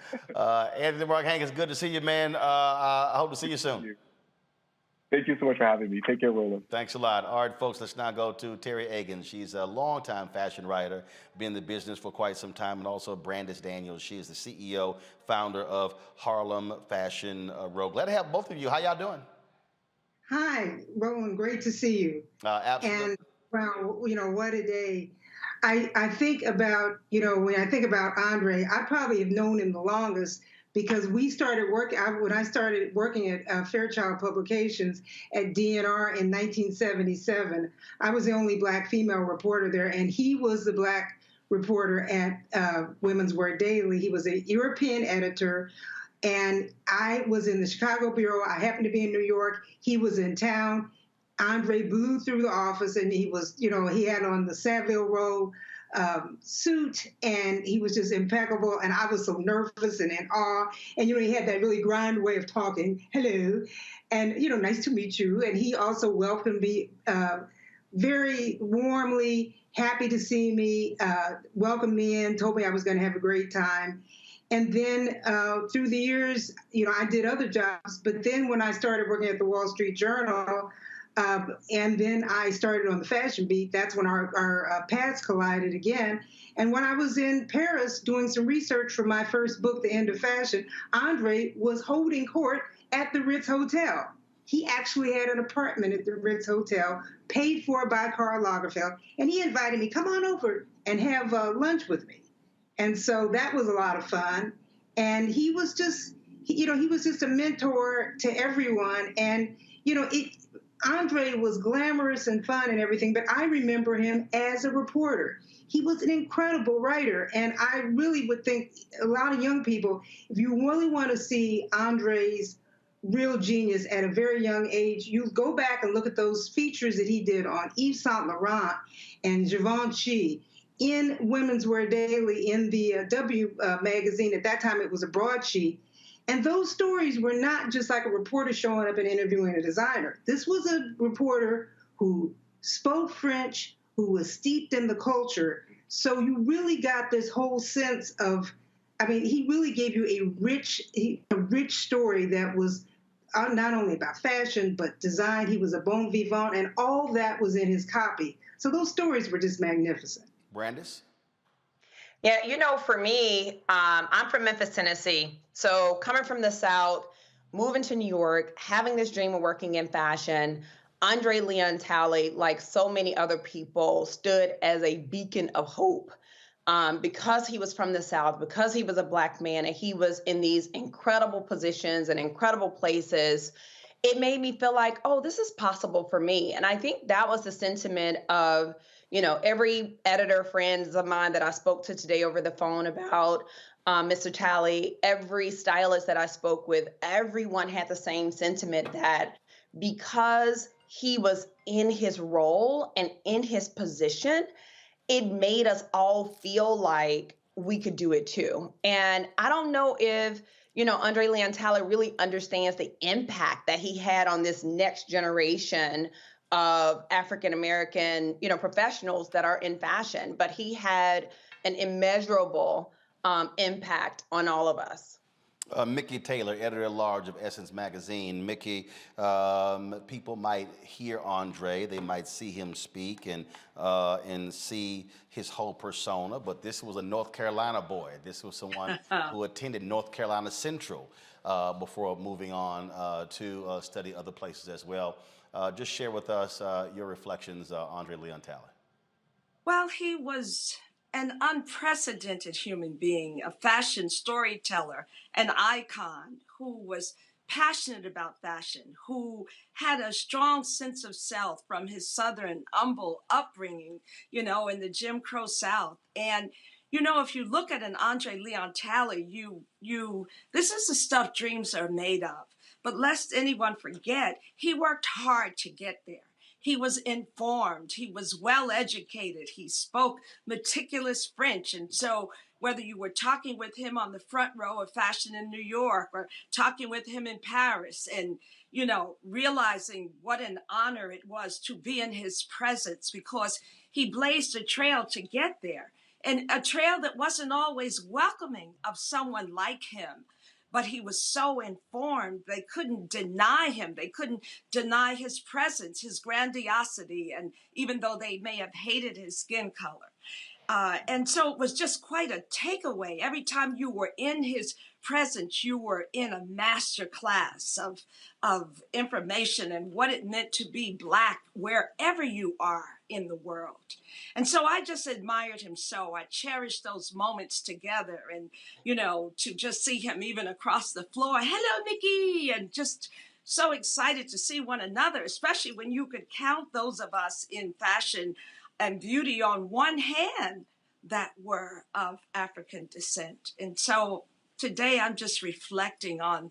Anthony Mark Hankins, good to see you, man. I hope to see you soon. Thank you so much for having me. Take care, Roland. Thanks a lot. All right, folks, let's now go to Terry Egan. She's a longtime fashion writer, been in the business for quite some time, and also Brandis Daniels. She is the CEO, founder of Harlem Fashion Row. Glad to have both of you. How y'all doing? Hi, Roland. Great to see you. Absolutely. And wow, what a day. I think about, when I think about Andre, I probably have known him the longest, because we started working, when I started working at Fairchild Publications at DNR in 1977, I was the only Black female reporter there, and he was the Black reporter at Women's Wear Daily. He was a European editor, and I was in the Chicago Bureau. I happened to be in New York. He was in town. Andre blew through the office, and he was, he had on the Savile Row suit, and he was just impeccable, and I was so nervous and in awe. And he had that really grand way of talking, hello, and nice to meet you. And he also welcomed me very warmly, happy to see me, welcomed me in, told me I was going to have a great time. And then through the years, I did other jobs, but then when I started working at the Wall Street Journal, and then I started on the fashion beat, that's when our paths collided again. And when I was in Paris doing some research for my first book, The End of Fashion, Andre was holding court at the Ritz Hotel. He actually had an apartment at the Ritz Hotel, paid for by Karl Lagerfeld, and he invited me, come on over and have lunch with me. And so that was a lot of fun. And he was just, he was just a mentor to everyone. And, Andre was glamorous and fun and everything, but I remember him as a reporter. He was an incredible writer, and I really would think a lot of young people, if you really want to see Andre's real genius at a very young age, you go back and look at those features that he did on Yves Saint Laurent and Givenchy, in Women's Wear Daily, in the W magazine. At that time, it was a broadsheet. And those stories were not just like a reporter showing up and interviewing a designer. This was a reporter who spoke French, who was steeped in the culture. So you really got this whole sense of, he really gave you a rich story that was not only about fashion, but design. He was a bon vivant, and all that was in his copy. So those stories were just magnificent. Brandis? Yeah, for me, I'm from Memphis, Tennessee. So coming from the South, moving to New York, having this dream of working in fashion, Andre Leon Talley, like so many other people, stood as a beacon of hope because he was from the South, because he was a Black man, and he was in these incredible positions and incredible places. It made me feel like, oh, this is possible for me. And I think that was the sentiment of, every editor friends of mine that I spoke to today over the phone about Mr. Talley, every stylist that I spoke with, everyone had the same sentiment that because he was in his role and in his position, it made us all feel like we could do it too. And I don't know if, Andre Leon Talley really understands the impact that he had on this next generation of African-American, professionals that are in fashion, but he had an immeasurable impact on all of us. Mickey Taylor, editor-at-large of Essence Magazine. Mickey, people might hear Andre, they might see him speak and see his whole persona, but this was a North Carolina boy. This was someone who attended North Carolina Central before moving on to study other places as well. Just share with us your reflections, Andre Leon Talley. Well, he was an unprecedented human being, a fashion storyteller, an icon who was passionate about fashion, who had a strong sense of self from his Southern humble upbringing, you know, in the Jim Crow South. And, you know, if you look at an Andre Leon Talley, this is the stuff dreams are made of. But lest anyone forget, he worked hard to get there. He was informed. He was well educated. He spoke meticulous French. And so whether you were talking with him on the front row of fashion in New York or talking with him in Paris and, you know, realizing what an honor it was to be in his presence because he blazed a trail to get there, and a trail that wasn't always welcoming of someone like him. But he was so informed, they couldn't deny him. They couldn't deny his presence, his grandiosity, and even though they may have hated his skin color. And so it was just quite a takeaway. Every time you were in his presence, you were in a master class of information and what it meant to be Black wherever you are in the world. And so I just admired him so. I cherished those moments together and, you know, to just see him even across the floor. Hello, Nikki! And just so excited to see one another, especially when you could count those of us in fashion and beauty on one hand that were of African descent. And so today I'm just reflecting on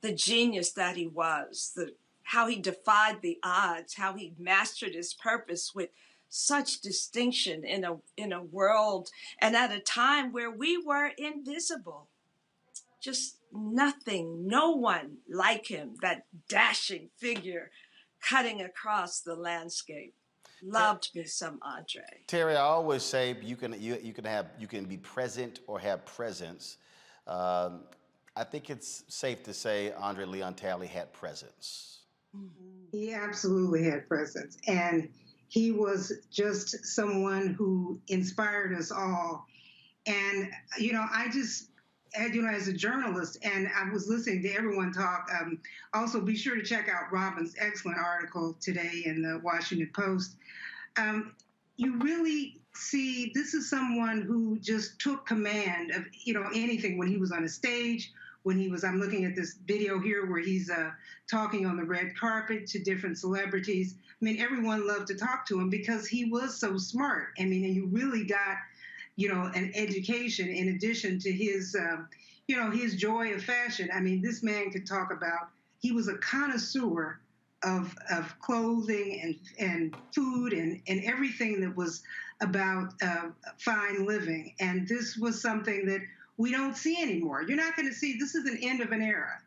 the genius that he was, how he defied the odds, how he mastered his purpose with such distinction in a world and at a time where we were invisible. Just nothing, no one like him, that dashing figure cutting across the landscape. Loved me some Andre. Terry, I always say you can be present or have presence. I think it's safe to say Andre Leon Talley had presence. He absolutely had presence, and he was just someone who inspired us all. And you know, I just, you know, as a journalist, and I was listening to everyone talk. Also, be sure to check out Robin's excellent article today in the Washington Post. You really see this is someone who just took command of, you know, anything when he was on a stage, when he was, I'm looking at this video here where he's talking on the red carpet to different celebrities. I mean, everyone loved to talk to him because he was so smart. I mean, and you really got, you know, an education in addition to his, you know, his joy of fashion. I mean, this man could talk about, he was a connoisseur of clothing and food and everything that was about fine living. And this was something that we don't see anymore. You're not going to see, this is an end of an era.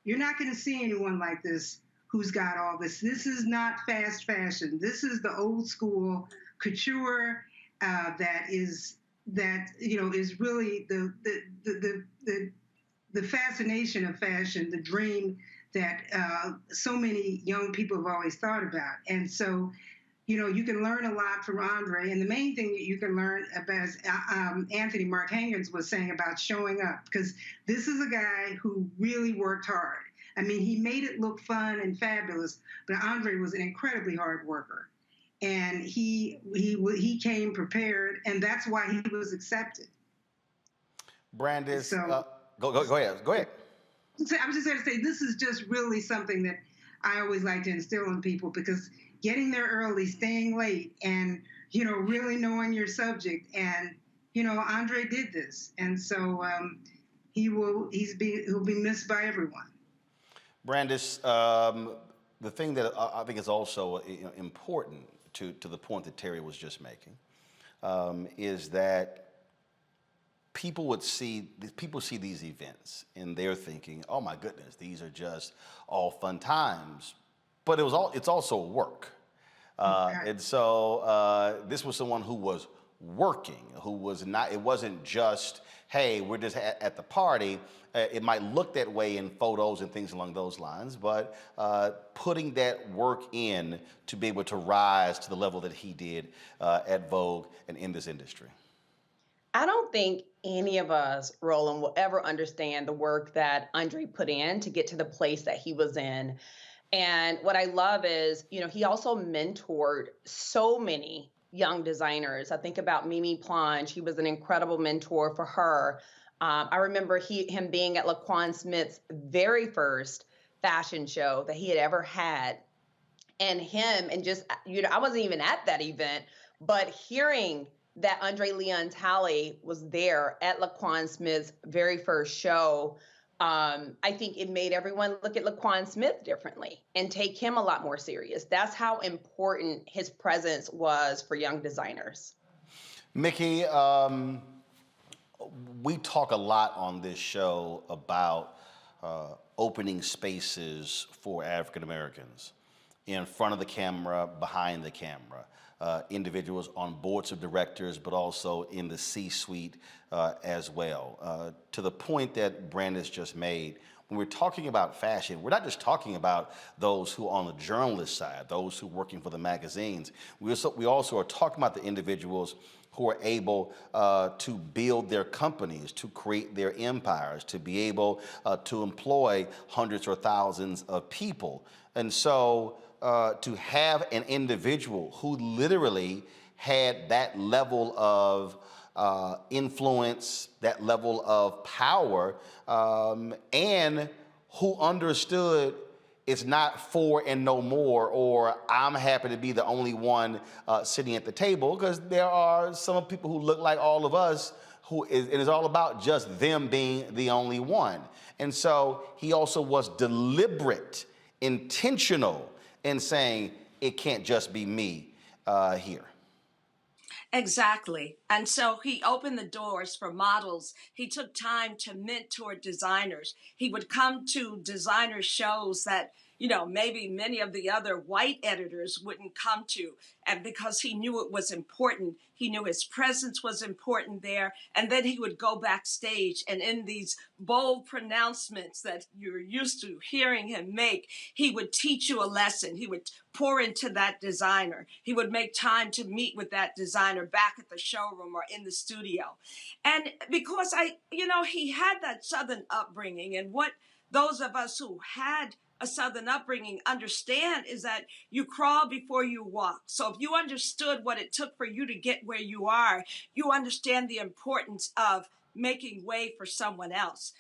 You're not going to see anyone like this who's got all this. This is not fast fashion. This is the old school couture that you know is really the fascination of fashion, the dream that so many young people have always thought about. And so, you know, you can learn a lot from Andre. And the main thing that you can learn about, as Anthony Mark Hankins was saying about showing up, because this is a guy who really worked hard. I mean, he made it look fun and fabulous, but Andre was an incredibly hard worker. And he came prepared, and that's why he was accepted. Brandis, So, go ahead. I was just going to say, this is just really something that I always like to instill in people, because getting there early, staying late, and, you know, really knowing your subject. And, you know, Andre did this. And so he'll be missed by everyone. Brandis, the thing that I think is also important to the point that Terry was just making is that people see these events and they're thinking, oh my goodness, these are just all fun times, but it's also work. And so this was someone who was working, who was not, it wasn't just, hey, we're just at the party. It might look that way in photos and things along those lines, but putting that work in to be able to rise to the level that he did at Vogue and in this industry. I don't think any of us, Roland, will ever understand the work that Andre put in to get to the place that he was in. And what I love is, you know, he also mentored so many young designers. I think about Mimi Plange. He was an incredible mentor for her. I remember him being at Laquan Smith's very first fashion show that he had ever had. And him, and just, I wasn't even at that event, but hearing that Andre Leon Talley was there at Laquan Smith's very first show, I think it made everyone look at Laquan Smith differently and take him a lot more serious. That's how important his presence was for young designers. Mickey, we talk a lot on this show about opening spaces for African Americans in front of the camera, behind the camera, individuals on boards of directors, but also in the C-suite as well. To the point that Brandis just made, when we're talking about fashion, we're not just talking about those who are on the journalist side, those who are working for the magazines. We also are talking about the individuals who are able to build their companies, to create their empires, to be able to employ hundreds or thousands of people. And so to have an individual who literally had that level of influence, that level of power, and who understood it's not for and no more, or I'm happy to be the only one sitting at the table, because there are some people who look like all of us it is all about just them being the only one. And so he also was deliberate, intentional in saying it can't just be me here. Exactly. And so he opened the doors for models. He took time to mentor designers. He would come to designer shows that, maybe many of the other white editors wouldn't come to. And because he knew it was important, he knew his presence was important there. And then he would go backstage, and in these bold pronouncements that you're used to hearing him make, he would teach you a lesson. He would pour into that designer. He would make time to meet with that designer back at the showroom or in the studio. And because he had that Southern upbringing, and what those of us who had a Southern upbringing understand is that you crawl before you walk. So if you understood what it took for you to get where you are, you understand the importance of making way for someone else.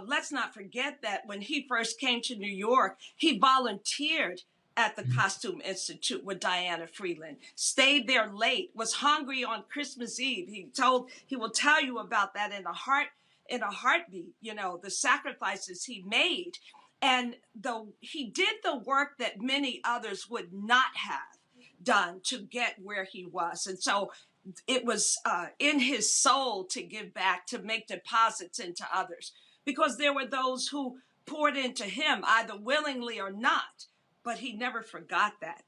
Let's not forget that when he first came to New York, he volunteered at the Costume Institute with Diana Freeland, stayed there late, was hungry on Christmas Eve. He will tell you about that in a heartbeat, the sacrifices he made. And he did the work that many others would not have done to get where he was. And so it was in his soul to give back, to make deposits into others, because there were those who poured into him either willingly or not. But he never forgot that.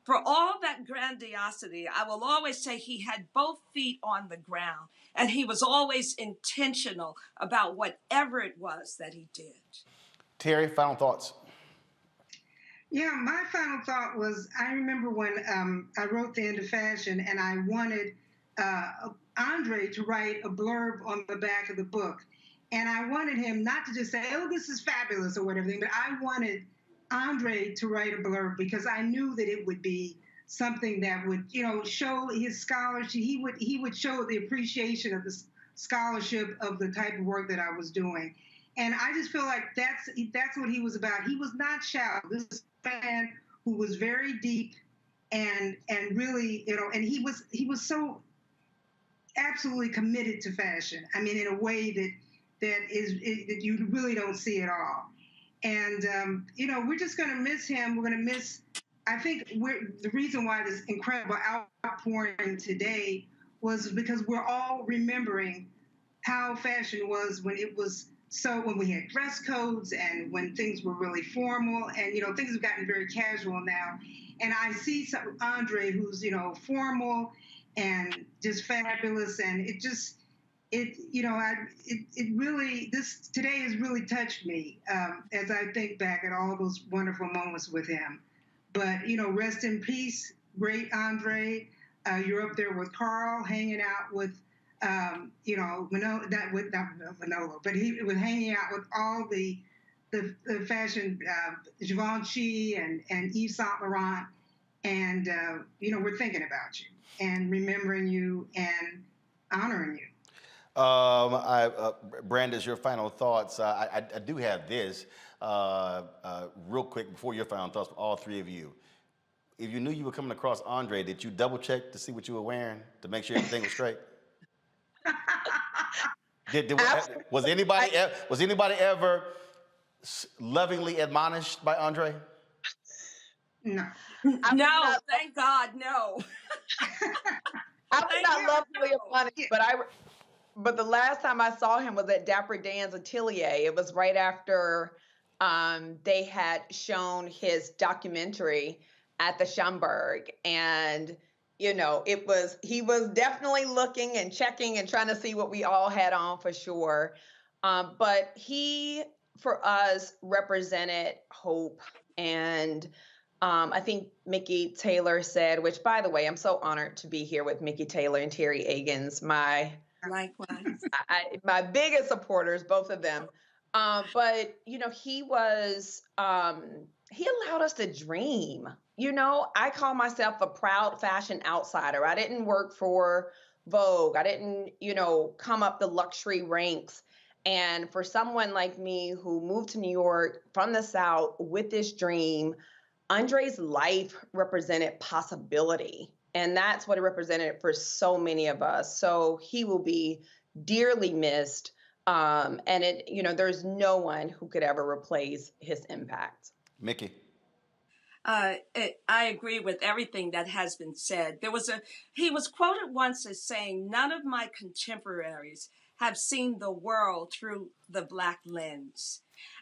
For all that grandiosity, I will always say he had both feet on the ground, and he was always intentional about whatever it was that he did. Terry, final thoughts. Yeah, my final thought was, I remember when I wrote The End of Fashion, and I wanted André to write a blurb on the back of the book. And I wanted him not to just say, oh, this is fabulous or whatever, but I wanted André to write a blurb, because I knew that it would be something that would, show his scholarship. He would show the appreciation of the scholarship of the type of work that I was doing. And I just feel like that's what he was about. He was not shallow. This is a man who was very deep and really, and he was so absolutely committed to fashion. I mean, in a way that you really don't see at all. And we're just going to miss him. We're going to miss. I think the reason why this incredible outpouring today was because we're all remembering how fashion was when it was. So when we had dress codes and when things were really formal, and things have gotten very casual now, and I see André who's formal and just fabulous, and it really today has really touched me as I think back at all those wonderful moments with him. But rest in peace, great André. You're up there with Carl, hanging out with. Manolo, but he was hanging out with all the fashion, Givenchy and Yves Saint Laurent, and we're thinking about you and remembering you and honoring you. Brandis, your final thoughts. I do have this real quick before your final thoughts, all three of you. If you knew you were coming across Andre, did you double check to see what you were wearing to make sure everything was straight? Was anybody ever lovingly admonished by Andre? No. No, thank God, no. I was not lovingly admonished, but the last time I saw him was at Dapper Dan's Atelier. It was right after they had shown his documentary at the Schomburg, and he was definitely looking and checking and trying to see what we all had on for sure. But he, for us, represented hope. And I think Mickey Taylor said, which, by the way, I'm so honored to be here with Mickey Taylor and Terry Agins, my biggest supporters, both of them. But he allowed us to dream. I call myself a proud fashion outsider. I didn't work for Vogue. I didn't, come up the luxury ranks. And for someone like me who moved to New York from the South with this dream, Andre's life represented possibility. And that's what it represented for so many of us. So he will be dearly missed. And there's no one who could ever replace his impact. Mickey. I agree with everything that has been said. He was quoted once as saying, "None of my contemporaries have seen the world through the Black lens."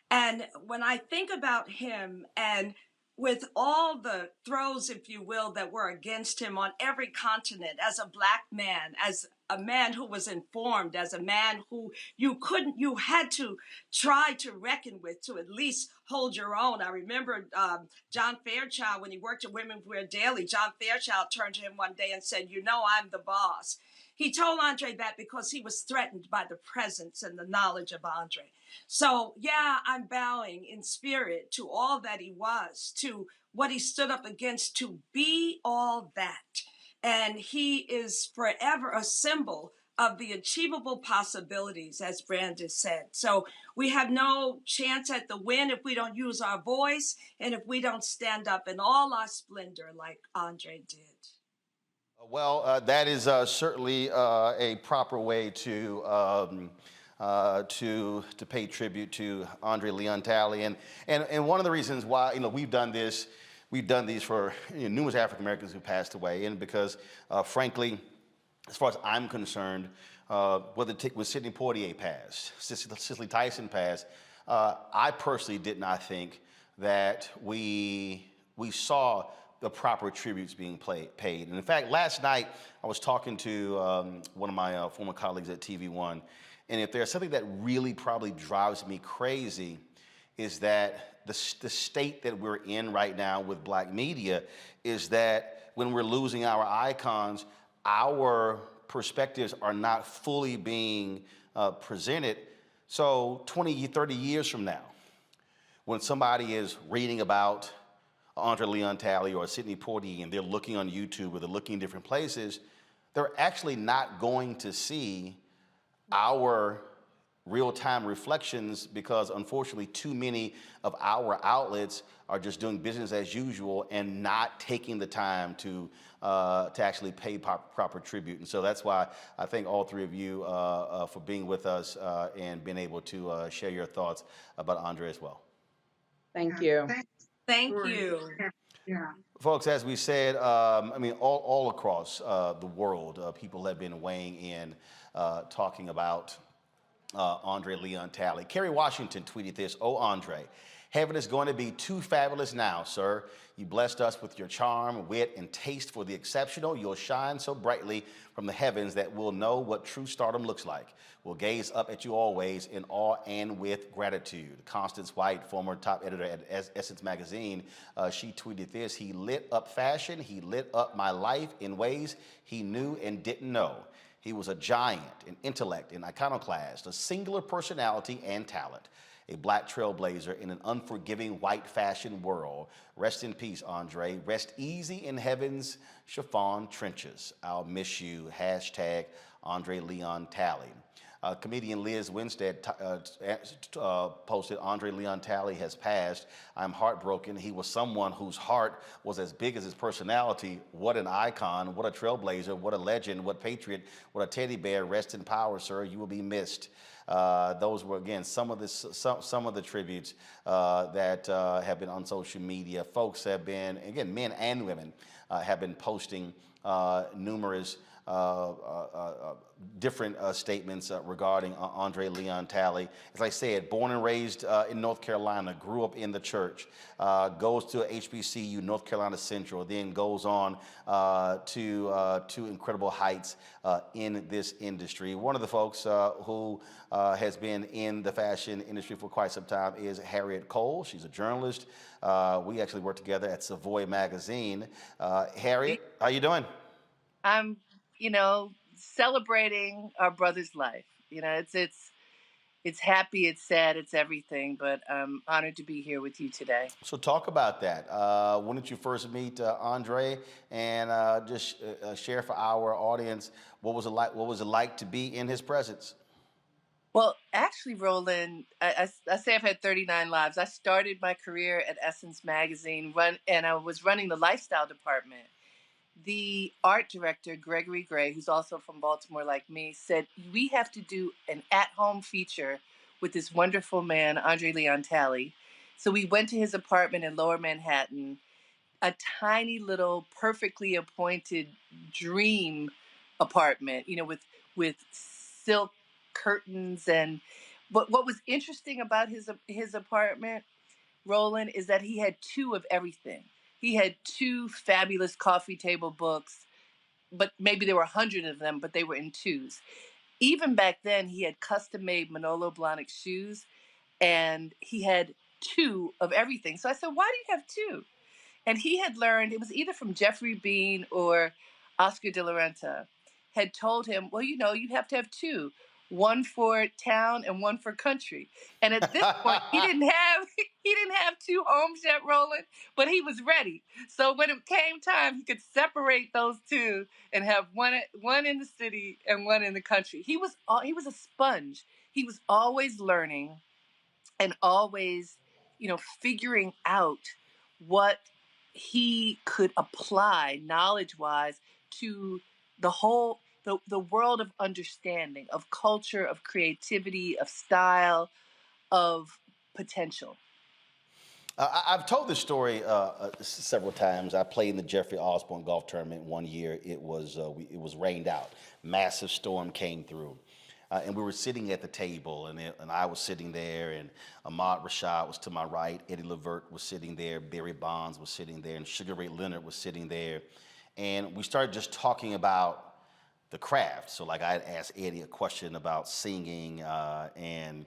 And when I think about him, and with all the throws, if you will, that were against him on every continent, as a Black man, as a man who was informed, as a man who you had to try to reckon with to at least hold your own. I remember John Fairchild, when he worked at Women's Wear Daily, John Fairchild turned to him one day and said, "I'm the boss." He told Andre that because he was threatened by the presence and the knowledge of Andre. So, yeah, I'm bowing in spirit to all that he was, to what he stood up against, to be all that. And he is forever a symbol of the achievable possibilities, as Brandis said. So we have no chance at the win if we don't use our voice and if we don't stand up in all our splendor like Andre did. Well, that is certainly a proper way to pay tribute to Andre Leon Talley, and one of the reasons why we've done these for numerous African Americans who passed away, and because frankly, as far as I'm concerned, whether when Sidney Poitier passed, Cicely Tyson passed, I personally did not think that we saw the proper tributes being paid. And in fact, last night I was talking to one of my former colleagues at TV1, and if there's something that really probably drives me crazy is that the state that we're in right now with Black media is that when we're losing our icons, our perspectives are not fully being presented. So 20, 30 years from now, when somebody is reading about Andre Leon Talley or Sidney Poitier, and they're looking on YouTube or they're looking in different places, they're actually not going to see our real-time reflections because unfortunately too many of our outlets are just doing business as usual and not taking the time to actually pay proper tribute. And so that's why I thank all three of you for being with us and being able to share your thoughts about Andre as well. Thank you. Thank you. Yeah. Folks, as we said, all across the world, people have been weighing in, talking about Andre Leon Talley. Kerry Washington tweeted this, "Oh, Andre, heaven is going to be too fabulous now, sir. You blessed us with your charm, wit, and taste for the exceptional. You'll shine so brightly from the heavens that we'll know what true stardom looks like. We'll gaze up at you always in awe and with gratitude." Constance White, former top editor at Essence Magazine, she tweeted this, "He lit up fashion. He lit up my life in ways he knew and didn't know. He was a giant, an intellect, an iconoclast, a singular personality and talent. a black trailblazer in an unforgiving white fashion world. Rest in peace, Andre. Rest easy in heaven's chiffon trenches. I'll miss you. Hashtag Andre Leon Talley. Comedian Liz Winstead posted, Andre Leon Talley has passed. I'm heartbroken. He was someone whose heart was as big as his personality. What an icon, what a trailblazer, what a legend, what patriot, what a teddy bear. Rest in power, sir. You will be missed. Those were, again, some of the tributes that have been on social media. Folks have been, again, men and women have been posting numerous different statements regarding Andre Leon Talley. As I said, born and raised in North Carolina, grew up in the church, goes to HBCU, North Carolina Central, then goes on to incredible heights in this industry. One of the folks who has been in the fashion industry for quite some time is Harriet Cole. She's a journalist. We actually work together at Savoy Magazine. Harriet, how you doing? I'm, celebrating our brother's life. It's happy, it's sad, it's everything, but I'm honored to be here with you today. So talk about that. When did you first meet Andre? And just share for our audience, what was it like to be in his presence? Well, actually, Roland, I say I've had 39 lives. I started my career at Essence Magazine, and I was running the lifestyle department. The art director, Gregory Gray, who's also from Baltimore like me, said, we have to do an at-home feature with this wonderful man, Andre Leon Talley. So we went to his apartment in Lower Manhattan, a tiny little perfectly appointed dream apartment, with silk curtains. And what was interesting about his apartment, Roland, is that he had two of everything. He had two fabulous coffee table books, but maybe there were 100 of them, but they were in twos. Even back then, he had custom-made Manolo Blahnik shoes, and he had two of everything. So I said, why do you have two? And he had learned, it was either from Jeffrey Bean or Oscar de la Renta, had told him, well, you have to have two. One for town and one for country. And at this point, he didn't have two homes yet, Roland, but he was ready. So when it came time, he could separate those two and have one in the city and one in the country. He was a sponge. He was always learning and always, figuring out what he could apply knowledge-wise to the world of understanding, of culture, of creativity, of style, of potential. I've told this story several times. I played in the Jeffrey Osborne golf tournament one year. It was rained out. Massive storm came through. And we were sitting at the table, and I was sitting there, and Ahmad Rashad was to my right, Eddie Levert was sitting there, Barry Bonds was sitting there, and Sugar Ray Leonard was sitting there. And we started just talking about the craft. So like I had asked Eddie a question about singing, and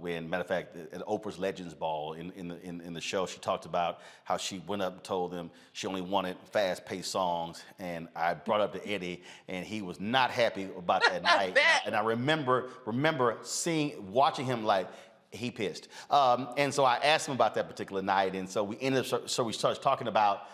when, matter of fact, at Oprah's Legends Ball in the show, she talked about how she went up and told them she only wanted fast-paced songs, and I brought up to Eddie, and he was not happy about that night. And I remember watching him like he pissed. And so I asked him about that particular night, and so we started talking about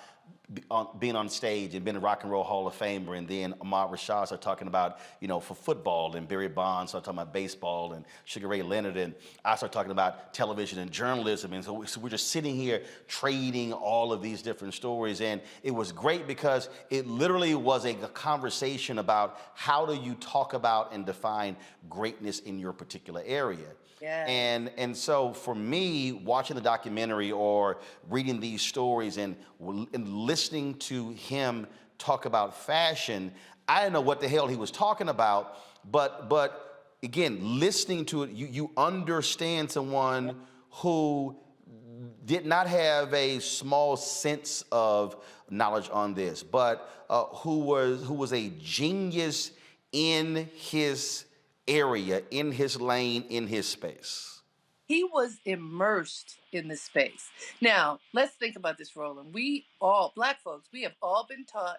being on stage and being a Rock and Roll Hall of Famer, and then Ahmad Rashad started talking about, for football, and Barry Bonds started talking about baseball, and Sugar Ray Leonard, and I started talking about television and journalism, and so we're just sitting here trading all of these different stories, and it was great because it literally was a conversation about how do you talk about and define greatness in your particular area. Yeah. And so for me, watching the documentary or reading these stories and listening to him talk about fashion, I didn't know what the hell he was talking about, but again, listening to it, you understand someone who did not have a small sense of knowledge on this, but who was a genius in his area, in his lane, in his space. He was immersed in the space. Now, let's think about this, Roland. We all, Black folks, we have all been taught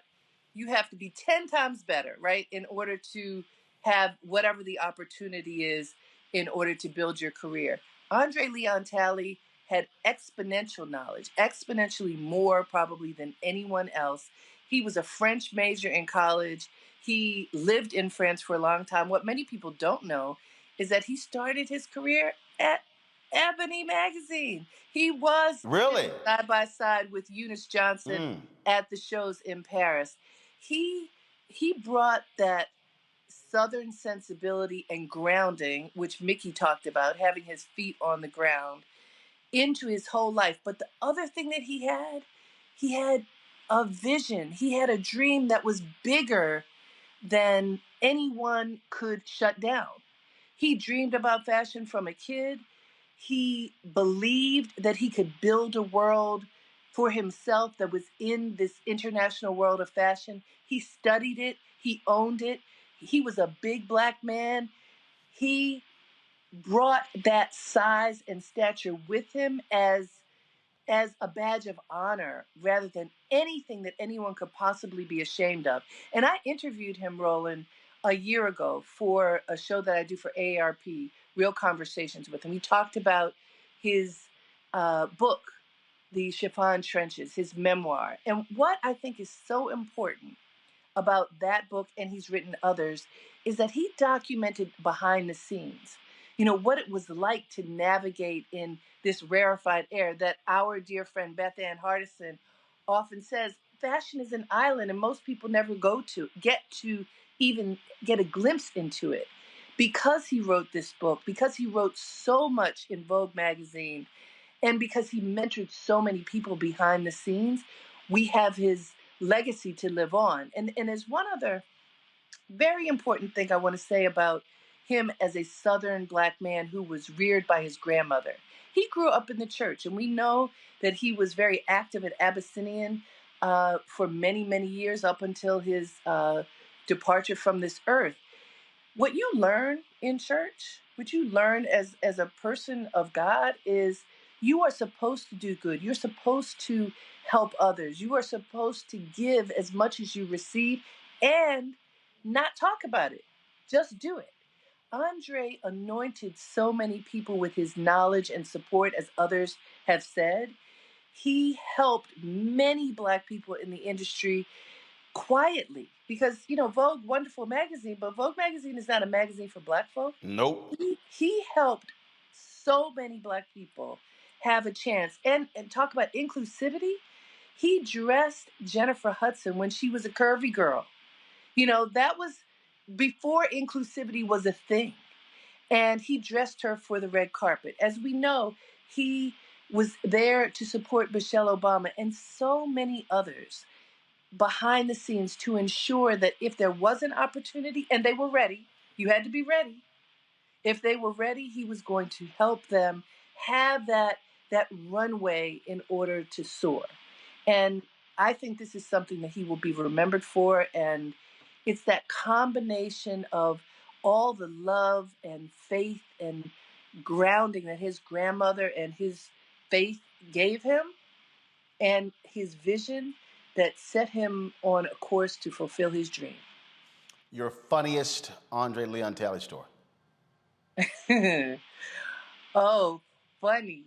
you have to be 10 times better, right, in order to have whatever the opportunity is in order to build your career. Andre Leon Talley had exponential knowledge, exponentially more probably than anyone else. He was a French major in college. He lived in France for a long time. What many people don't know is that he started his career at Ebony magazine. He was Really? side by side with Eunice Johnson at the shows in Paris. He brought that Southern sensibility and grounding, which Mickey talked about, having his feet on the ground, into his whole life. But the other thing that he had a vision. He had a dream that was bigger than anyone could shut down. He dreamed about fashion from a kid. He believed that he could build a world for himself that was in this international world of fashion. He studied it. He owned it. He was a big Black man. He brought that size and stature with him as a badge of honor rather than anything that anyone could possibly be ashamed of. And I interviewed him, Roland, a year ago for a show that I do for AARP, Real Conversations with him. We talked about his book, The Chiffon Trenches, his memoir. And what I think is so important about that book, and he's written others, is that he documented behind the scenes, what it was like to navigate in this rarefied air that our dear friend Beth Ann Hardison often says, fashion is an island and most people never get to even get a glimpse into it. Because he wrote this book, because he wrote so much in Vogue magazine, and because he mentored so many people behind the scenes, we have his legacy to live on. And there's one other very important thing I want to say about him as a Southern Black man who was reared by his grandmother. He grew up in the church, and we know that he was very active at Abyssinian for many, many years up until his departure from this earth. What you learn in church, what you learn as a person of God is you are supposed to do good. You're supposed to help others. You are supposed to give as much as you receive and not talk about it. Just do it. Andre anointed so many people with his knowledge and support, as others have said. He helped many Black people in the industry quietly because, Vogue, wonderful magazine, but Vogue magazine is not a magazine for Black folk. Nope. He helped so many Black people have a chance. And talk about inclusivity. He dressed Jennifer Hudson when she was a curvy girl. That was before inclusivity was a thing. And he dressed her for the red carpet. As we know, he was there to support Michelle Obama and so many others behind the scenes to ensure that if there was an opportunity, and they were ready, you had to be ready. If they were ready, he was going to help them have that runway in order to soar. And I think this is something that he will be remembered for. And it's that combination of all the love and faith and grounding that his grandmother and his faith gave him and his vision that set him on a course to fulfill his dream. Your funniest Andre Leon Talley story? Oh, funny.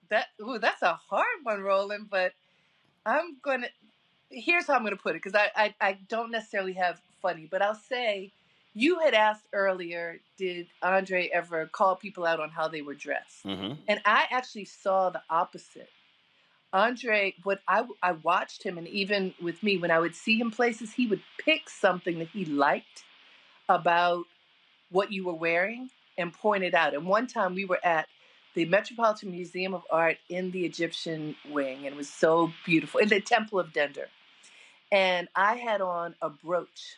That's a hard one, Roland, but here's how I'm going to put it, because I don't necessarily have funny, but I'll say, you had asked earlier, did Andre ever call people out on how they were dressed? Mm-hmm. And I actually saw the opposite. Andre, I watched him, and even with me, when I would see him places, he would pick something that he liked about what you were wearing and point it out. And one time we were at the Metropolitan Museum of Art in the Egyptian wing, and it was so beautiful, in the Temple of Dender. And I had on a brooch,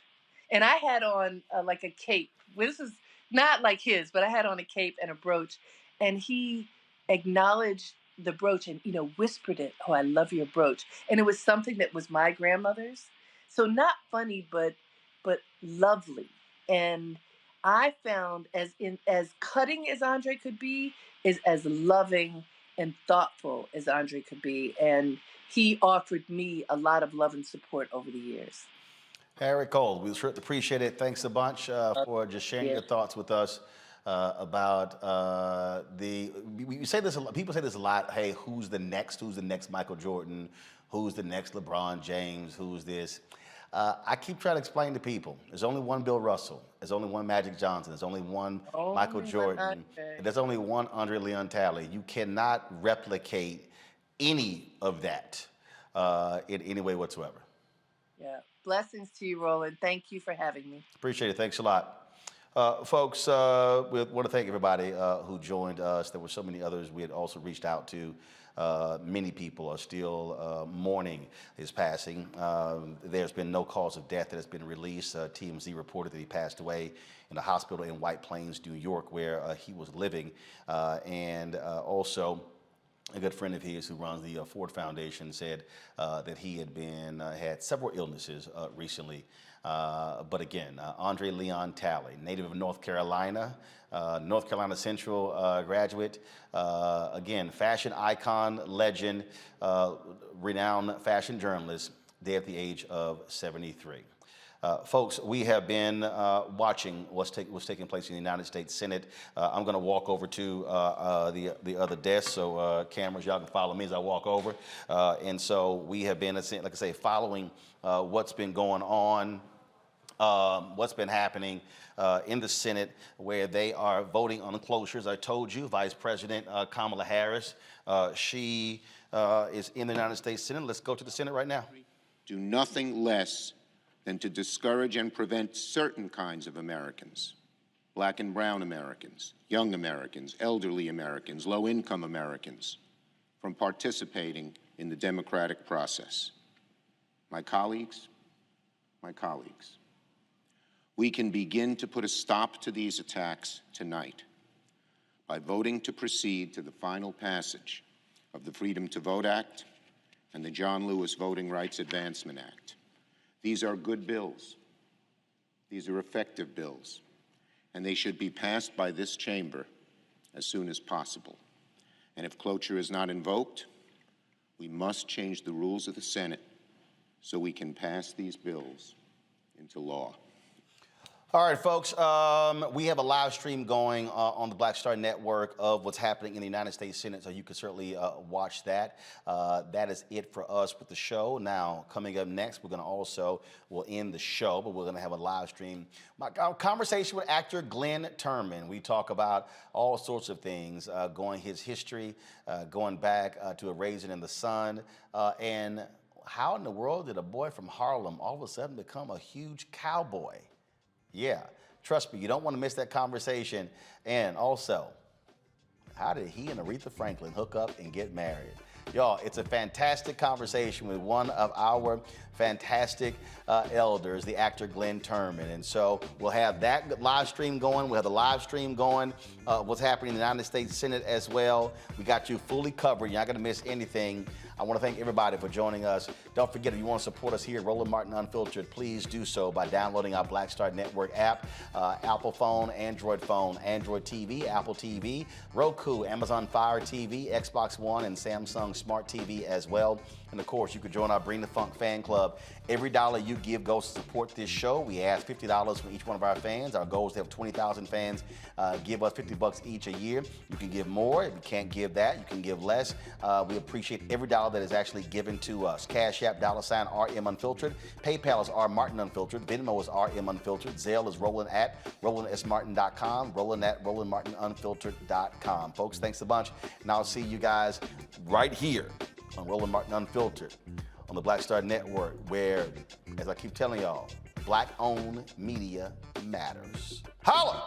and I had on like a cape. This is not like his, but I had on a cape and a brooch, and he acknowledged the brooch and whispered it. Oh, I love your brooch. And it was something that was my grandmother's. So not funny, but lovely. And I found as cutting as Andre could be, is as loving and thoughtful as Andre could be. And he offered me a lot of love and support over the years. Harry Cole, we sure appreciate it. Thanks a bunch for just sharing your thoughts with us. about we say this a lot, people say this a lot, hey, who's the next Michael Jordan, who's the next LeBron James, who's this? I keep trying to explain to people, there's only one Bill Russell, there's only one Magic Johnson, there's only one Michael Jordan, and there's only one Andre Leon Talley. You cannot replicate any of that in any way whatsoever. Yeah. Blessings to you, Roland. Thank you for having me. Appreciate it. Thanks a lot. Folks, we want to thank everybody who joined us. There were so many others we had also reached out to. Many people are still mourning his passing. There's been no cause of death that has been released. TMZ reported that he passed away in a hospital in White Plains, New York, where he was living. And also, a good friend of his who runs the Ford Foundation said that he had had several illnesses recently. But again, Andre Leon Talley, native of North Carolina Central graduate, again, fashion icon, legend, renowned fashion journalist, dead at the age of 73. Folks, we have been watching what's taking place in the United States Senate. I'm going to walk over to the other desk, so cameras, y'all can follow me as I walk over. And so we have been, like I say, following what's been going on, what's been happening in the Senate, where they are voting on closures. I told you, Vice President Kamala Harris, she is in the United States Senate. Let's go to the Senate right now. Do nothing less than to discourage and prevent certain kinds of Americans, Black and brown Americans, young Americans, elderly Americans, low-income Americans, from participating in the democratic process. My colleagues, we can begin to put a stop to these attacks tonight by voting to proceed to the final passage of the Freedom to Vote Act and the John Lewis Voting Rights Advancement Act. These are good bills. These are effective bills, and they should be passed by this chamber as soon as possible. And if cloture is not invoked, we must change the rules of the Senate so we can pass these bills into law. All right, folks, we have a live stream going on the Black Star Network of what's happening in the United States Senate, so you can certainly watch that. That is it for us with the show. Now, coming up next, we'll end the show, but we're going to have a live stream. Our conversation with actor Glenn Turman. We talk about all sorts of things, his history, going back to A Raisin in the Sun, and how in the world did a boy from Harlem all of a sudden become a huge cowboy? Yeah, trust me, you don't want to miss that conversation. And also, how did he and Aretha Franklin hook up and get married? Y'all, it's a fantastic conversation with one of our fantastic elders, the actor Glenn Turman. And so we'll have that live stream going. We'll have the live stream going, what's happening in the United States Senate as well. We got you fully covered. You're not going to miss anything. I want to thank everybody for joining us. Don't forget, if you want to support us here at Roland Martin Unfiltered, please do so by downloading our Black Star Network app, Apple phone, Android TV, Apple TV, Roku, Amazon Fire TV, Xbox One, and Samsung Smart TV as well. And of course, you can join our Bring the Funk fan club. Every dollar you give goes to support this show. We ask $50 from each one of our fans. Our goal is to have 20,000 fans give us $50 each a year. You can give more. If you can't give that, you can give less. We appreciate every dollar that is actually given to us. Cash App, $RM Unfiltered. PayPal is R Martin Unfiltered. Venmo is RM Unfiltered. Zelle is Roland at RolandSMartin.com. Roland at RolandMartinUnfiltered.com. Folks, thanks a bunch. And I'll see you guys right here on Roland Martin Unfiltered on the Black Star Network, where, as I keep telling y'all, Black-owned media matters. Holla!